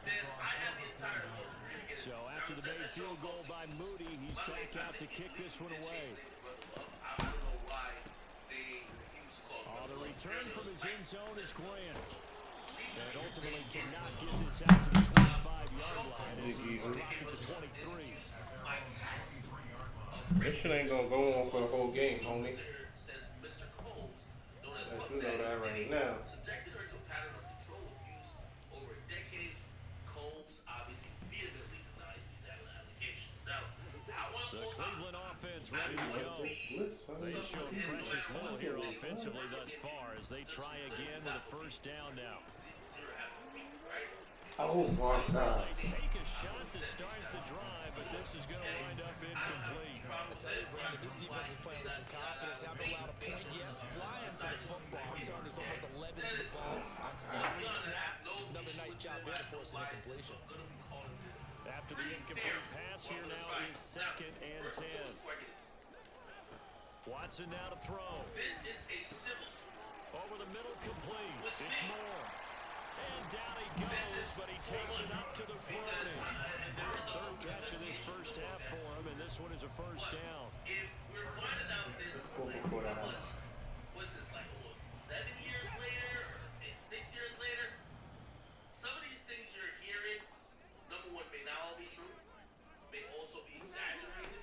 Then I have the entire post. We're going to get
So after the big field goal by Moody, he's back out to kick this one away.
I don't know why they refuse to call him.
The return from his end zone is Grant. And ultimately did not get this out to the 25-yard line as he's dropped at the 23.
This shit ain't gonna go on for the whole game, homie.
Says Mr. Combs, known as
You know that right now.
subjected her to a pattern of control abuse over a decade. Combs obviously vehemently denies these allegations. Now, I want to
The Cleveland offense ready to go. They've shown precious little here offensively thus far as they try again with a first down now.
Oh my God.
They take a shot to start the drive, but this is going to wind up incomplete.
I tell you, Brandon, this defense is playing with some confidence. Haven't allowed a point yet. Flying to the football. I'm telling you, it's almost 11 to the ball. Another nice job there to force an incompletion.
After the incomplete pass, here now is 2nd and 10. Watson now to throw.
This is a civil suit.
Over the middle, complete. It's Moore. And down he goes, but he takes it up to the 40. Third catch of this first half for him, and this one is a first down.
If we're finding out this, what's this, like almost 7 years later, or 6 years later, some of these things you're hearing, number one, may not all be true, may also be exaggerated,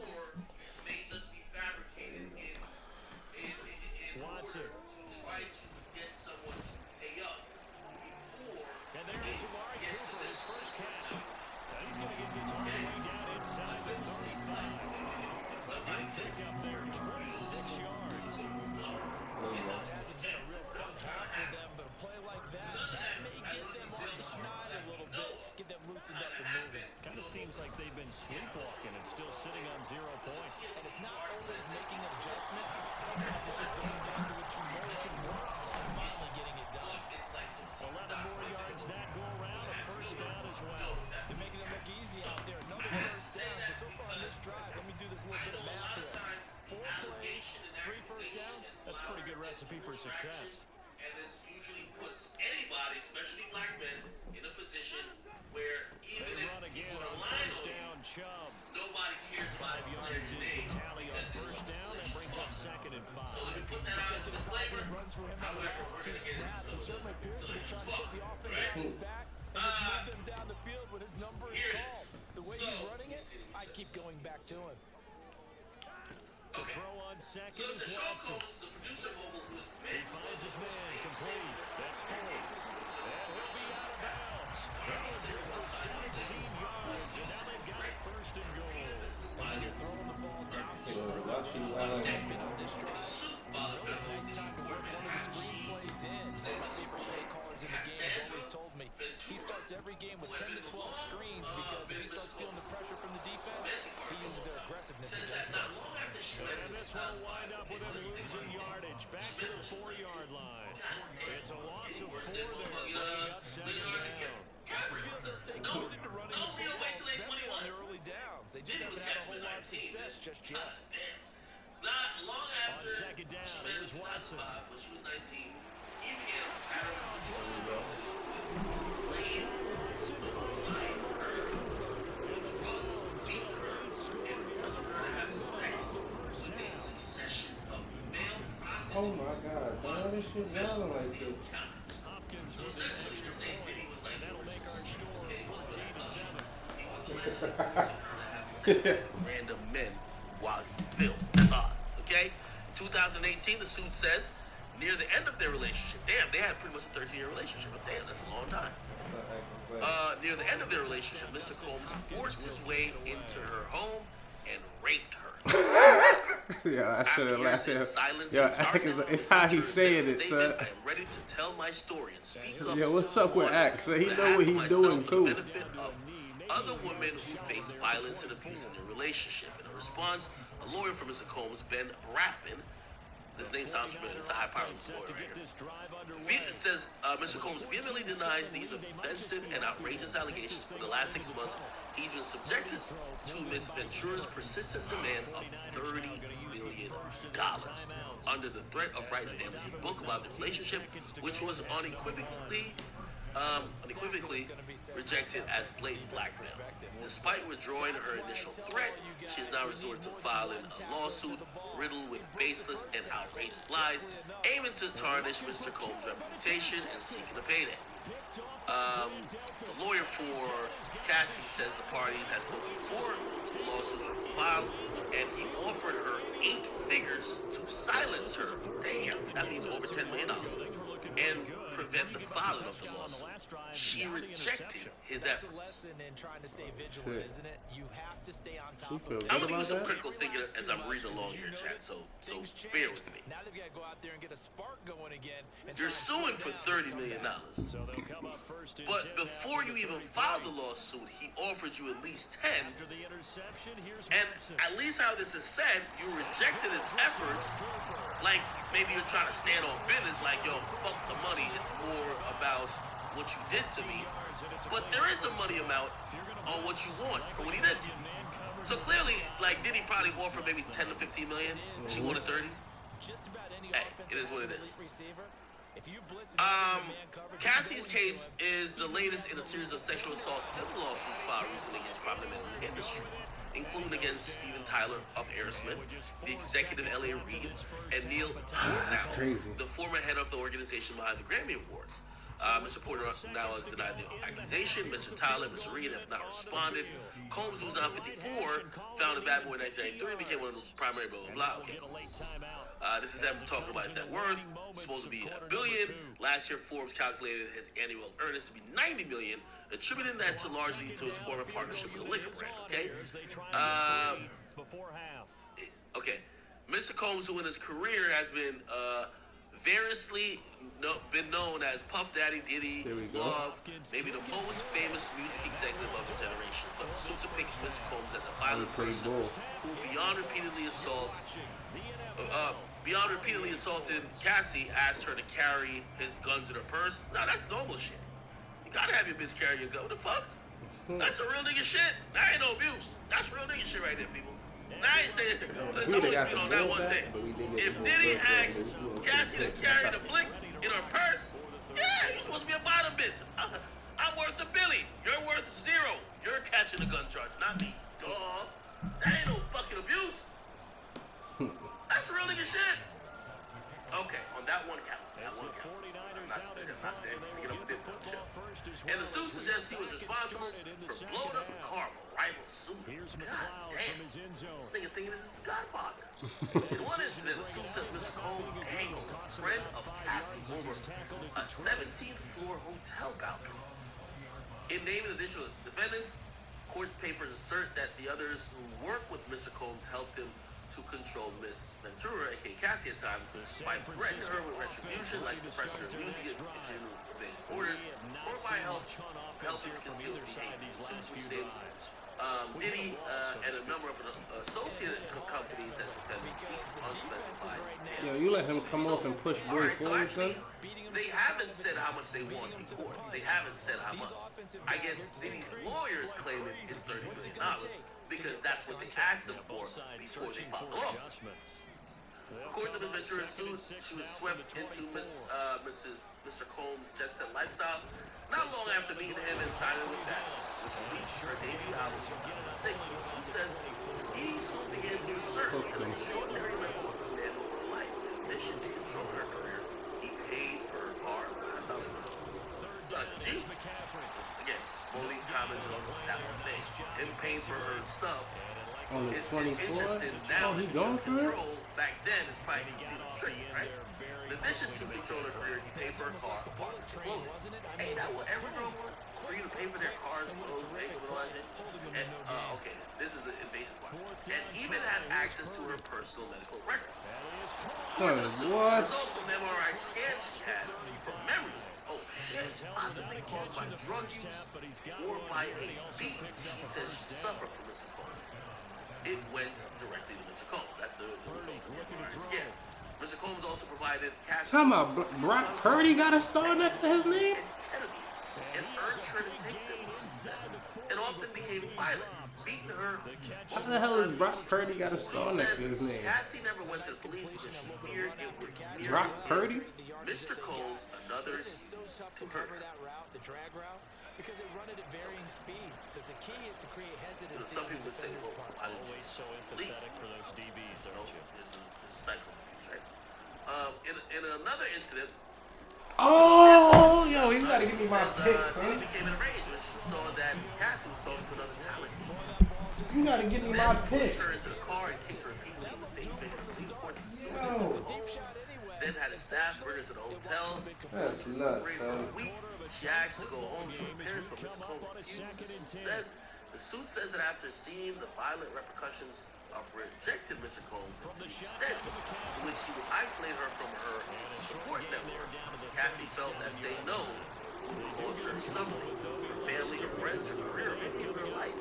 or may just be fabricated in
Watson.
order to try to get someone to pay up before
And there's Amari Cooper, his up and moving. Kind of seems like they've been sleepwalking and still sitting on 0 points.
And it's not always making an adjustment. Sometimes it's just going back to what you know you can work on and finally getting it done.
11 more yards that go around. A first down as well.
They're making it look easy out there. Another first down. So far on this drive, let me do this little bit of math here. 4 plays, 3 first downs.
That's a pretty good recipe for success.
And this usually puts anybody, especially black men, in a position where even
They
if
run again
people are
on
lying
first
on
down,
you,
Chubb.
nobody cares
5
about
yards is
your
the
name
tally on
because
first down and brings up second and 5.
So let me put that out as a disclaimer.
Runs for him on the
However,
last
we're
2
going to get into
snaps.
some
And certainly appears to be trying to
fuck,
put the offense
right?
on his back and just move them down the field when his number is
Here it
called.
is.
The way
So,
he's running it,
let's see what
I
he
keep
says.
going back to him.
Okay.
Throw on second
So it's
is
Sean
Watson.
Combs, the producer mobile, who has
He
been
finds his man complete. That's 4. And he'll be out of bounds. That was good for 17 yards. And now they've got it first and goal.
And you're throwing the ball down
So,
field.
luxury island.
This drive. Nice time to work one of the screen plays in. One of the play callers in the game has always told me he starts every game with 10 to 12 screens because if he starts feeling the pressure from the defense, he uses their aggressiveness against them.
And this one will wind up with him losing yardage. Back to the 4-yard line. It's a loss of 4 there. Bringing up second down.
I feel they'll stay committed to running the football, especially on the early downs. They just haven't had a whole lot of success just yet.
Not long after
On second down,
she married
here's
in
Watson.
2005, when she was 19, he began a pattern of controlling music, playing, lying to her, doing drugs, beating her, and forcing her to have sex with a succession of male prostitutes.
Oh my God, why this shit sounding like this?
Hopkins
So
with
essentially, the same thing he was like,
that'll make our score
okay, he wasn't
14-7.
he was allegedly forcing her to have sex with random men while he filmed. That's odd, okay? In 2018, the suit says, near the end of their relationship, damn, they had pretty much a 13-year relationship, but damn, that's a long time. Near the end of their relationship, Mr. Combs forced his way into her home and raped her.
Yeah, I should have
After
laughed
years in
at
silence
Yo,
and darkness,
it's how he
Mr.
saying
sent a
it,
statement,
son.
I am ready to tell my story and speak up.
Yo, what's up with
on
Axe? So he
behalf
know what
of
he
myself
doing,
and the
too.
benefit of other women who face violence and abuse in their relationship. In a response, a lawyer for Mr. Combs, Ben Braffman, this name sounds familiar, it's a high-powered lawyer right here. It says Mr. Combs vehemently denies these offensive and outrageous allegations. For the last 6 months, he's been subjected to Ms. Ventura's persistent demand of $30 million under the threat of writing a damaging book about the relationship, which was unequivocally rejected as blatant blackmail. Despite withdrawing her initial threat, she has now resorted to filing a lawsuit riddled with baseless and outrageous lies, aiming to tarnish Mr. Combs' reputation and seeking a payday. The lawyer for Cassie says the parties has spoken before the lawsuits were filed, and he offered her 8 figures to silence her. Damn, that means over $10 million. And prevent the filing of the lawsuit. She rejected his
That's a
efforts.
lesson in trying to stay vigilant, isn't it? You have to stay on top of
feel
it.
I'm
good
gonna
about
use some
that?
critical thinking as I'm reading along here, chat. So
Things change.
bear with me.
Now they've got to go out there and get a spark going again. And
You're
try and
suing for
slow down
$30 million.
So they'll come up first and
But
10
before
after
you
the
even
33.
filed the lawsuit, he offered you at least 10.
After the interception, here's
And
Watson.
at least how this is said, you rejected his efforts. Like maybe you're trying to stand on business, like, yo, fuck the money. It's more about what you did to me. But there is a money amount on what you want for what he did to you. So clearly, like, did he probably offer maybe 10 to 15 million? She wanted 30.
just about any
Hey,
offense
it is
that
what
has
it
an
is.
elite receiver, if you blitz and man coverage,
Cassie's case is the latest in a series of sexual assault civil lawsuits filed recently against prominent men in the industry, including against Steven Tyler of Aerosmith, the executive L.A. Reid, and Neil Portnow,
crazy.
the former head of the organization behind the Grammy Awards. Mr. Portnow has denied the accusation. Mr. Tyler and Mr. Reid have not responded. Combs, who's now 54, founded Bad Boy in 1993, became one of the primary blah, blah, blah. Okay. This is them talking about his net worth. It's supposed to be $1 billion. Last year, Forbes calculated his annual earnings to be $90 million, attributing that to largely to his former partnership with a liquor brand. Okay. Okay. Mr. Combs, who in his career has been variously been known as Puff Daddy, Diddy, Love, maybe the most famous music executive of his generation. But the suit depicts Mr. Combs as a violent person who, beyond repeatedly assaulted Cassie, asked her to carry his guns in her purse. No, that's normal shit. You gotta have your bitch carry your gun. What the fuck? That's a real nigga shit. That ain't no abuse. That's real nigga shit right there, people. Now I ain't saying, let's always be on that one thing. If Diddy asked Cassie to carry the blick in her purse, yeah, you supposed to be a bottom bitch. I'm worth $1 billion. You're worth $0. You're catching the gun charge, not me. Duh. That ain't no fucking abuse. That's real nigga shit. Okay, on that one count. That one count. I'm not sticking up a dip for shit. And the suit suggests he was responsible for blowing up the car of a rival suit. God damn. This nigga thinking this is his godfather. In one incident, the suit says Mr. Combs angled a friend of Cassie over a 17th floor hotel balcony. In naming additional defendants, court papers assert that the others who worked with Mr. Combs helped him to control Miss Ventura, aka Cassie at times, by threatening her with retribution, like suppressing her music if she didn't obey his orders, or by helping to conceal his behavior. The suit, which names Diddy and a number of associated companies as defendants, seeks unspecified damages.
Yo, you let him come off and push boy
So
forward, son?
actually, they haven't said how much they want in court. They haven't said how much. I guess Diddy's lawyers claim it is $30 million because that's what they asked him for before they filed the lawsuit. According to Ms. Ventura's suit, she was swept into Mr. Combs' jet set lifestyle not long after meeting him and signing with that, which released her debut album in 2006. The suit says he soon began to assert an extraordinary level of command over her life. In addition to controlling her career, he paid for her car. That sounds like a G. Again, only commented on that one thing. Him paying for her stuff.
On the
It's
24th?
interesting now.
Oh, he
His
going for it?
control back then is probably considered tricky, right? In addition to controlling her career, he paid for her car, apartments, and clothing. Ain't that what every girl wants? For you to pay for their cars, clothes, makeup, and all that shit? And, okay, this is an invasive part. And even had access to her personal medical records. According to the suit,
What?
results from MRI scans she had from memory loss. Oh shit, possibly caused by drug use or by a beat she says she suffered from Mr. Combs. It went directly to Mr. Combs. That's the result of the MRI scan. Mr. Combs also provided Cassie.
Talking about Brock Purdy got a star next to his name?
And urged her to take them, the suit says, and often became violent, beating her.
How the hell is Brock Purdy got a star next to his name?
Cassie never went to the police because she feared it would mirror
Brock Purdy?
Mr. Combs, another excuse to hurt her.
The drag route, because they run it at varying speeds. Because the key is to create hesitancy.
Some people would say, well, why didn't you
So
leave?
empathetic for those DBs, aren't you?
There's cycle abuse, right? In another incident,
Oh, yo, you gotta give me my
says,
pick,
Diddy
son.
became enraged when she saw that Cassie was talking to another talent agent.
You gotta give me my
Then
pick.
pushed her into the car and kicked her repeatedly in the face, making her bleed according to the suit.
Yo.
Then had his staff bring her to the hotel.
That's nuts,
For a
son.
week, she asked to go home to her parents, but Mr. Combs refused. The suit says that after seeing the violent repercussions of rejecting Mr. Combs and to the extent to which he would isolate her from her support network, Cassie felt that saying no would cost her something: her family, her friends, her career, maybe even her life.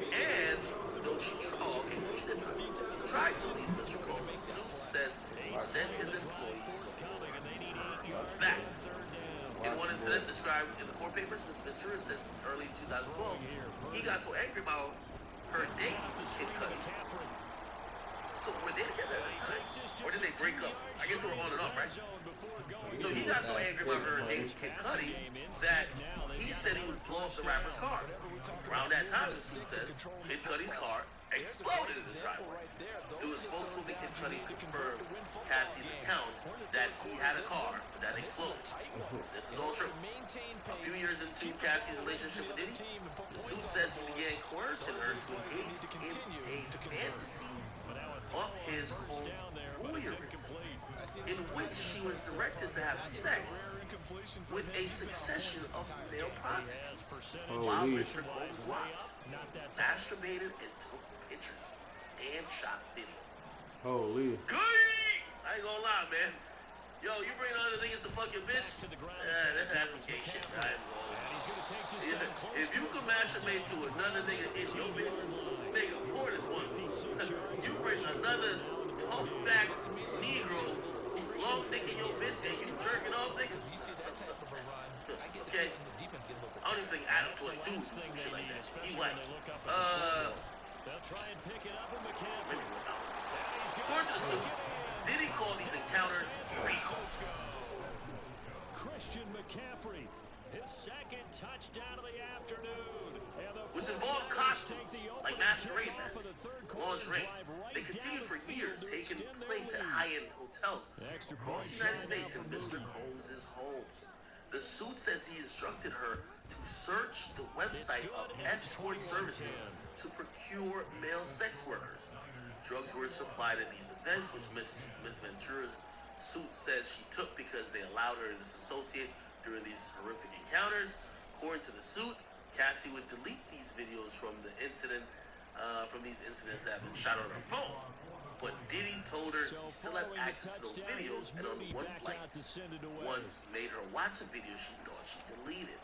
And though she tried to leave Mr. Combs, the suit says he sent his employees to pull her back. In one incident described in the court papers, Ms. Ventura says early 2012, he got so angry about her date Kid Cudi. So were they together at the time? Or did they break up? I guess they were on and off, right? So he got so angry about her dating Kid Cudi that he said he would blow up the rapper's car. Around that time, the suit says, Kid Cudi's car exploded in his driveway. Through his spokeswoman, Kid Cudi confirmed Cassie's account that he had a car that exploded. This is all true. A few years into Cassie's relationship with Diddy, the suit says he began coercing her to engage in a fantasy of his own voyeurism, in which she was directed to have sex with a succession of male prostitutes while Mr. Combs watched, masturbated, and took pictures and shot video.
Holy.
Good! I ain't gonna lie, man. Yo, you bring other niggas to fuck your bitch? Yeah, that's some gay shit. I ain't gonna if you can masturbate to another nigga in your bitch, nigga, porn is one. You bring another tough back Negro who's long dick in your bitch and you jerking off niggas? Okay? I don't even think Adam 22 would do some shit like that. He white.
They'll try and pick it up in McCaffrey.
According to the suit, did he call these encounters freak-offs?
Christian McCaffrey, his second touchdown of the afternoon.
Which involved costumes, like masquerade masks, lingerie. They continued for years, taking place at high-end hotels across the United States and Mr. Combs' homes. The suit says he instructed her to search the website of escort services to procure male sex workers. Drugs were supplied at these events, which Miss Ventura's suit says she took because they allowed her to disassociate during these horrific encounters. According to the suit, Cassie would delete these videos from the incident, from these incidents that have been shot on her phone. But Diddy told her he still had access to those videos, and on one flight, once made her watch a video she thought she deleted.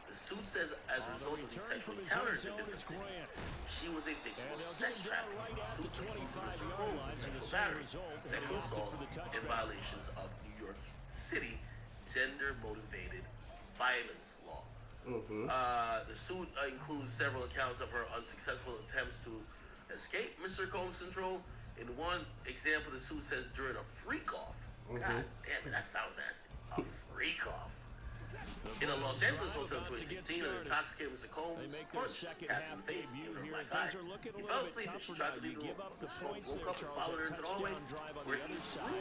The suit says as a result of these sexual encounters in different cities, she was a victim of sex trafficking. The suit accused Mr. Combs of sexual battery, sexual assault, and violations of New York City gender-motivated violence law. The suit includes several accounts of her unsuccessful attempts to escape Mr. Combs' control. In one example, the suit says during a freak-off. God damn it, that sounds nasty. A freak-off. In a Los Angeles hotel in 2016, an intoxicated Mr. Combs punched Cassie in the face, giving her a black eye. He fell asleep and she tried to leave the room. Mr. Combs woke up and followed her into the hallway, where he threw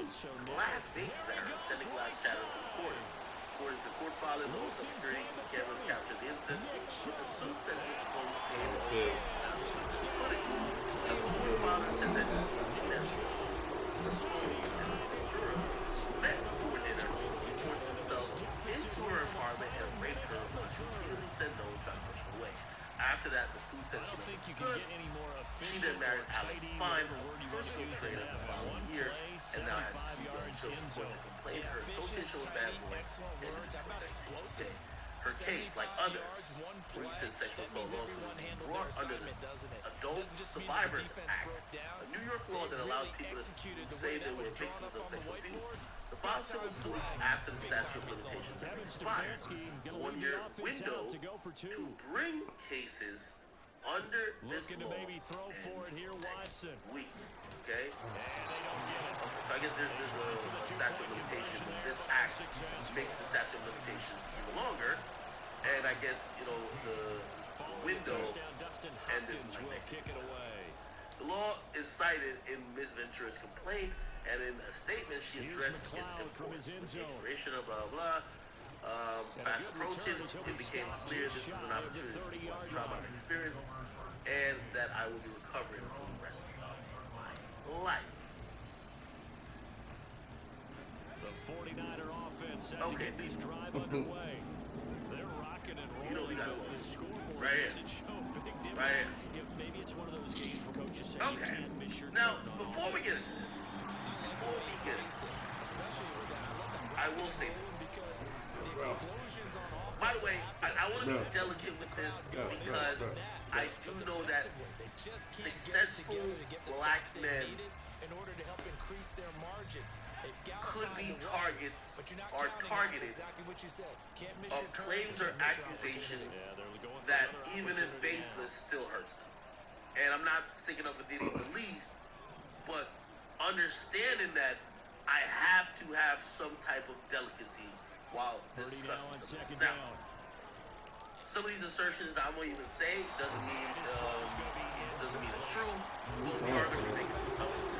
glass vases at her, sending glass shattering to the court. According to court filing, the hotel security cameras captured the incident. But the suit says Mr. Combs paid the hotel footage. The court filing says that teenagers, Mrs. Combs and Ms. Ventura met before dinner. He forced himself into her apartment and raped her while she repeatedly said no and tried to push her away. After that, the suit said she looked good. She then married Alex Fine, a personal trainer, the following year, and now has 2 young children. According to complaint, her association with Bad Boy ended in 2019. Okay. Her case, like others, recent sexual assault lawsuits, brought under the Adult Survivors Act, a New York law that allows people to say they were victims of sexual abuse to file civil suits after the statute of limitations has expired. The 1-year window to bring cases under this law ends next week. Okay? So I guess there's a statute of limitation, but this act makes the statute of limitations even longer. And I guess, you know, the window ended like next week. The law is cited in Ms. Ventura's complaint, and in a statement she addressed its importance. With the expiration of blah blah fast approaching, it became clear this was an opportunity to speak about the trauma I've experienced, and that I will be recovering for the rest of my life.
The 49er offense set to get this drive underway. They're rocking and rolling.
You know we got a loss. Right here. Right here.
Maybe it's one of those games where coaches say
okay. Now, before we get into this, I will say this. By the way, I want to be delicate with this because I do know that successful black men could be targets or targeted of claims or accusations that, even if baseless, still hurts them. And I'm not sticking up for Diddy in the least, but understanding that I have to have some type of delicacy while discussing some of this. Now, some of these assertions I won't even say doesn't mean it's true, but we are going to be making some assumptions.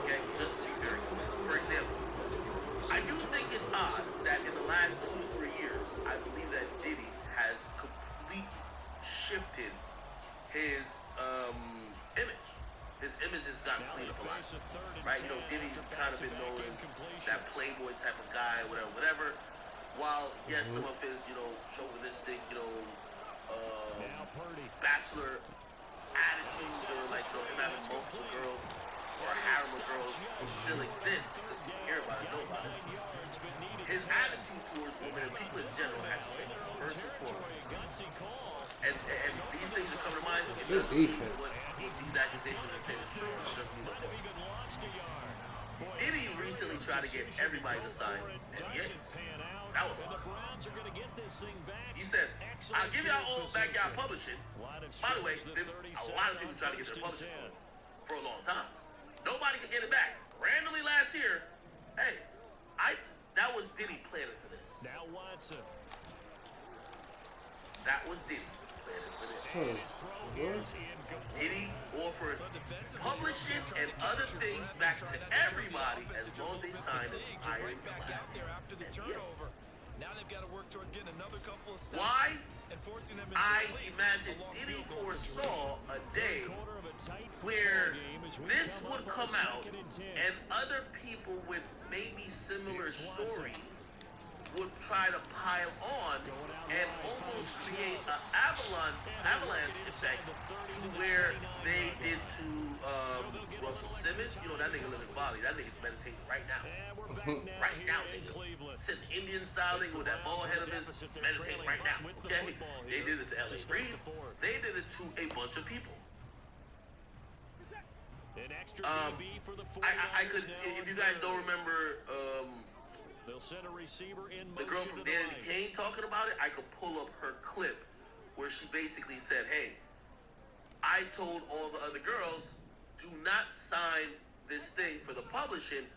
Okay, just to be very clear. For example, I do think it's odd that in the last 2 to 3 years, I believe that Diddy has completely shifted his image. His image has gotten cleaned up a lot, right? You know, Diddy's kind of been known as that playboy type of guy, whatever. While, yes, some of his, you know, chauvinistic, you know, bachelor attitudes, or like, you know, him having multiple girls, or a harem of girls still exist because people hear about it, know about it. His attitude towards women and people in general has changed, first and foremost. And these things that come to mind, it doesn't mean what these accusations are saying is true, it doesn't mean they're false. Diddy recently tried to get everybody to sign NDAs. That was hard. He said, I'll give y'all all backyard publishing. By the way, a lot of people tried to get their publishing for a long time. Nobody could get it back. Randomly last year, hey, that was Diddy planning for this.
Now Watson.
That was Diddy planning for this. Diddy offered publishing and other things back to everybody as long as they signed an ironclad NDA.
Now they've got to work towards getting another couple of steps.
Why?
And forcing them
I imagine Diddy foresaw a day where this would come out and other people with maybe similar stories would try to pile on and almost create an avalanche effect to where they did to Russell Simmons. You know, that nigga live in Bali. That nigga's meditating right now. Right now, nigga. Sitting Indian style nigga with that bald head of his, meditating right now. Okay? They did it to L.A. Reid. They did it to a bunch of people. I could, if you guys don't remember, the girl from Danny Kane talking about it, I could pull up her clip where she basically said, hey, I told all the other girls, do not sign this thing for the publishing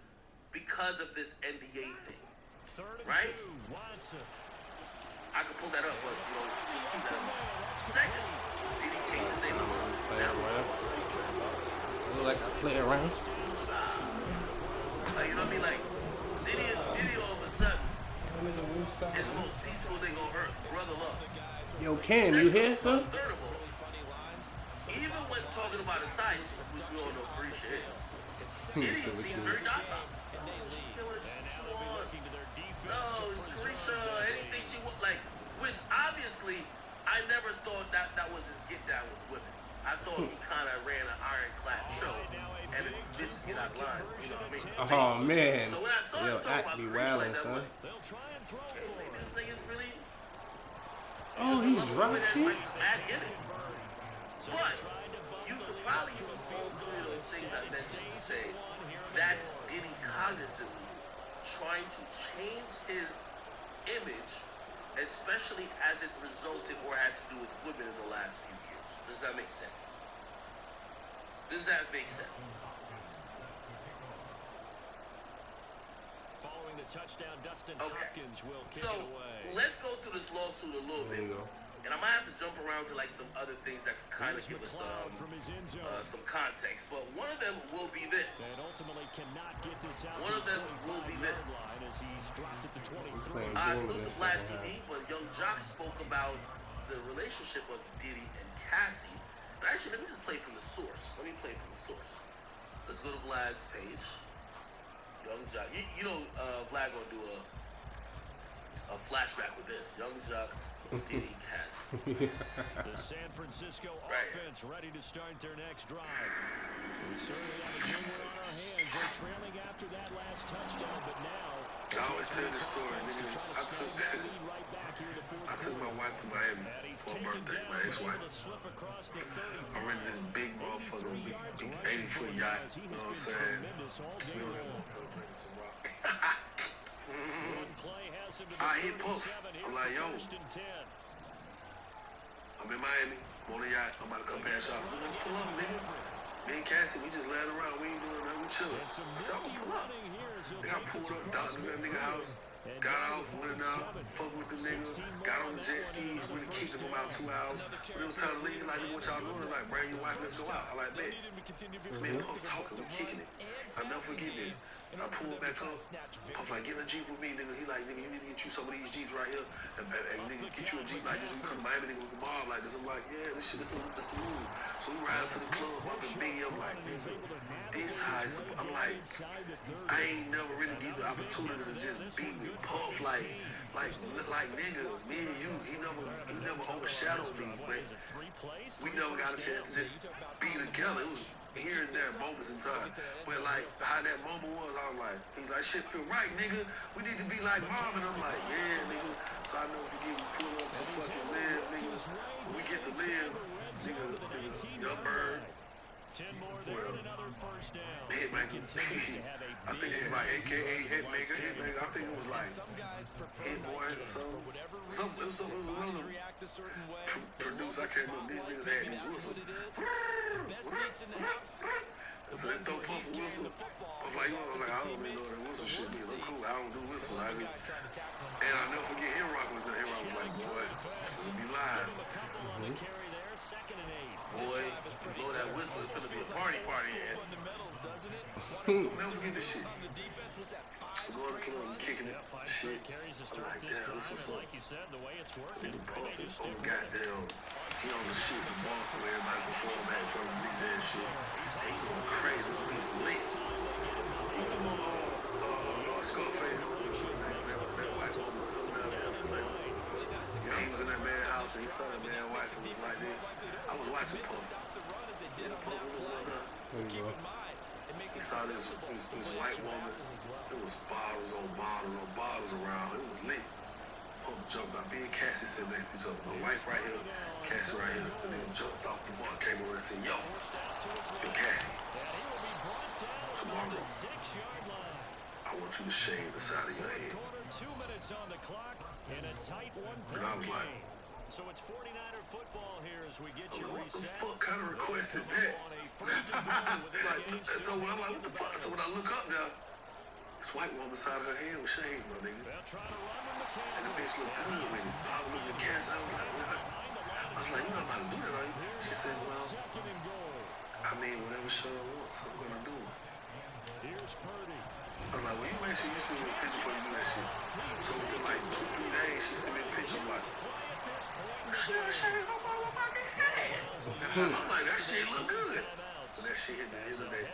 because of this NDA thing. Right? I could pull that up, but, you know, just keep that in mind. Second, did he change his name to Lil?
Like I play around.
Like, you know what I mean? Like, Diddy all of a sudden is the most peaceful nigga on earth. Brother love.
Yo, Cam, you here, son?
Third of all, even when talking about a side chick, which we all know Carisha is, Diddy seemed very docile. She did what she wants. No, it's Carisha, anything she wants. Like, which obviously, I never thought that was his get down with women. I thought he kind of ran an ironclad show, and if these bitches get out of line, you know what I mean?
Oh, man.
So when I saw him talk about Carisha like that,
son.
Okay, maybe this nigga's really.
Oh, he dropped
that's
it.
like smack in it. But you could probably use all three of those things I mentioned to say that's Diddy cognizantly trying to change his image, especially as it resulted or had to do with women in the last few years. Does that make sense? Does that make sense?
Following the touchdown, Dustin
Okay.
Hopkins will kick
So
it away.
let's go through this lawsuit a little bit. And I might have to jump around to like some other things that could kind of give us some context. But one of them will be this.
And ultimately cannot get this out.
One of them will be this.
As he's dropped it to 23.
I salute to Vlad TV, but Young Jock spoke about the relationship of Diddy and Cassie. But actually, let me just play from the source. Let me play from the source. Let's go to Vlad's page. Young Jock. You know Vlad gonna do a flashback with this. Young Jock, Diddy, Cassie.
The San Francisco offense ready to start their next drive. We certainly have a good one on our hands. They're trailing after that last touchdown, but now
I always tell this story, nigga. I took my wife to Miami for her birthday, my ex-wife. I rented this big motherfucker, big 80-foot yacht, you know what I'm saying? We were drinking some rock. I hit Puff. I'm like, yo, I'm in Miami, I'm on the yacht, I'm about to come past y'all. I'm like, pull up, nigga. Me and Cassie, we just laying around, we ain't doing nothing, we chilling. I said, I'm gonna pull up. Nigga, I pulled up, down to that nigga house, got out, went out, fucked with the niggas, got on the jet skis, really kicked it for about 2 hours. When it was time to leave, like, what y'all doing? They're like, bring your wife, let's go out. I'm like, man, me and Puff talking, we kicking it. I'll never forget this. I pulled back up, Puff like, get in a Jeep with me, nigga. He like, nigga, you need to get you some of these Jeeps right here. And nigga, get you a Jeep like this. We come to Miami, nigga, with a mob like this. I'm like, yeah, this shit, this the move. So we ride to the club, up in Biggie. I'm like, nigga, this high. I'm like, I ain't never really get the opportunity to just be with Puff. Like, nigga, me and you, he never overshadowed me. But we never got a chance to just be together. here and there moments in time. But like how that moment was, I was like, he's like, shit feel right, nigga. We need to be like mom. And I'm like, yeah, nigga. So I know if you get me pull up to fucking live, nigga. We get to live, nigga, young bird.
10 more there and another first down.
Hitmaker. I think it was like AKA Hitmaker. I think it was like Hit Boy or something. It was another producer. I can't remember. These niggas had these whistles. So they throw Puff a whistle. I was like, I don't really know that whistle shit means. I'm cool. I don't do whistles. And I'll never forget Hit-Rock was there. Hit-Rock was like, boy, it's gonna be live. Boy, you blow that whistle, it's gonna be a party here. Don't never forget this shit. We go to the club, we kicking it, shit. I'm like, damn, this what's up. Nigga Puff is on goddamn, he on the shit, the bar for everybody perform at from the DJ and shit. And he going crazy, this bitch lit. He go, Scarface, that white woman, he was in that man's house and he saw that man wife and was like this. I was watching Puff. Yeah, Puff was he saw this white woman. It was bottles on bottles on bottles around. It was lit. Puff jumped out. Me and Cassie sitting next to each other. My wife right here, Cassie right here. And then jumped off the bar, came over and said, yo, Cassie, tomorrow, I want you to shave the side of your head.
2 minutes on the clock and a tight 1-point
I was like,
game. So it's 49er football here as we get you
what the
reset.
fuck kind of request is that? So I'm like, what the fuck? So when I look up now, this white woman side of her head was shaved, my nigga. And the bitch looked good with it. So I was looking at Cass, I was like, what? I was like, you know how to do that, right? She said, well, I mean, whatever show I want, so I'm gonna do it.
Here's Purdy.
I was like, well, you make sure you send me a picture before you do that shit. So within like 2-3 days, she sent me a picture. I'm like, she shaved her motherfucking head. I'm like, that shit look good. When that shit hit the internet,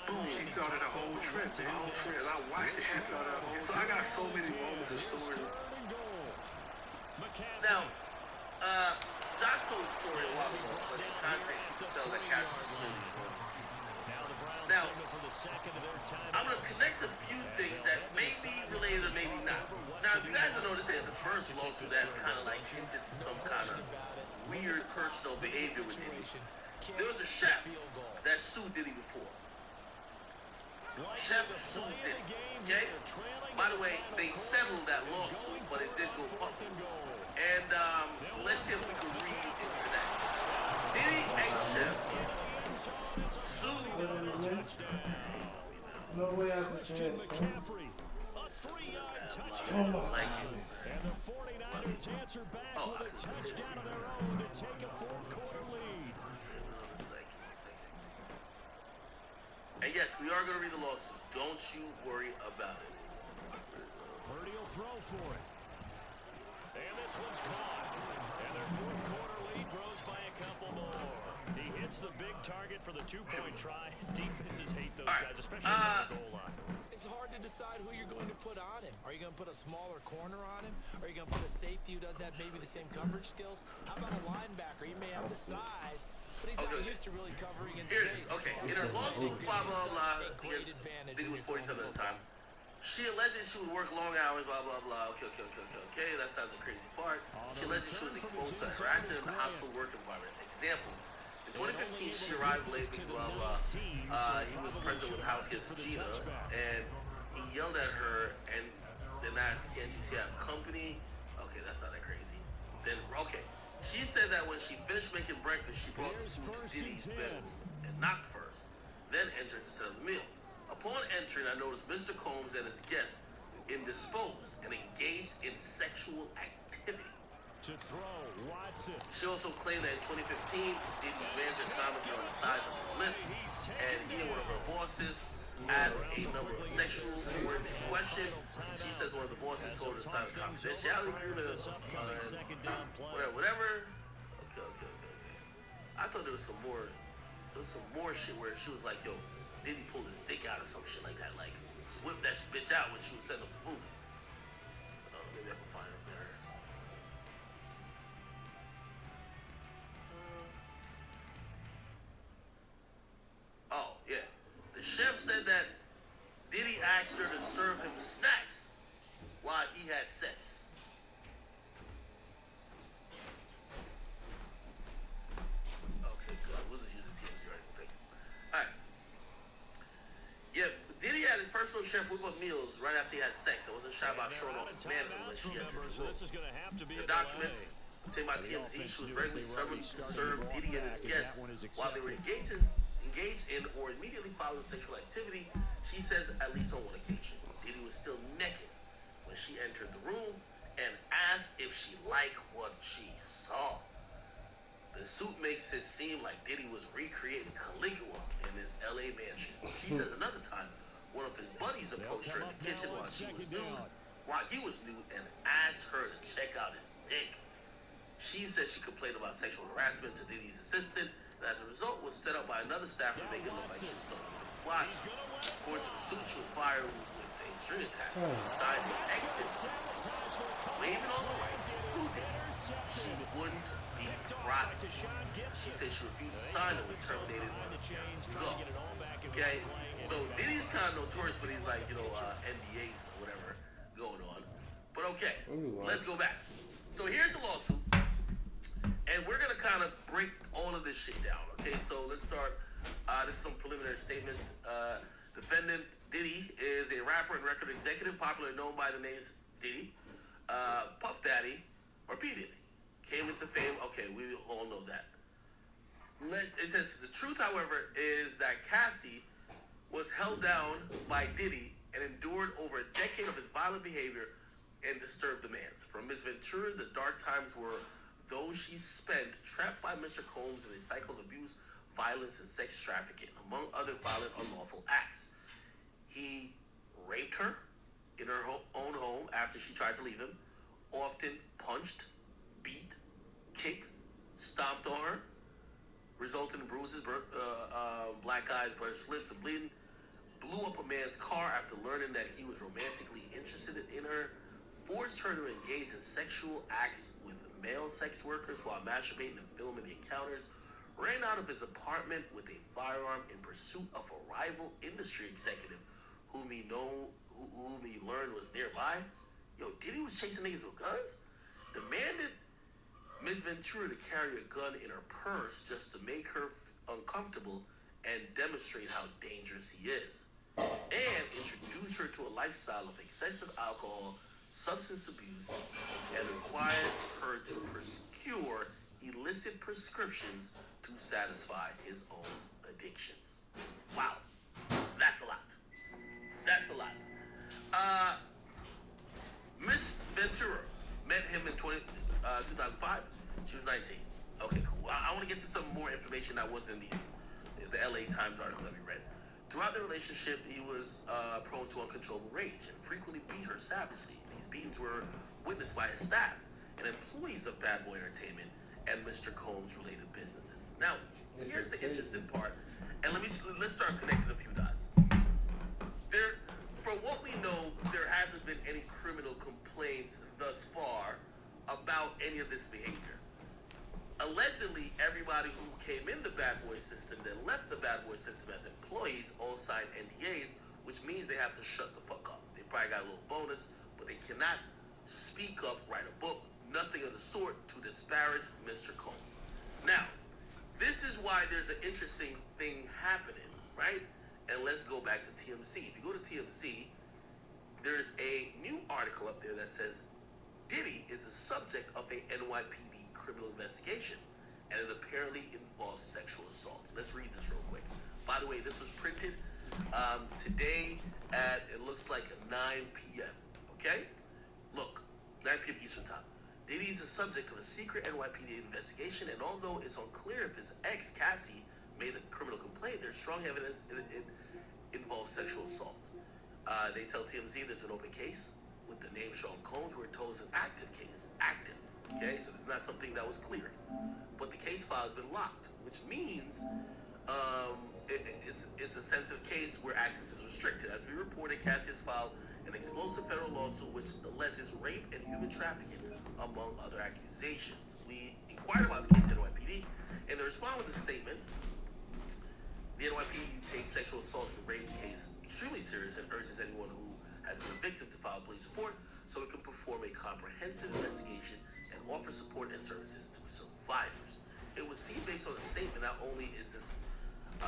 boom.
She started a whole trip, man.
A whole trip. And I watched it. She started a whole. So I got so many moments and stories.
Now, John told the story a while ago, but in context, you can tell that Cassius is really strong. Now, I'm going to connect a few things that may be related or maybe not. Now, if you guys have noticed, the first lawsuit that's kind of like hinted to some kind of weird personal behavior with Diddy. There was a chef that sued Diddy before. Chef sues Diddy, okay? By the way, they settled that lawsuit, but it did go public. And let's see if we can read into that. Diddy ex-chef sued.
No way I just read, son.
Oh my goodness.
And the 49ers answer back with a touchdown of their own to take a fourth-quarter lead.
One second. And yes, we are going to read the lawsuit. Don't you worry about it.
Purdy will throw for it. And this one's caught. And their fourth-quarter lead grows by a couple more. He hits the big target for the two-point try. Defenses hate those guys, especially on the goal line.
It's hard to decide who you're going to put on him. Are you going to put a smaller corner on him? Are you going to put a safety who doesn't have maybe the same coverage skills? How about a linebacker? He may have the size, but he's not used to really covering in space.
Okay, in her lawsuit, blah, blah, blah, because Diddy was 47 at the time. She alleged she would work long hours, blah, blah, blah. Okay, that's not the crazy part. She alleged she was exposed to harassment in the hostile work environment. Example, in 2015, she arrived late, blah, blah. He was present with house guest Gina, and he yelled at her and then asked, can't you see I have company? Okay, that's not that crazy. Then, okay. She said that when she finished making breakfast, she brought the food to Diddy's bedroom and knocked first, then entered to set up the meal. Upon entering, I noticed Mr. Combs and his guests indisposed and engaged in sexual activity.
To throw, Watson.
She also claimed that in 2015, Diddy's manager commented on the size of her lips, and he and one of her bosses asked a number of sexual oriented questions. She says one of the bosses told her to sign a confidentiality agreement, whatever. Okay. I thought there was some more shit where she was like, yo, Diddy pulled his dick out or some shit like that, like just whip that bitch out when she was setting up the food. Maybe I can find her better. had sex. Okay, good. We'll just use the TMZ right thing. Alright. Yeah, Diddy had his personal chef whip up meals right after he had sex. It wasn't shy about showing off his manhood when she entered the room. The documents obtained by TMZ, she was regularly serving to serve Diddy and his guests while they were engaged in or immediately following sexual activity. She says at least on one occasion, Diddy was still naked when she entered the room and asked if she liked what she saw. The suit makes it seem like Diddy was recreating Caligula in his LA mansion. She says another time, one of his buddies approached her in the kitchen while he was nude and asked her to check out his dick. She said she complained about sexual harassment to Diddy's assistant, and as a result was set up by another staffer making it look like she was stolen his watches. According to the suit, she was fired with a string attached. She signed an exit, waiving all the rights to sue Diddy. She wouldn't be prosecuted. She said she refused to sign and was terminated go. Okay? So Diddy's kind of notorious for these, like, NDAs or whatever going on. But okay, let's go back. So here's the lawsuit. And we're going to kind of break all of this shit down. Okay, so let's start. This is some preliminary statements. Defendant Diddy is a rapper and record executive, popularly known by the names Diddy, Puff Daddy, or P. Diddy. Came into fame. Okay, we all know that. It says the truth, however, is that Cassie was held down by Diddy and endured over a decade of his violent behavior and disturbed demands. From Ms. Ventura, the dark times were those she spent trapped by Mr. Combs in a cycle of abuse, violence, and sex trafficking, among other violent, unlawful acts. He raped her in her own home after she tried to leave him, often punched, beat, kicked, stomped on her, resulting in bruises, black eyes, burst lips, and bleeding, blew up a man's car after learning that he was romantically interested in her, forced her to engage in sexual acts with male sex workers while masturbating and filming the encounters, ran out of his apartment with a firearm in pursuit of a rival industry executive whom he learned was nearby. Yo, Diddy was chasing niggas with guns? Demanded Ms. Ventura to carry a gun in her purse just to make her uncomfortable and demonstrate how dangerous he is. And introduce her to a lifestyle of excessive alcohol, substance abuse, and required her to procure illicit prescriptions to satisfy his own addictions. Wow. That's a lot. That's a lot. Miss Ventura met him in 2005. She was 19. Okay, cool. I want to get to some more information that wasn't in the LA Times article that we read. Throughout the relationship, he was prone to uncontrollable rage and frequently beat her savagely. These beatings were witnessed by his staff and employees of Bad Boy Entertainment and Mr. Combs' related businesses. Now, here's the interesting part, and let's start connecting a few dots. From what we know, there hasn't been any criminal complaints thus far about any of this behavior. Allegedly, everybody who came in the Bad Boy system then left the Bad Boy system as employees all signed NDAs, which means they have to shut the fuck up. They probably got a little bonus, but they cannot speak up, write a book, nothing of the sort to disparage Mr. Combs. Now, this is why there's an interesting thing happening, right? And let's go back to TMZ. If you go to TMZ, there's a new article up there that says Diddy is the subject of a NYPD criminal investigation, and it apparently involves sexual assault. Let's read this real quick. By the way, this was printed today at, it looks like 9 p.m., okay? Look, 9 p.m. Eastern Time. Diddy is the subject of a secret NYPD investigation, and although it's unclear if his ex, Cassie, made a criminal complaint, there's strong evidence it involves sexual assault. They tell TMZ there's an open case with the name Sean Combs, where it told an active case. Active. Okay, so it's not something that was cleared. But the case file has been locked, which means it's a sensitive case where access is restricted. As we reported, Cassie has filed an explosive federal lawsuit which alleges rape and human trafficking, among other accusations. We inquired about the case at NYPD, and they respond with a statement. The NYPD takes sexual assault and rape case extremely serious and urges anyone who has been a victim to file police report. so it can perform a comprehensive investigation and offer support and services to survivors. It was seen based on a statement, not only is this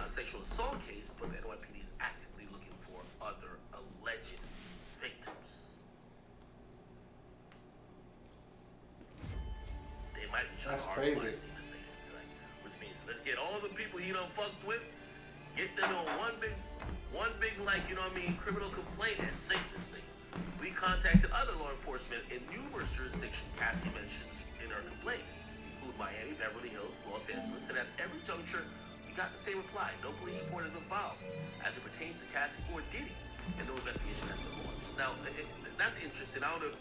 sexual assault case, but the NYPD is actively looking for other alleged victims. They might be trying to hardline this thing, like, which means let's get all the people he done fucked with, get them on one big like, you know what I mean, criminal complaint and sink this thing. We contacted other law enforcement in numerous jurisdictions Cassie mentions in her complaint, include Miami, Beverly Hills, Los Angeles, and at every juncture we got the same reply: no police report has been filed as it pertains to Cassie or Diddy, and no investigation has been launched. Now, that's interesting. I don't know if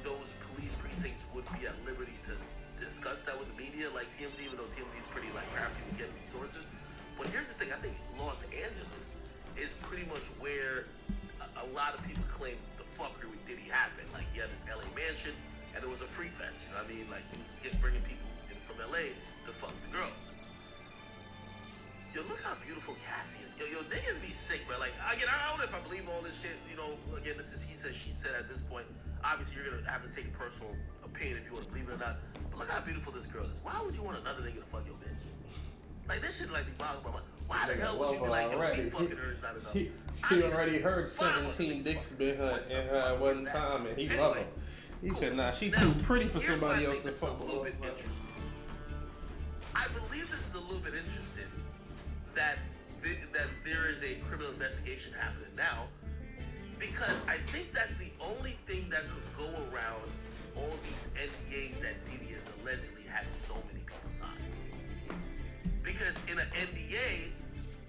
those police precincts would be at liberty to discuss that with the media, like TMZ, even though TMZ is pretty like crafty with getting sources. But here's the thing: I think Los Angeles is pretty much where a lot of people claim the fuckery with Diddy happened. Like, he had this LA mansion, and it was a freak fest. You know what I mean? Like, he was bringing people in from LA to fuck the girls. Yo, look how beautiful Cassie is. Yo, niggas be sick, bro. Like, again, I don't know if I believe all this shit. You know, again, this is he said, she said at this point. Obviously, you're gonna have to take a personal opinion if you want to believe it or not. But look how beautiful this girl is. Why would you want another nigga to fuck your bitch? Like, this shit like be boggling my mind. Why the hell would you be like, yo, me fucking her is not enough?
He already heard 17 dicks been her in her at one time, and he loved her. He said, nah, she too pretty for somebody else to fuck with.
I believe this is a little bit interesting that there is a criminal investigation happening now, because I think that's the only thing that could go around all these NDAs that Diddy has allegedly had so many people sign. Because in an NDA,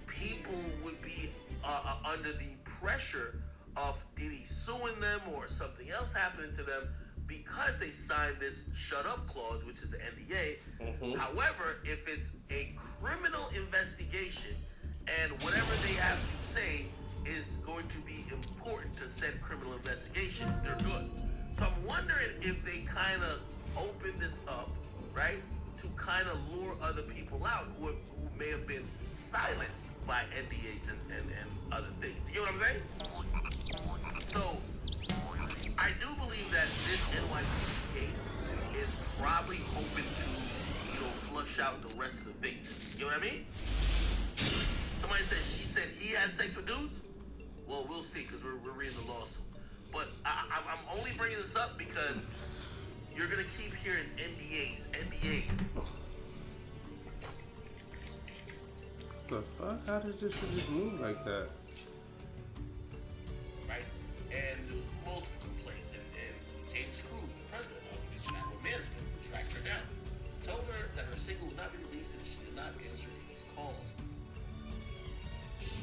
people would be under the pressure of Diddy suing them or something else happening to them because they signed this shut up clause, which is the NDA. Mm-hmm. However, if it's a criminal investigation and whatever they have to say is going to be important to said criminal investigation, they're good. So I'm wondering if they kind of open this up, right, to kind of lure other people out who may have been silenced by NDAs and other things. You get what I'm saying? So I do believe that this NYPD case is probably hoping to, you know, flush out the rest of the victims. You know what I mean? Somebody said she said he had sex with dudes. Well, we'll see, because we're reading the lawsuit. But I'm only bringing this up because you're gonna keep hearing NDAs.
The fuck? How did this shit just move like that?
Right? And there was multiple complaints, and James Cruz, the president of Network Management, tracked her down. Told her that her single would not be released if she did not answer Diddy's calls.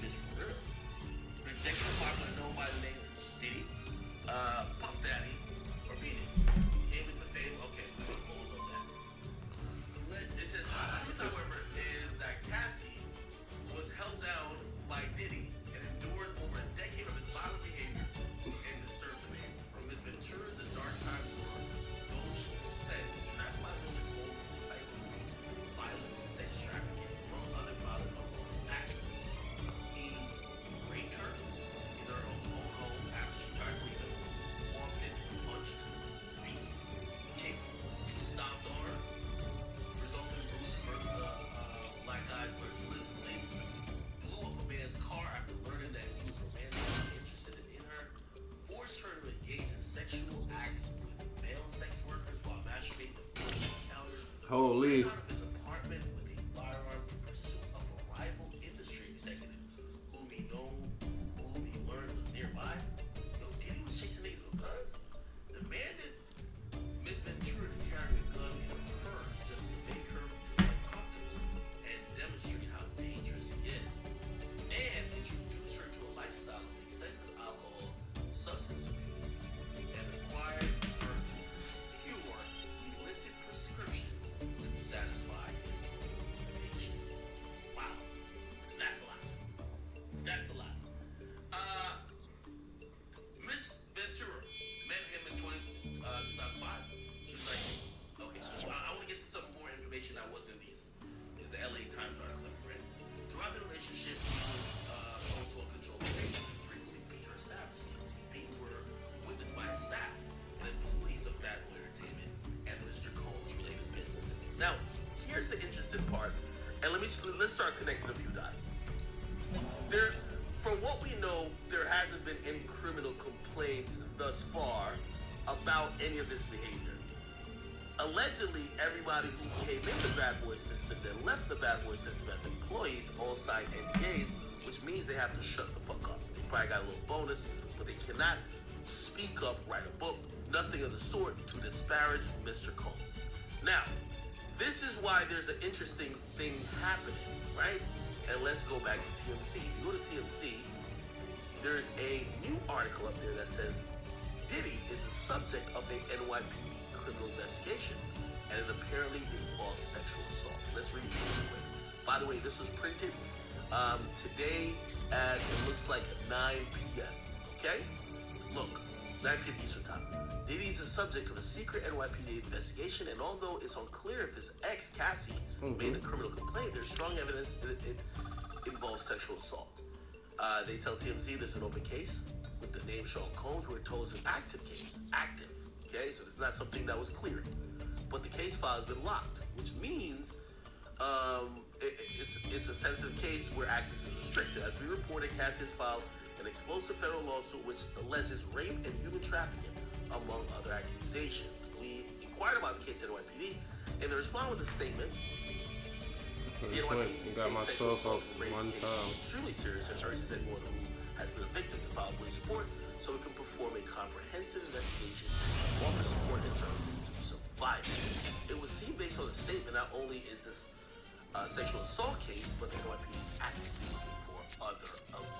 This for real. Her executive partner, known by the names Diddy, Puff Daddy, or Beat It, came into fame. Okay, we all know that. It says the truth, however, is that Cassie was held down by Diddy and endured over a decade of his violent behavior and disturbed demands. From Miss Ventura, the dark times were those she spent trapped by Mr. Combs' cycle abuse, violence, and sex trafficking, among other violent unlawful acts. He raped her in her own home after she tried to leave him, let's start connecting a few dots. There, from what we know, there hasn't been any criminal complaints thus far about any of this behavior. Allegedly, everybody who came in the bad boy system then left the bad boy system as employees all signed NDAs, which means they have to shut the fuck up. They probably got a little bonus, but they cannot speak up, write a book, nothing of the sort to disparage Mr. Combs. Now, this is why there's an interesting thing happening, right? And let's go back to TMC. If you go to TMC, there's a new article up there that says Diddy is the subject of a NYPD criminal investigation, and it apparently involves sexual assault. Let's read this real quick. By the way, this was printed today at, it looks like 9 p.m. Okay? Look, 9 p.m. Eastern Time. Diddy is the subject of a secret NYPD investigation, and although it's unclear if his ex, Cassie, made a criminal complaint, there's strong evidence that it involves sexual assault. They tell TMZ there's an open case with the name Sean Combs. We're told it's an active case. Active. Okay? So it's not something that was cleared. But the case file has been locked, which means it's a sensitive case where access is restricted. As we reported, Cassie has filed an explosive federal lawsuit which alleges rape and human trafficking, among other accusations. We inquired about the case at NYPD, and they respond with a statement. The NYPD takes sexual assault and rape cases extremely serious and urges anyone who has been a victim to file a police report so we can perform a comprehensive investigation and offer support and services to survivors. It was seen based on the statement, not only is this sexual assault case, but the NYPD is actively looking for other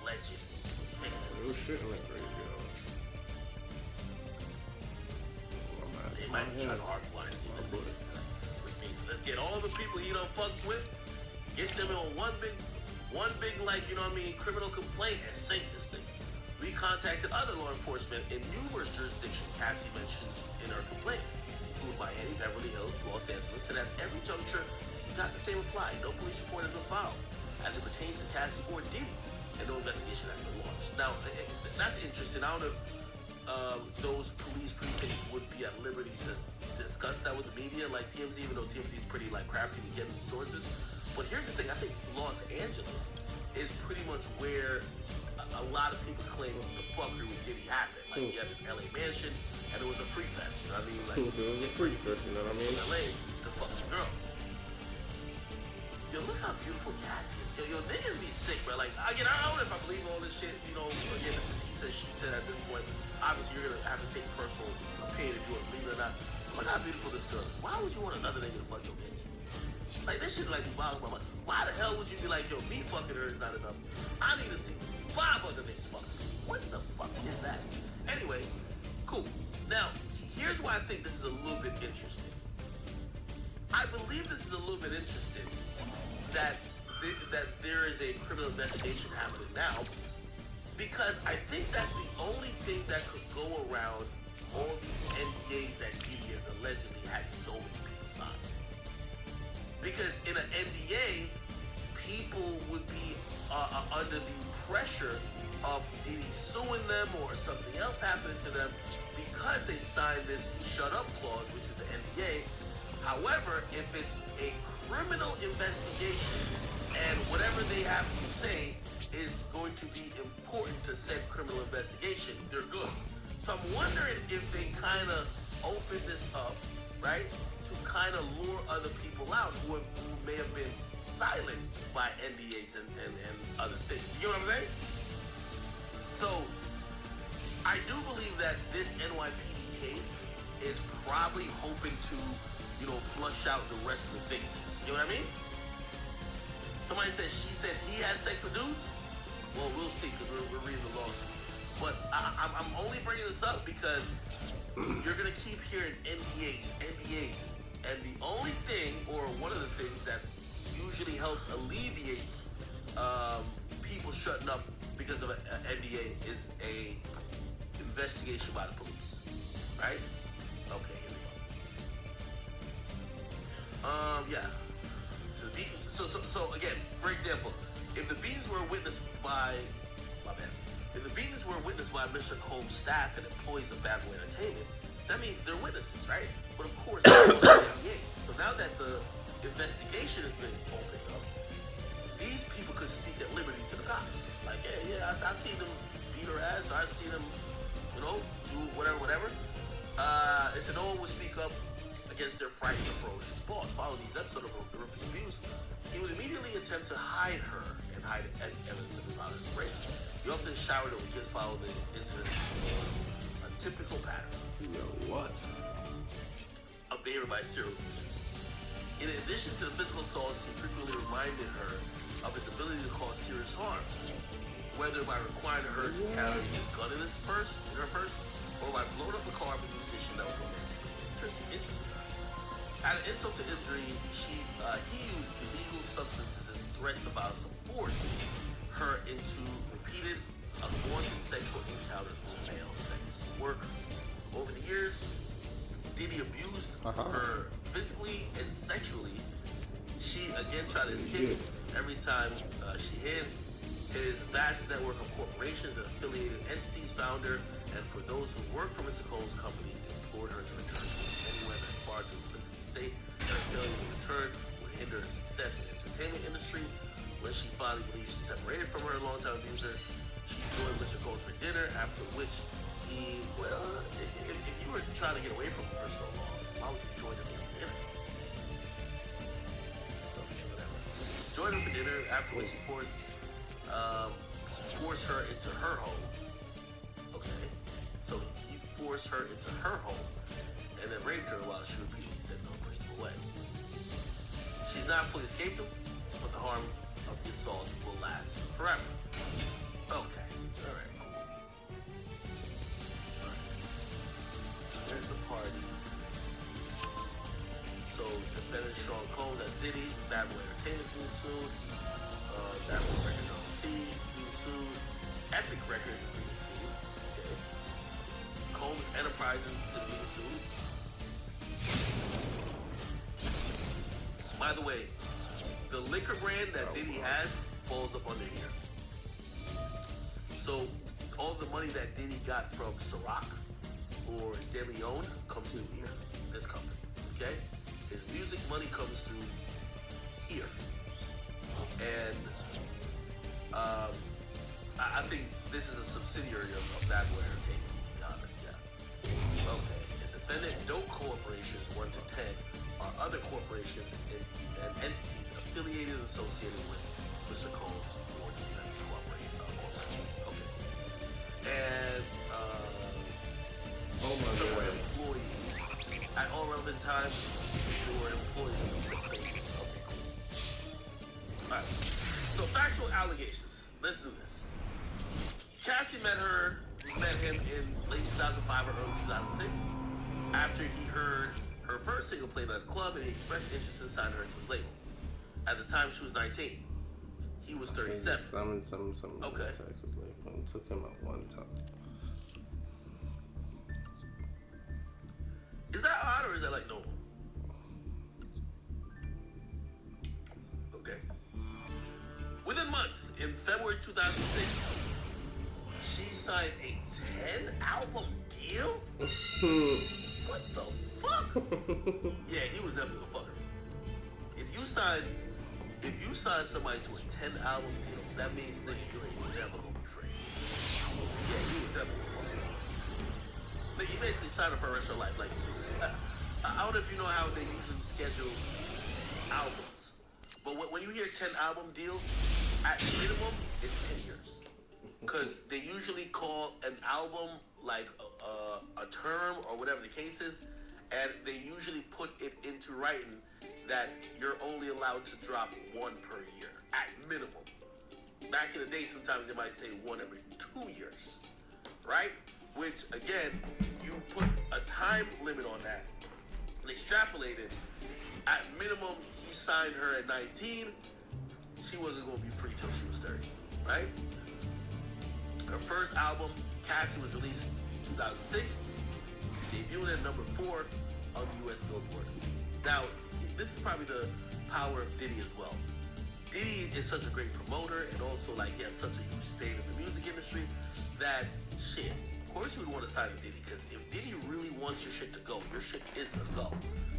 alleged victims. They might be trying to argue on his team, which means let's get all the people he done fucked with, get them on one big, like, you know what I mean, criminal complaint, and sink this thing. We contacted other law enforcement in numerous jurisdictions Cassie mentions in her complaint, including Miami, Beverly Hills, Los Angeles, and at every juncture, we got the same reply. No police report has been filed as it pertains to Cassie or Diddy, and no investigation has been launched. Now, that's interesting. I don't know if those police precincts would be at liberty to discuss that with the media, like TMZ, even though TMZ is pretty like crafty to get sources. But here's the thing: I think Los Angeles is pretty much where a lot of people claim the fuckery with Diddy happened. Like he had this LA mansion, and it was a freak fest. You know what I mean? Like he was getting pretty good, you know what I mean? LA to fuck the girls. Yo, look how beautiful Cassie is. Yo, niggas be sick, bro. Like, again, I don't know if I believe all this shit. You know, again, this is he said, she said at this point. Obviously, you're going to have to take a personal opinion if you want to believe it or not. Look how beautiful this girl is. Why would you want another nigga to fuck your bitch? Like, this shit, like, boggles my mind. Why the hell would you be like, yo, me fucking her is not enough? I need to see 5 other niggas fuck her. What the fuck is that? Anyway, cool. Now, here's why I think this is a little bit interesting. I believe this is a little bit interesting that there is a criminal investigation happening now, because I think that's the only thing that could go around all these NDAs that Diddy has allegedly had so many people sign. Because in an NDA, people would be under the pressure of Diddy suing them or something else happening to them because they signed this shut up clause, which is the NDA. However, if it's a criminal investigation and whatever they have to say is going to be important to said criminal investigation, they're good. So I'm wondering if they kind of open this up, right, to kind of lure other people out who may have been silenced by NDAs and other things. You get what I'm saying? So I do believe that this NYPD case is probably hoping to, you know, flush out the rest of the victims. You know what I mean? Somebody said she said he had sex with dudes. Well, we'll see, because we're reading the lawsuit. But I'm only bringing this up because you're gonna keep hearing NDAs, and the only thing, or one of the things that usually helps alleviates people shutting up because of an NDA is a investigation by the police, right? Okay, here we go. Yeah. So the beatings. So again, for example, if the beatings were witnessed by, if the beatings were witnessed by Mr. Combs' staff and employees of Bad Boy Entertainment, that means they're witnesses, right? But of course, they're NDAs. So now that the investigation has been opened up, I seen them beat her ass. I seen them, you know, do whatever. They said no one would speak up against their frightening and ferocious boss. Following these episodes of horrific abuse, he would immediately attempt to hide her and hide evidence of his violent rage. He often showered her with gifts following the incidents, a typical pattern.
Yo, what?
Of behavior by serial abusers. In addition to the physical assaults, he frequently reminded her of his ability to cause serious harm, whether by requiring her to carry his gun in her purse, or by blowing up the car of a musician that was romantically interested in her. At an insult to injury, he used illegal substances and threats of violence to force her into repeated unwanted sexual encounters with male sex workers. Over the years, Diddy abused her physically and sexually. She again tried to escape. Every time she hid, his vast network of corporations and affiliated entities found her, and for those who worked for Mr. Combs' companies, implored her to return to anywhere that's far to implicitly state that her failure to return would hinder her success in the entertainment industry. When she finally believed she separated from her longtime abuser, she joined Mr. Combs for dinner, after which he, if you were trying to get away from him for so long, why would you join him for dinner? Okay, whatever. Joined him for dinner, after which he forced her into her home. Okay, so he forced her into her home and then raped her while she repeatedly said no and pushed him away. She's not fully escaped him, but the harm of the assault will last forever. Okay, alright, cool. Alright. There's the parties. So, defendant Sean Combs as Diddy, Bad Boy Entertainment's being sued. Bad Boy Records LLC being sued. Epic Records is being sued. Okay. Combs Enterprises is being sued. By the way, the liquor brand that Diddy has falls up under here. So all the money that Diddy got from Ciroc or De Leon comes through here, this company, okay? His music money comes through here. And I think this is a subsidiary of Bad Boy Entertainment, to be honest, yeah. Okay, and defendant dope corporations 1 to 10 are other corporations and entities affiliated and associated with Mr. Combs or the defendant's corporations. Okay, cool. And some were employees. At all relevant times, they were employees of the plaintiff. Okay, cool. Alright, so factual allegations. Let's do this. Cassie met him in late 2005 or early 2006 after he heard her first single played at a club, and he expressed interest in signing her to his label. At the time, she was 19. He was 37. Okay.
Texas label. It took him at one time.
Is that odd or is that like normal? Okay. Within months, in February 2006, she signed a 10-album deal? What the fuck? Yeah, he was definitely gonna fuck her. If you sign somebody to a 10-album deal, that means, nigga, you ain't never gonna be free. Yeah, he was definitely gonna fuck her. Like, he basically signed her for the rest of her life. Like, I don't know if you know how they usually schedule albums, but when you hear 10-album deal, at minimum, it's 10 years. Because they usually call an album like a term or whatever the case is, and they usually put it into writing that you're only allowed to drop one per year, at minimum. Back in the day, sometimes they might say one every 2 years, right? Which, again, you put a time limit on that and extrapolated. At minimum, he signed her at 19. She wasn't going to be free till she was 30, right? Her first album, Cassie, was released in 2006, debuting at number 4 on the US Billboard. Now, this is probably the power of Diddy as well. Diddy is such a great promoter, and also, like, he has such a huge stake in the music industry that, shit, of course you would want to sign to Diddy, because if Diddy really wants your shit to go, your shit is going to go.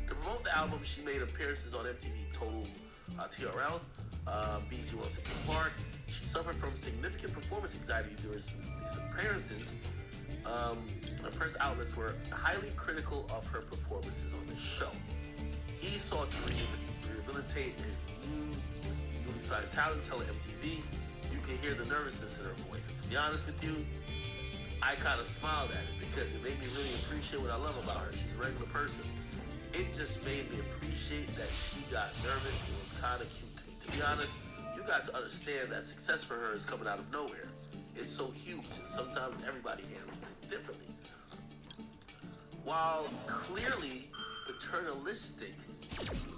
To promote the album, she made appearances on MTV Total TRL, BT 106 Park. She suffered from significant performance anxiety during these appearances. Her press outlets were highly critical of her performances on the show. He sought to rehabilitate his newly signed talent, telling MTV, "You can hear the nervousness in her voice." And to be honest with you, I kind of smiled at it because it made me really appreciate what I love about her. She's a regular person. It just made me appreciate that she got nervous. It was kind of cute to me. To be honest, you got to understand that success for her is coming out of nowhere. It's so huge, and sometimes everybody handles it differently. While clearly paternalistic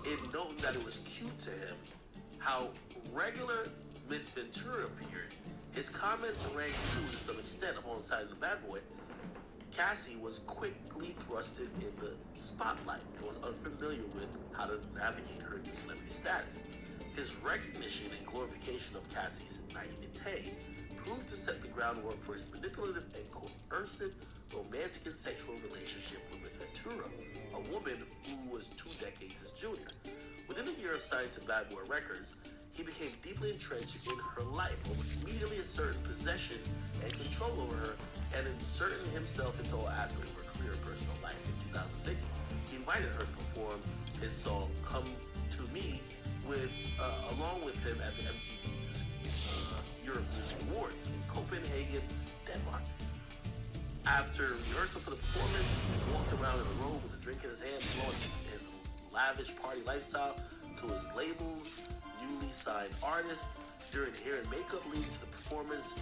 in noting that it was cute to him how regular Miss Ventura appeared, his comments rang true to some extent alongside the bad boy. Cassie was quickly thrusted in the spotlight and was unfamiliar with how to navigate her new celebrity status. His recognition and glorification of Cassie's naivete proved to set the groundwork for his manipulative and coercive romantic and sexual relationship with Miss Ventura, a woman who was 2 decades his junior. Within a year of signing to Bad Boy Records, he became deeply entrenched in her life, almost immediately asserting possession and control over her, and inserting himself into all aspects of her career and personal life. In 2006, he invited her to perform his song "Come to Me" along with him at the MTV Europe Music Awards in Copenhagen, Denmark. After rehearsal for the performance, he walked around in a robe with a drink in his hand, blowing his lavish party lifestyle to his label's newly signed artists. During hair and makeup leading to the performance,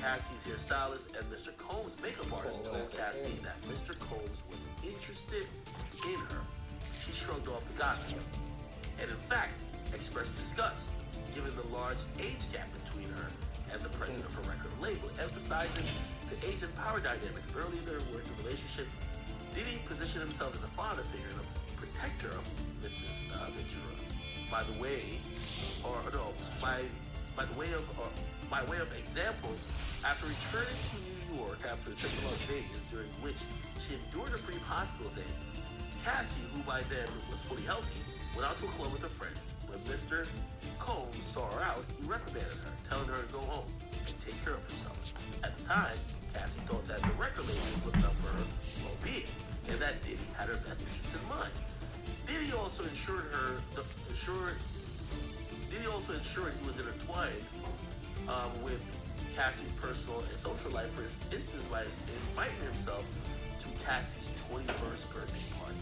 Cassie's hairstylist and Mr. Combs' makeup artist told Cassie that Mr. Combs was interested in her. She shrugged off the gossip and, in fact, expressed disgust given the large age gap between her and the president of her record label, emphasizing the age and power dynamic. Early in their working relationship, Diddy positioned himself as a father figure and a protector of Mrs. Ventura. By way of example, after returning to New York after a trip to Las Vegas, during which she endured a brief hospital stay, Cassie, who by then was fully healthy, went out to a club with her friends. When Mr. Combs saw her out, he reprimanded her, telling her to go home and take care of herself. At the time, Cassie thought that the record label was looking out for her well-being, and that Diddy had her best interests in mind. Diddy also ensured he was intertwined with Cassie's personal and social life, for instance, by inviting himself to Cassie's 21st birthday party.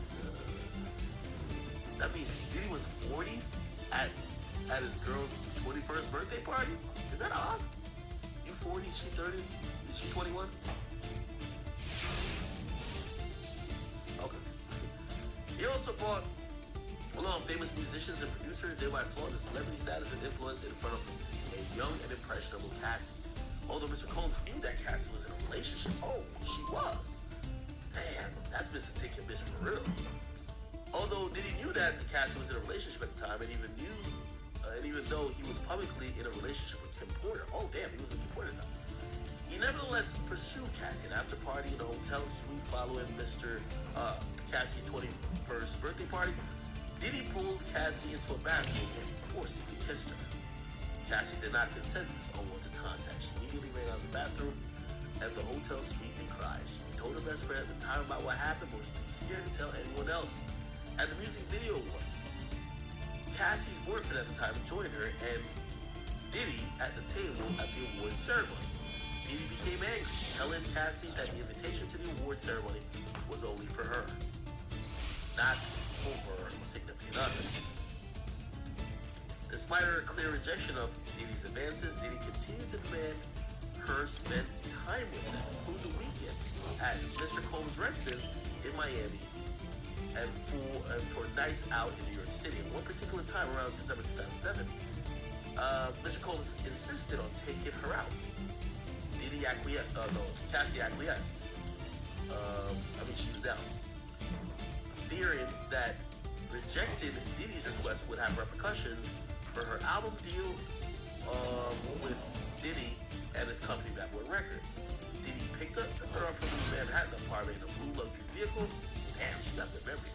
That means Diddy was 40 at his girl's 21st birthday party? Is that odd? You 40, she 30, is she 21? Okay. He also brought along famous musicians and producers, thereby flaunting his celebrity status and influence in front of a young and impressionable Cassie. Although Mr. Combs knew that Cassie was in a relationship, she was. Damn, that's Mr. Take Your Bitch for real. Although Diddy knew that Cassie was in a relationship at the time, and even though he was publicly in a relationship with Kim Porter, he was with Kim Porter at the time, he nevertheless pursued Cassie. And after partying in a hotel suite following Cassie's 21st birthday party, Diddy pulled Cassie into a bathroom and forcibly kissed her. Cassie did not consent to this unwanted contact. She immediately ran out of the bathroom at the hotel suite and cried. She told her best friend at the time about what happened, but was too scared to tell anyone else. At the Music Video Awards, Cassie's boyfriend at the time joined her and Diddy at the table at the awards ceremony. Diddy became angry, telling Cassie that the invitation to the awards ceremony was only for her, not for her significant other. Despite her clear rejection of Diddy's advances, Diddy continued to demand her spend time with him, including the weekend at Mr. Combs' residence in Miami, and for nights out in New York City. At one particular time around September 2007, Mr. Combs insisted on taking her out. Cassie acquiesced. She was down. Fearing that rejecting Diddy's request would have repercussions for her album deal with Diddy and his company Bad Boy Records. Diddy picked up the girl from the Manhattan apartment in a blue luxury vehicle. Damn, she got the memory.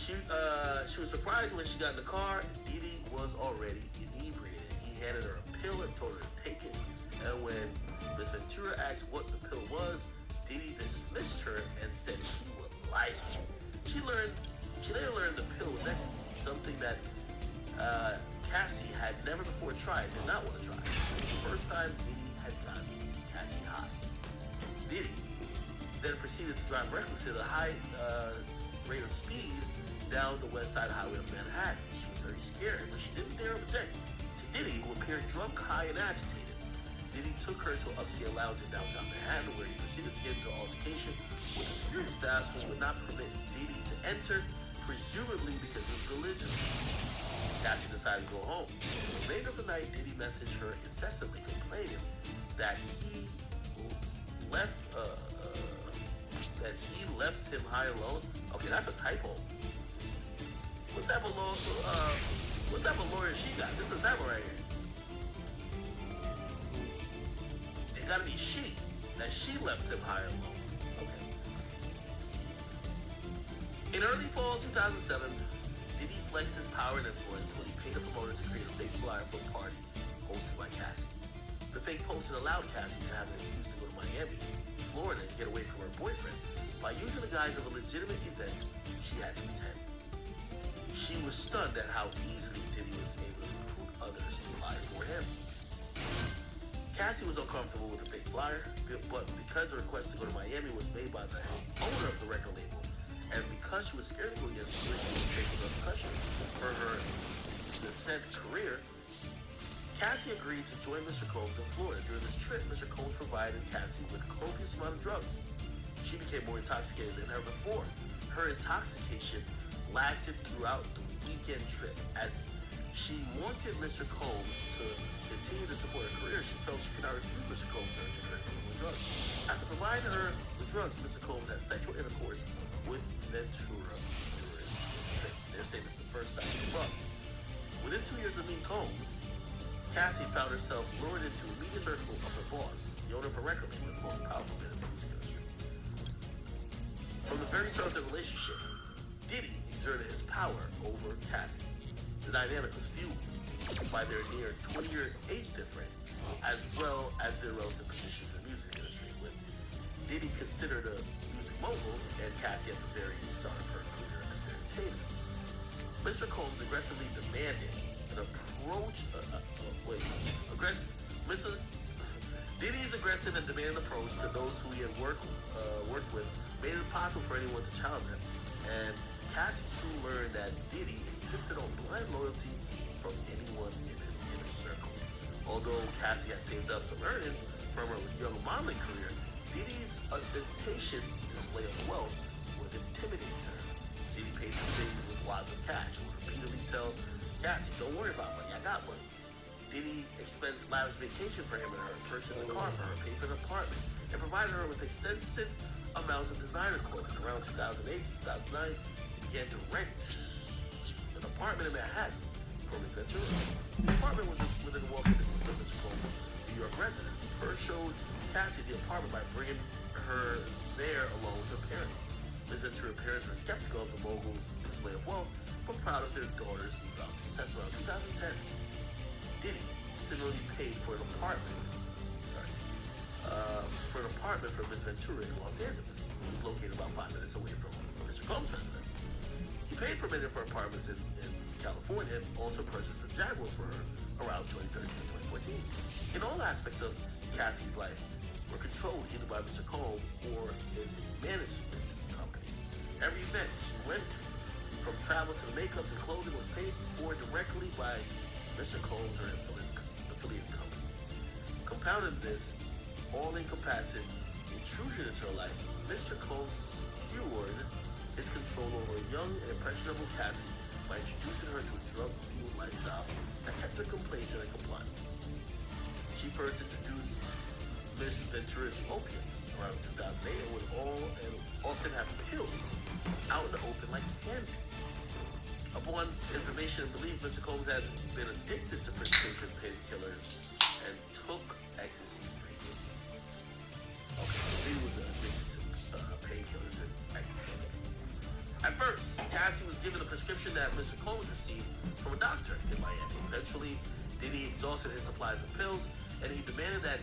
She was surprised when she got in the car. Dee Dee was already inebriated. He handed her a pill and told her to take it. And when Miss Ventura asked what the pill was, Dee Dee dismissed her and said she would like it. She later learned the pill was ecstasy, something that Cassie had never before tried, did not want to try. It was the first time Dee Dee had gotten Cassie high. Dee Dee then proceeded to drive recklessly at a high rate of speed down the west side highway of Manhattan. She was very scared, but she didn't dare object to Diddy, who appeared drunk, high, and agitated. Diddy took her to an upscale lounge in downtown Manhattan, where he proceeded to get into an altercation with the security staff, who would not permit Diddy to enter, presumably because he was belligerent. Cassie decided to go home. For the remainder of the night, Diddy messaged her incessantly, complaining that he left him high alone. Okay, that's a typo. What type of lawyer she got? This is a typo right here. It gotta be she. That she left him high alone. Okay. In early fall 2007, Diddy flexed his power and influence when he paid a promoter to create a fake flyer for a party hosted by Cassie. The fake posting allowed Cassie to have an excuse to go to Miami, Florida, and get away from her boyfriend by using the guise of a legitimate event she had to attend. She was stunned at how easily Diddy was able to recruit others to lie for him. Cassie was uncomfortable with the fake flyer, but because the request to go to Miami was made by the owner of the record label, and because she was scared to go against situations and face repercussions for her nascent career, Cassie agreed to join Mr. Combs in Florida. During this trip, Mr. Combs provided Cassie with a copious amount of drugs. She became more intoxicated than ever before. Her intoxication lasted throughout the weekend trip. As she wanted Mr. Combs to continue to support her career, she felt she could not refuse Mr. Combs' urging her to take more drugs. After providing her the drugs, Mr. Combs had sexual intercourse with Ventura during his trips. They're saying this is the first time they fucked. Within 2 years of meeting Combs, Cassie found herself lured into the immediate circle of her boss, the owner of a record label, the most powerful man in the music industry. From the very start of the relationship, Diddy exerted his power over Cassie. The dynamic was fueled by their near 20-year age difference, as well as their relative positions in the music industry, with Diddy considered a music mogul and Cassie at the very start of her career as an entertainer. Mr. Combs aggressively demanded an approach. Diddy's aggressive and demanding approach to those who he had worked with made it impossible for anyone to challenge him. And Cassie soon learned that Diddy insisted on blind loyalty from anyone in his inner circle. Although Cassie had saved up some earnings from her young modeling career, Diddy's ostentatious display of wealth was intimidating to her. Diddy paid for things with wads of cash and would repeatedly tell Cassie, "Don't worry about money, I got money." Diddy expensed lavish vacation for him and her, purchased a car for her, paid for an apartment, and provided her with extensive amounts of designer clothing. Around 2008 to 2009, he began to rent an apartment in Manhattan for Miss Ventura. The apartment was within walking distance of Mr. Combs' New York residence. He first showed Cassie the apartment by bringing her there along with her parents. Miss Ventura's parents were skeptical of the mogul's display of wealth, but proud of their daughter's newfound success. Around 2010, Diddy similarly paid for an apartment for Miss Ventura in Los Angeles, which was located about 5 minutes away from Mr. Combs' residence. He paid for many of her apartments in California and also purchased a Jaguar for her around 2013 to 2014. In all aspects of Cassie's life were controlled either by Mr. Combs or his management companies. Every event she went to, from travel to makeup to clothing, was paid for directly by Mr. Combs or affiliate companies. Compounding this all-encompassing intrusion into her life, Mr. Combs secured his control over a young and impressionable Cassie by introducing her to a drug-fueled lifestyle that kept her complacent and compliant. She first introduced Miss Ventura to opiates around 2008 and would often have pills out in the open like candy. Upon information and belief, Mr. Combs had been addicted to prescription painkillers and took ecstasy frequently. Okay, so Diddy was addicted to painkillers and ecstasy. Okay. At first, Cassie was given a prescription that Mr. Combs received from a doctor in Miami. Eventually, Diddy exhausted his supplies of pills, and he demanded that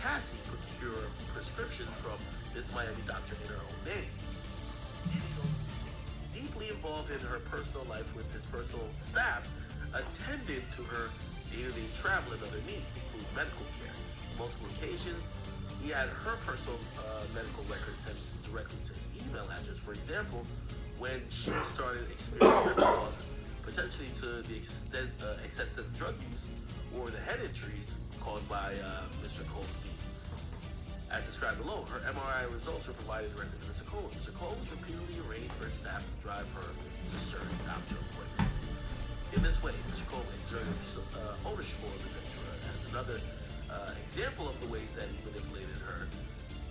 Cassie procure prescriptions from this Miami doctor in her own name. Diddy, deeply involved in her personal life with his personal staff, attended to her day-to-day travel and other needs, including medical care. On multiple occasions, he had her personal medical records sent directly to his email address. For example, when she started experiencing mental loss, potentially to the extent excessive drug use or the head injuries caused by Mr. Combs' beat. As described below, her MRI results were provided directly to Mr. Combs. Mr. Combs repeatedly arranged for his staff to drive her to certain doctor appointments. In this way, Mr. Combs exerted ownership over Ms. Ventura. As another example of the ways that he manipulated her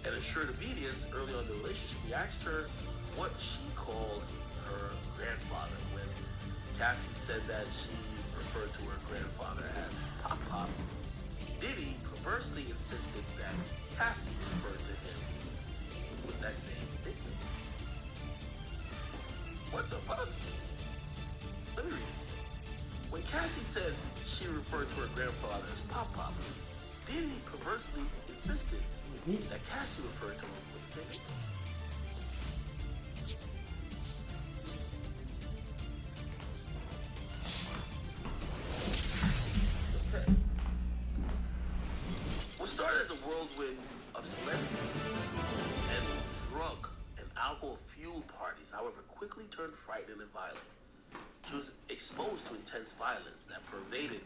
and assured obedience early on in the relationship, he asked her what she called her grandfather. When Cassie said that she referred to her grandfather as Pop Pop, Diddy perversely insisted that Cassie referred to him with that same nickname. What the fuck? Let me read this. When Cassie said she referred to her grandfather as Pop Pop, Diddy perversely insisted that Cassie referred to him with the same nickname. Okay. What started as a whirlwind of celebrity meetings and drug and alcohol-fueled parties, however, quickly turned frightened and violent. She was exposed to intense violence that pervaded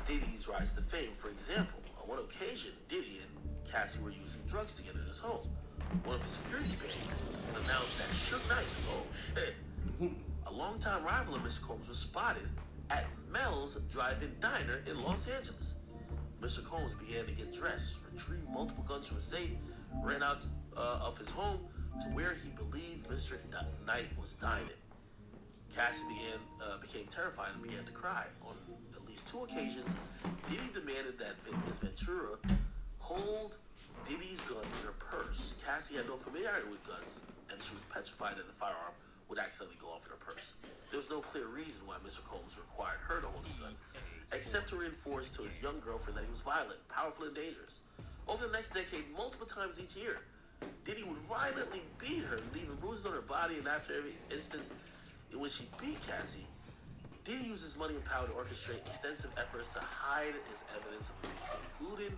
Diddy's rise to fame. For example, on one occasion, Diddy and Cassie were using drugs together in his home. One of his security band announced that Suge Knight, oh shit, a longtime rival of Mr. Combs, was spotted at Mel's Drive-In Diner in Los Angeles. Mr. Combs began to get dressed, retrieved multiple guns from a safe, ran out of his home to where he believed Mr. Knight was dining. Cassie became terrified and began to cry. On at least 2 occasions, Diddy demanded that Ms. Ventura hold Diddy's gun in her purse. Cassie had no familiarity with guns, and she was petrified that the firearm would accidentally go off in her purse. There was no clear reason why Mr. Combs required her to hold his guns, except to reinforce to his young girlfriend that he was violent, powerful, and dangerous. Over the next decade, multiple times each year, Diddy would violently beat her, leaving bruises on her body, and after every instance in which he beat Cassie, Diddy used his money and power to orchestrate extensive efforts to hide his evidence of abuse, including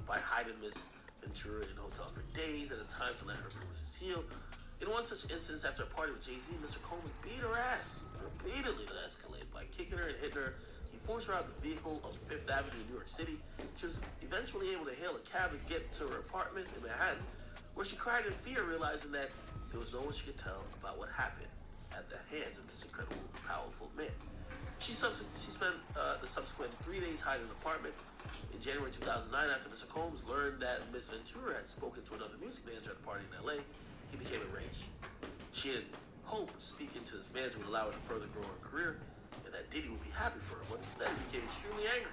by hiding Miss Ventura in a hotel for days at a time to let her bruises heal. In one such instance, after a party with Jay-Z, Mr. Combs beat her ass repeatedly to escalate. By kicking her and hitting her, he forced her out of the vehicle on 5th Avenue in New York City. She was eventually able to hail a cab and get to her apartment in Manhattan, where she cried in fear, realizing that there was no one she could tell about what happened at the hands of this incredible, powerful man. She spent the subsequent 3 days hiding in an apartment. In January 2009, after Mr. Combs learned that Miss Ventura had spoken to another music manager at a party in LA, he became enraged. She had hoped speaking to this manager would allow her to further grow her career and that Diddy would be happy for her, but instead he became extremely angry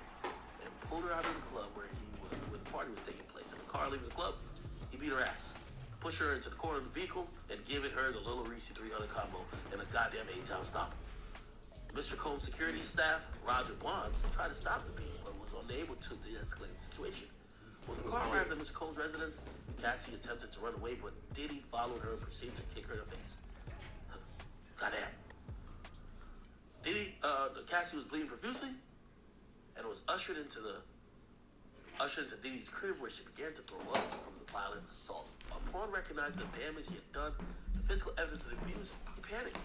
and pulled her out of the club where the party was taking place. In the car leaving the club, he beat her ass, pushed her into the corner of the vehicle, and given her the Little Reese 300 combo and a goddamn 8-town stop. Mr. Combs' security staff, Roger Bonds, tried to stop the beating, but was unable to de-escalate the situation. When the car arrived at Mr. Combs' residence, Cassie attempted to run away, but Diddy followed her and proceeded to kick her in the face. Goddamn. Cassie was bleeding profusely and was ushered into Diddy's crib, where she began to throw up from the violent assault. Upon recognizing the damage he had done, the physical evidence of the abuse, he panicked,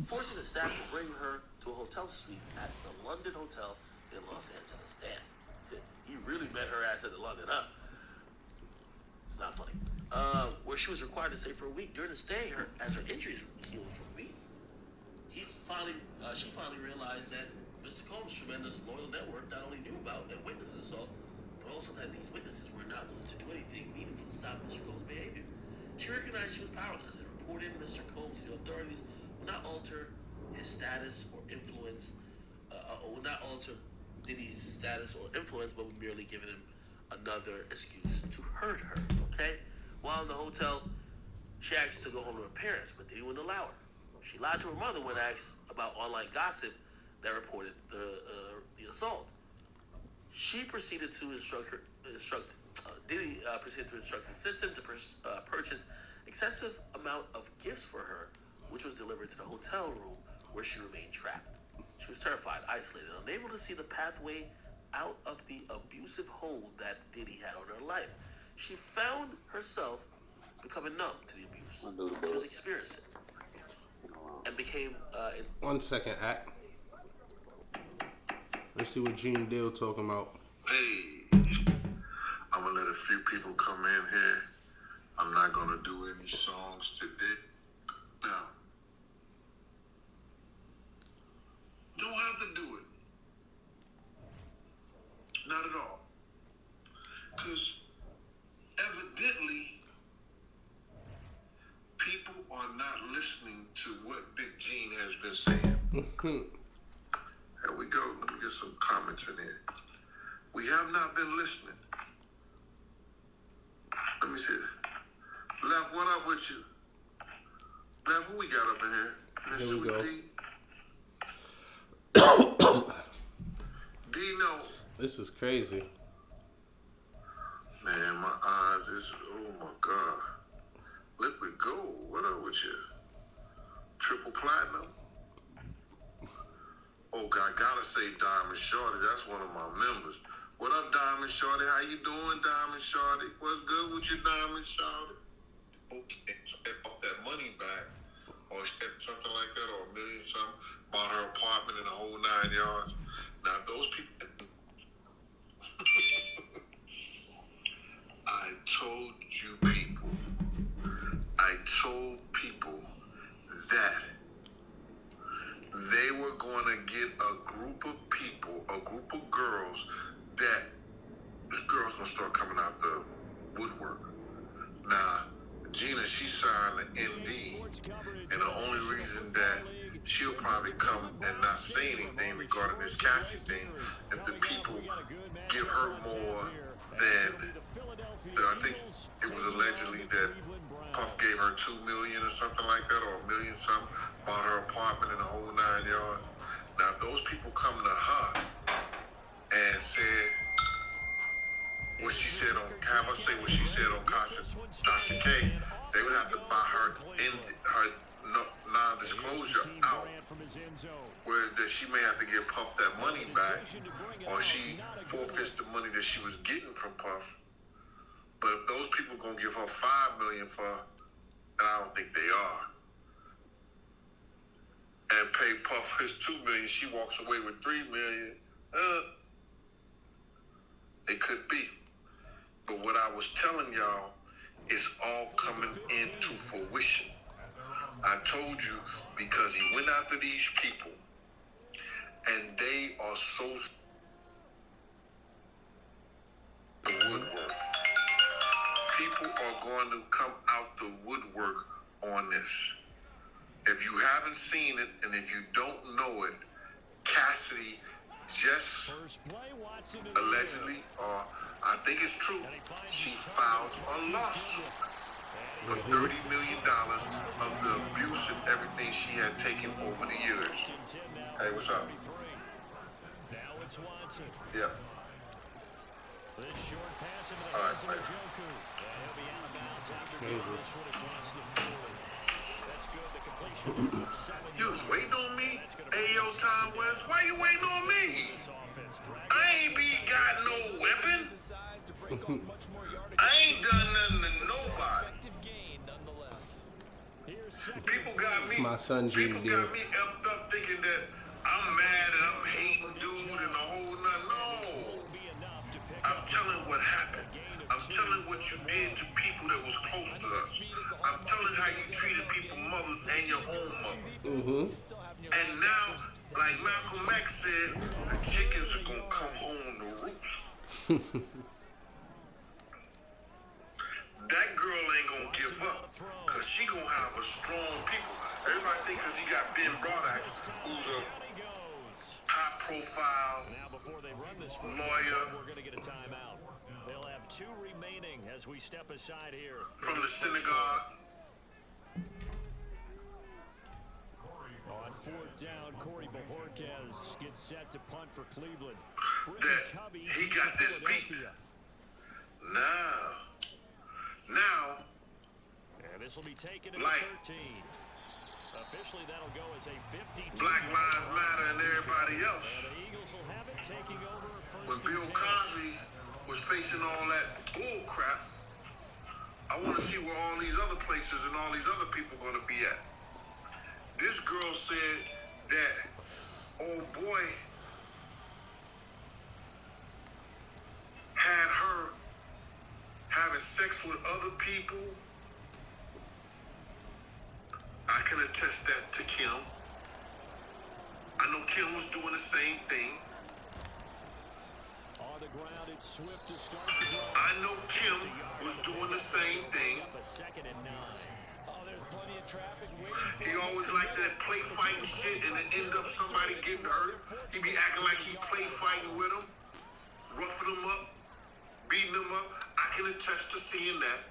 forcing the staff to bring her to a hotel suite at the London Hotel in Los Angeles. Damn, he really met her ass at the London, huh? It's not funny. Where she was required to stay for a week. During the stay, as her injuries healed from beating, she finally realized that Mr. Combs' tremendous loyal network not only knew about and witnessed the assault, but also that these witnesses were not willing to do anything meaningful to stop Mr. Combs' behavior. She recognized she was powerless, and reporting Mr. Combs to the authorities would not alter his status or influence, would not alter Diddy's status or influence, but would merely give him another excuse to hurt her, okay? While in the hotel, she asked to go home to her parents, but Diddy wouldn't allow her. She lied to her mother when asked about online gossip that reported the assault. She proceeded to Diddy proceeded to instruct the assistant to purchase excessive amount of gifts for her, which was delivered to the hotel room where she remained trapped. She was terrified, isolated, unable to see the pathway out of the abusive hold that Diddy had on her life. She found herself becoming numb to the abuse she was experiencing and became...
1 second, Act. Let's see what Gene Deal talking about.
Hey, I'm gonna let a few people come in here. I'm not gonna do any songs today. Now, don't have to do it. Not at all. Because evidently, people are not listening to what Big Gene has been saying. Here we go. Let me get some comments in here. We have not been listening. Let me see. Left, what up with you? Left, who we got up in here? Miss
Here we
Sweet
go.
D? Dino.
This is crazy.
Man, my eyes is, oh my God. Liquid gold, what up with you? Triple platinum? Oh God, gotta say Diamond Shorty, that's one of my members. What up, Diamond Shorty? How you doing, Diamond Shorty? What's good with you, Diamond Shorty? Okay, so they bought that money back, or something like that, or $1 million something, bought her apartment in the whole 9 yards. Now those people, I told people that they were going to get a group of people, a group of girls, that this girl's going to start coming out the woodwork. Now, Gina, she signed the ND, and the only reason that she'll probably come and not say anything regarding this Cassie thing if the people give her more than, I think it was allegedly that Puff gave her $2 million or something like that, or $1 million something, bought her apartment in the whole 9 yards. Now, if those people come to her and said what she said on, have her say what she said on Tasha K, they would have to buy her non-disclosure out, where that she may have to give Puff that money back, or she forfeits the money that she was getting from Puff. But if those people gonna give her $5 million for her, and I don't think they are, and pay Puff his $2 million, she walks away with $3 million. It could be. But what I was telling y'all is all coming into fruition. I told you, because he went after these people, and they are so the woodwork. People are going to come out the woodwork on this. If you haven't seen it, and if you don't know it, Cassidy just allegedly, or I think it's true, she filed a lawsuit for $30 million of the abuse and everything she had taken over the years. Hey, what's up? Yeah. All right, man. You was waiting on me? Ayo, Tom West, why you waiting on me? I ain't got no weapon. I ain't done nothing to nobody. People got me.
My son,
people got me effed up thinking that I'm mad and I'm hating dude and the whole none. No. I'm telling what happened. I'm telling what you did to people that was close to us. I'm telling how you treated people's mothers and your own mother. And now, like Malcolm X said, the chickens are gonna come home to roost. That girl ain't gonna give up, cause she gonna have a strong people. Everybody think cause he got Ben Broadax, who's a high profile lawyer.
We're gonna get a timeout. They'll have 2 remaining as we step aside here.
From the synagogue.
fourth down. Corey Bojorquez gets set to punt for Cleveland.
That he got this beat. Now,
and this will be taken at
like
13. Officially, that'll go as a 52.
Black Lives Matter and everybody else.
And the Eagles will have it taking over
When
first
Bill
and 10.
Cosby was facing all that bull crap, I want to see where all these other places and all these other people going to be at. This girl said that old boy had her having sex with other people. I can attest that to Kim. I know Kim was doing the same thing.
On the ground, it's Swift to start the drive.
I know Kim was doing the same thing.
A 2nd and 9.
Oh, there's plenty of traffic waiting for
He always liked that play fighting shit and it end up somebody getting hurt. He be acting like he play fighting with him, roughing him up, beating him up. I can attest to seeing that.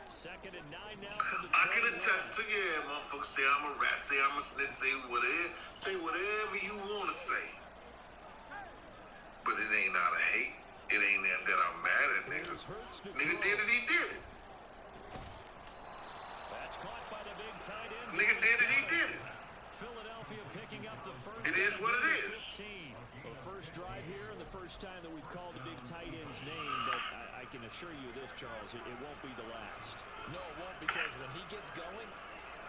2nd and 9 now from the
I can attest to, yeah, motherfuckers say I'm a rat, say I'm a snitch, say whatever you want to say. But it ain't out of hate. It ain't that I'm mad at niggas. Nigga did it, he did it.
That's caught by the big tight end.
Nigga did it, he did it.
Philadelphia picking up the first.
It is what it is.
15. The first drive here and the first time that we've called the big tight end's name, but I can assure you this, Charles, it won't be the last.
No, it won't, because when he gets going,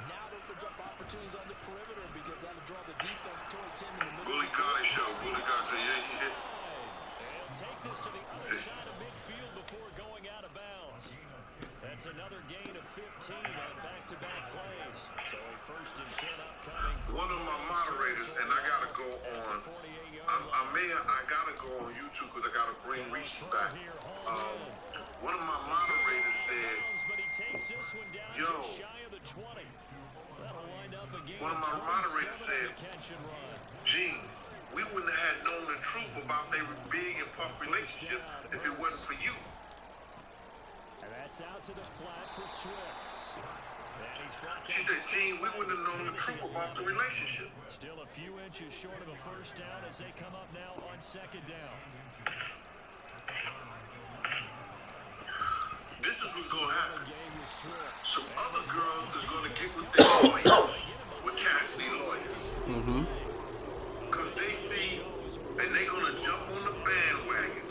now it opens up opportunities on the perimeter because that'll draw the defense towards him in the middle.
Bully Gotti show. Bully Gotti say, yeah, shit.
They'll take this to the other side of midfield before going out of bounds. That's another gain of 15 on back-to-back plays. So a 1st and 10 upcoming.
One of my moderators, and I gotta go on. I gotta go on YouTube because I gotta bring Rishi back. One of my moderators said,
But he takes this one down
yo,
just shy of the 20. That'll wind up a game
one of my moderators said, Gene, we wouldn't have had known the truth about their Big and Puff relationship if it wasn't for you.
And that's out to the flat for Swift.
She said, Gene, we wouldn't have known the truth about the relationship.
Still a few inches short of a first down as they come up now on 2nd down.
This is what's gonna happen. Some other girls is gonna get with their lawyers, with Cassidy lawyers. Cause they see, and they gonna jump on the bandwagon.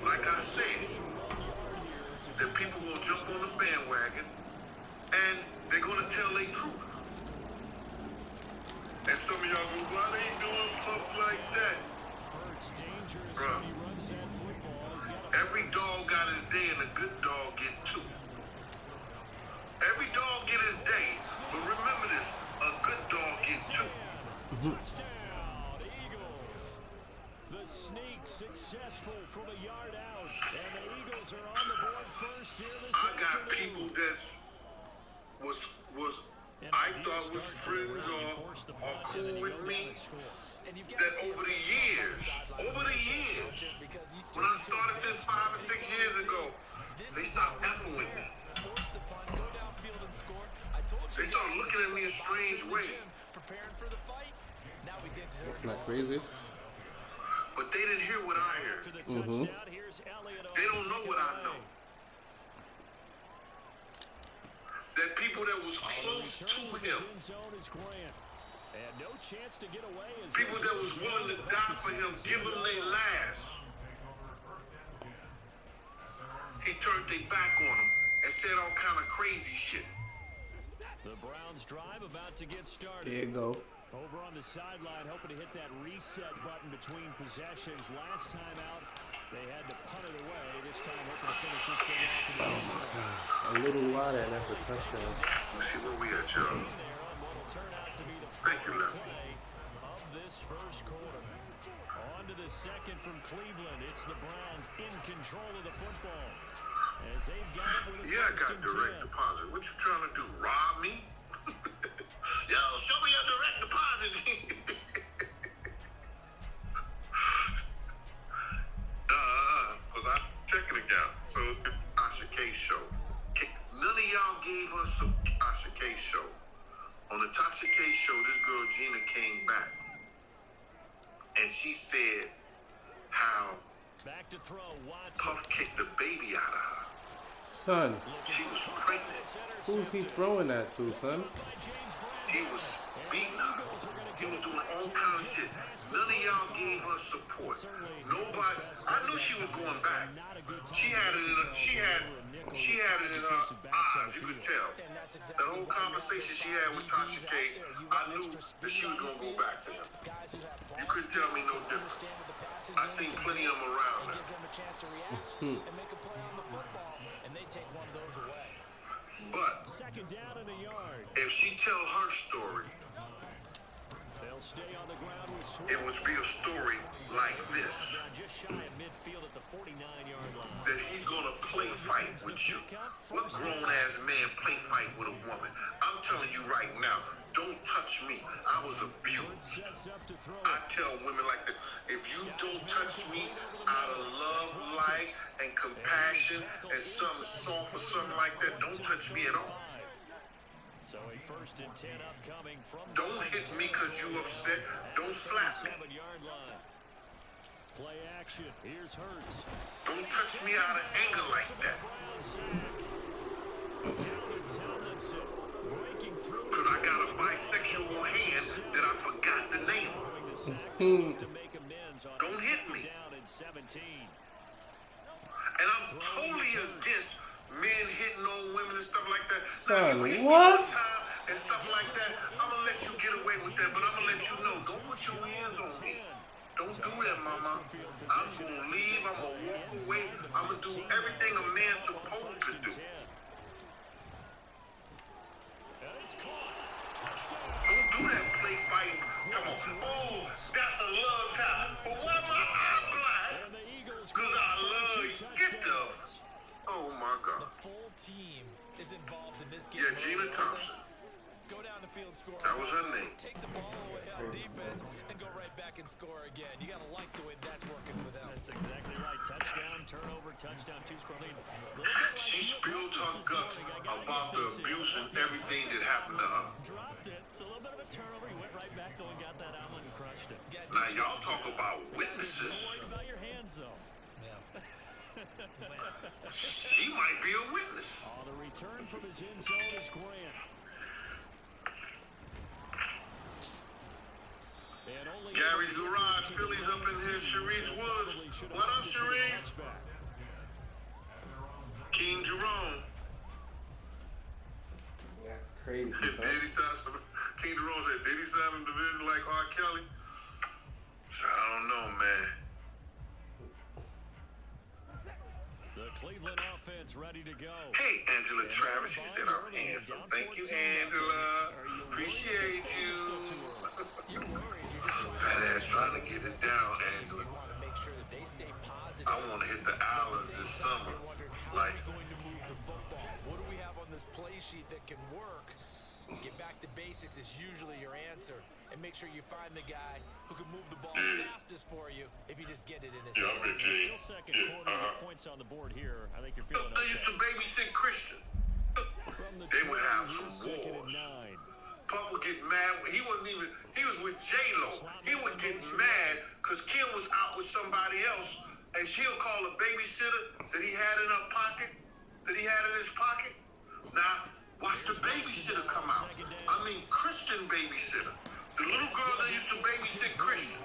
Like I said, that people will jump on the bandwagon, and they're gonna tell their truth. And some of y'all go, why they doing stuff like that? Bruh, every dog got his day and a good dog get 2. Every dog get his day, but remember this, a good dog get 2.
Touchdown, Eagles. The sneak successful from a yard out, and the Eagles are on the board first here this
I got
afternoon.
people that's was I thought was friends or cool with me, that over the years, when I started this 5 or 6 years ago, they stopped effing with me. They started looking at me a strange way.
Not crazy.
But they didn't hear what I heard. They don't know what I know. That people that was close to him, people that was willing to die for him, give him their last. He turned their back on him and said all kind of crazy shit.
The Browns drive about to get started.
There you go.
Over on the sideline, hoping to hit that reset button between possessions. Last time out, they had to punt it away. This time, hoping to finish this thing off.
A little wider, and that's a touchdown.
Let's see where we at, y'all. Thank you, Lefty.
Of this first quarter. On to the second from Cleveland. It's the Browns in control of the football. As they've got it with a
Yeah, I got
first and
direct
10.
deposit. What you trying to do? Rob me? Yo, show me your direct deposit. Because I'm checking account. So, Asha K show. None of y'all gave us some Asha K show. On the Tasha K show, this girl Gina came back, and she said how
Back to throw, Watson.
Puff kicked the baby out of her.
Son,
She was pregnant.
who's he throwing that to, son?
He was beating her. He was doing all kinds of shit. None of y'all gave her support. Nobody. I knew she was going back. She had it in her. She had it in her eyes. You could tell. That whole conversation she had with Tasha K, I knew that she was gonna go back to him. You couldn't tell me no different. I seen plenty of them around her. But
Second down in the yard.
if she tell her story,
They'll stay on the ground with Swift.
it would be a story like this.
Just shy of midfield at the 49-yard line.
That he's gonna play fight with you. What grown ass man play fight with a woman? I'm telling you right now, don't touch me. I was abused.
Sets up to throw
I
it.
tell women like that, if you don't touch me out of love, light, and compassion, and something soft or something like that, don't touch me at all.
So a 1st and 10 upcoming from
Don't hit me because you upset. Don't slap me.
7-yard line. Play action. Here's Hurts.
Don't touch me out of anger like that.
Breaking through.
Because I got a bisexual hand that I forgot the name of.
To make amends on
Don't hit me.
down in 17.
And I'm totally against men hitting on women and stuff like that.
Son,
Now, you hit me
what?
one time and stuff like that, I'm going to let you get away with that, but I'm going to let you know, don't put your hands on me. Don't do that, mama. I'm going to leave. I'm going to walk away. I'm going to do everything a man's supposed to do. Don't do that play fight. Come on. Oh, that's a love time. But why am I blind? Because I love you. Get the... Oh, my God.
The full team is involved in this game.
Yeah, Gina Thompson.
Go down the field, score.
That was her name.
Take the ball away on defense and go right back and score again. You got to like the way that's working for them.
That's exactly right. Touchdown, turnover, touchdown, 2-score lead.
She spilled her guts about the abuse and everything that happened to her.
Dropped it. So a little bit of a turnover. He went right back though and got that omelet and crushed it.
Now, y'all talk about witnesses.
Worried about your hands though.
She might be a witness.
On the return from his end zone is Grant. And only
Gary's Garage, Phillies up in here. Sharice Woods. What up, Sharice? King Jerome.
That's crazy, son.
Diddy signed, King Jerome said, did he sign a division like R. Kelly? So I don't know, man.
The Cleveland offense ready to go.
Hey, Angela Travis, she said I'm handsome. Thank you, Angela. Appreciate you. Fat ass trying to get it down, Angela. I want to hit the islands this summer. Like,
What do we have on this play sheet that can work? Get back to basics is usually your answer. And make sure you find the guy who can move the ball fastest for you if you just get it in his
yeah,
hands.
I'm G.
Still second quarter with points on the board here. I think you're feeling
They used to
okay.
babysit Christian. They would have some wars. Puff would get mad. He was with J-Lo. He would get mad because Kim was out with somebody else, and she'll call a babysitter that he had in her pocket, that he had in his pocket. Now, watch the babysitter come out. I mean, Christian babysitter. The little girl that used to babysit Christian.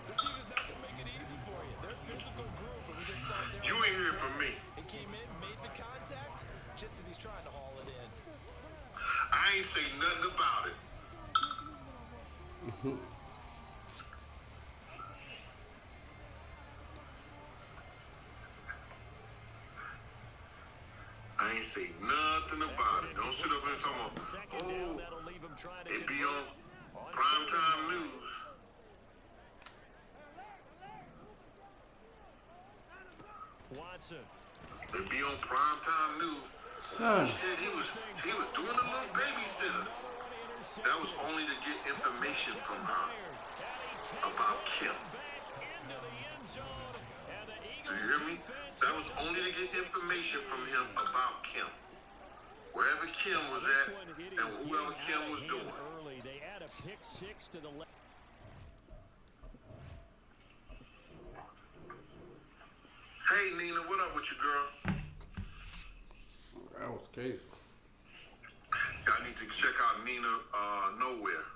This team is not going to make it easy for you. They're a physical group, and we just saw it there.
You ain't hearing from me.
He came in, made the contact, just as he's trying to haul it in.
I ain't say nothing about it. I ain't say nothing about it. Don't sit up here and talk about, oh, it be on primetime news.
Watson.
It be on primetime news.
Son.
He said he was doing a little babysitter. That was only to get information from her about Kim. Do you hear me? That was only to get information from him about Kim. wherever Kim was at and whoever Kim was doing.
Early. They add a pick six to the left.
Hey, Nina, what up with you, girl?
That was crazy.
I need to check out Nina Nowhere.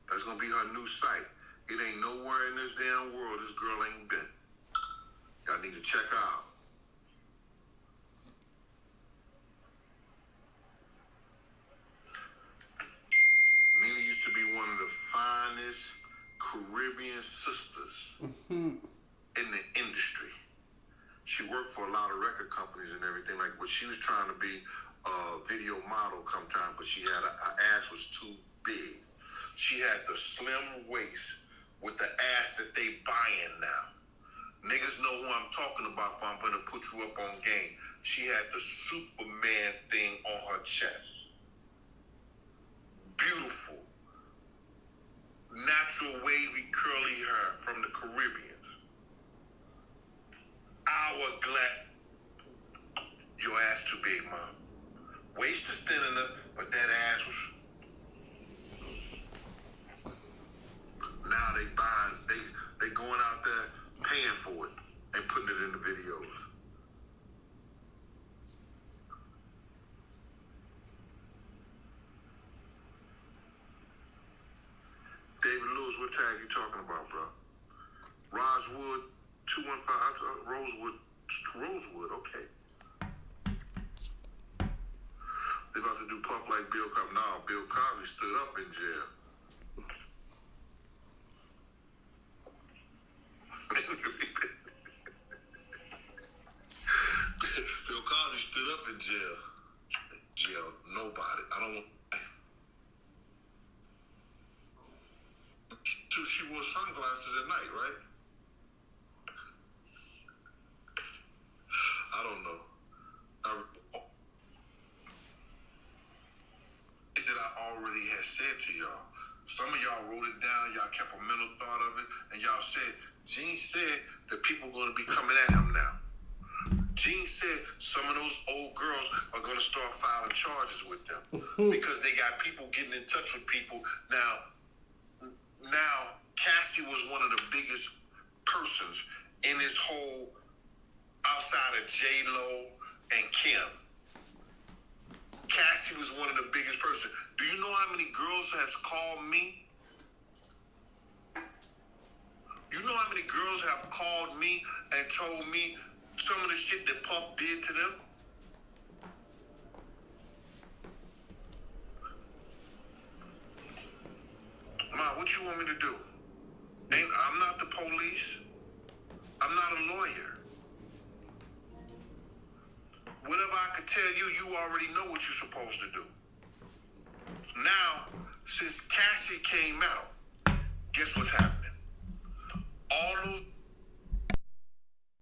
That's going to be her new site. It ain't nowhere in this damn world this girl ain't been. Y'all need to check her out. Nina used to be one of the finest Caribbean sisters in the industry. She worked for a lot of record companies and everything like, but she was trying to be a video model come time, but she had her ass was too big. She had the slim waist with the ass that they buying now. Niggas know who I'm talking about if I'm gonna put you up on game. She had the Superman thing on her chest. Beautiful. Natural wavy curly hair from the Caribbeans. Hourglass. Your ass too big, Mom. Waist is thin enough, but that ass was. Now they buying, they going out there paying for it and putting it in the videos. David Lewis, what tag you talking about, bro? Rosewood 215, Rosewood, okay. They about to do Puff like Bill Cosby. No, Bill Cosby stood up in jail. Bill Cosby stood up in jail. Nobody. I don't want. She wore sunglasses at night, right? I don't know. That I already had said to y'all. Some of y'all wrote it down. Y'all kept a mental thought of it, and y'all said, Gene said that people are going to be coming at him now. Gene said some of those old girls are going to start filing charges with them because they got people getting in touch with people. Now, Cassie was one of the biggest persons in this whole outside of J-Lo and Kim. Cassie was one of the biggest persons. Do you know how many girls have called me? You know how many girls have called me and told me some of the shit that Puff did to them? Ma, what you want me to do? I'm not the police. I'm not a lawyer. Whatever I could tell you, you already know what you're supposed to do. Now, since Cassie came out, guess what's happening?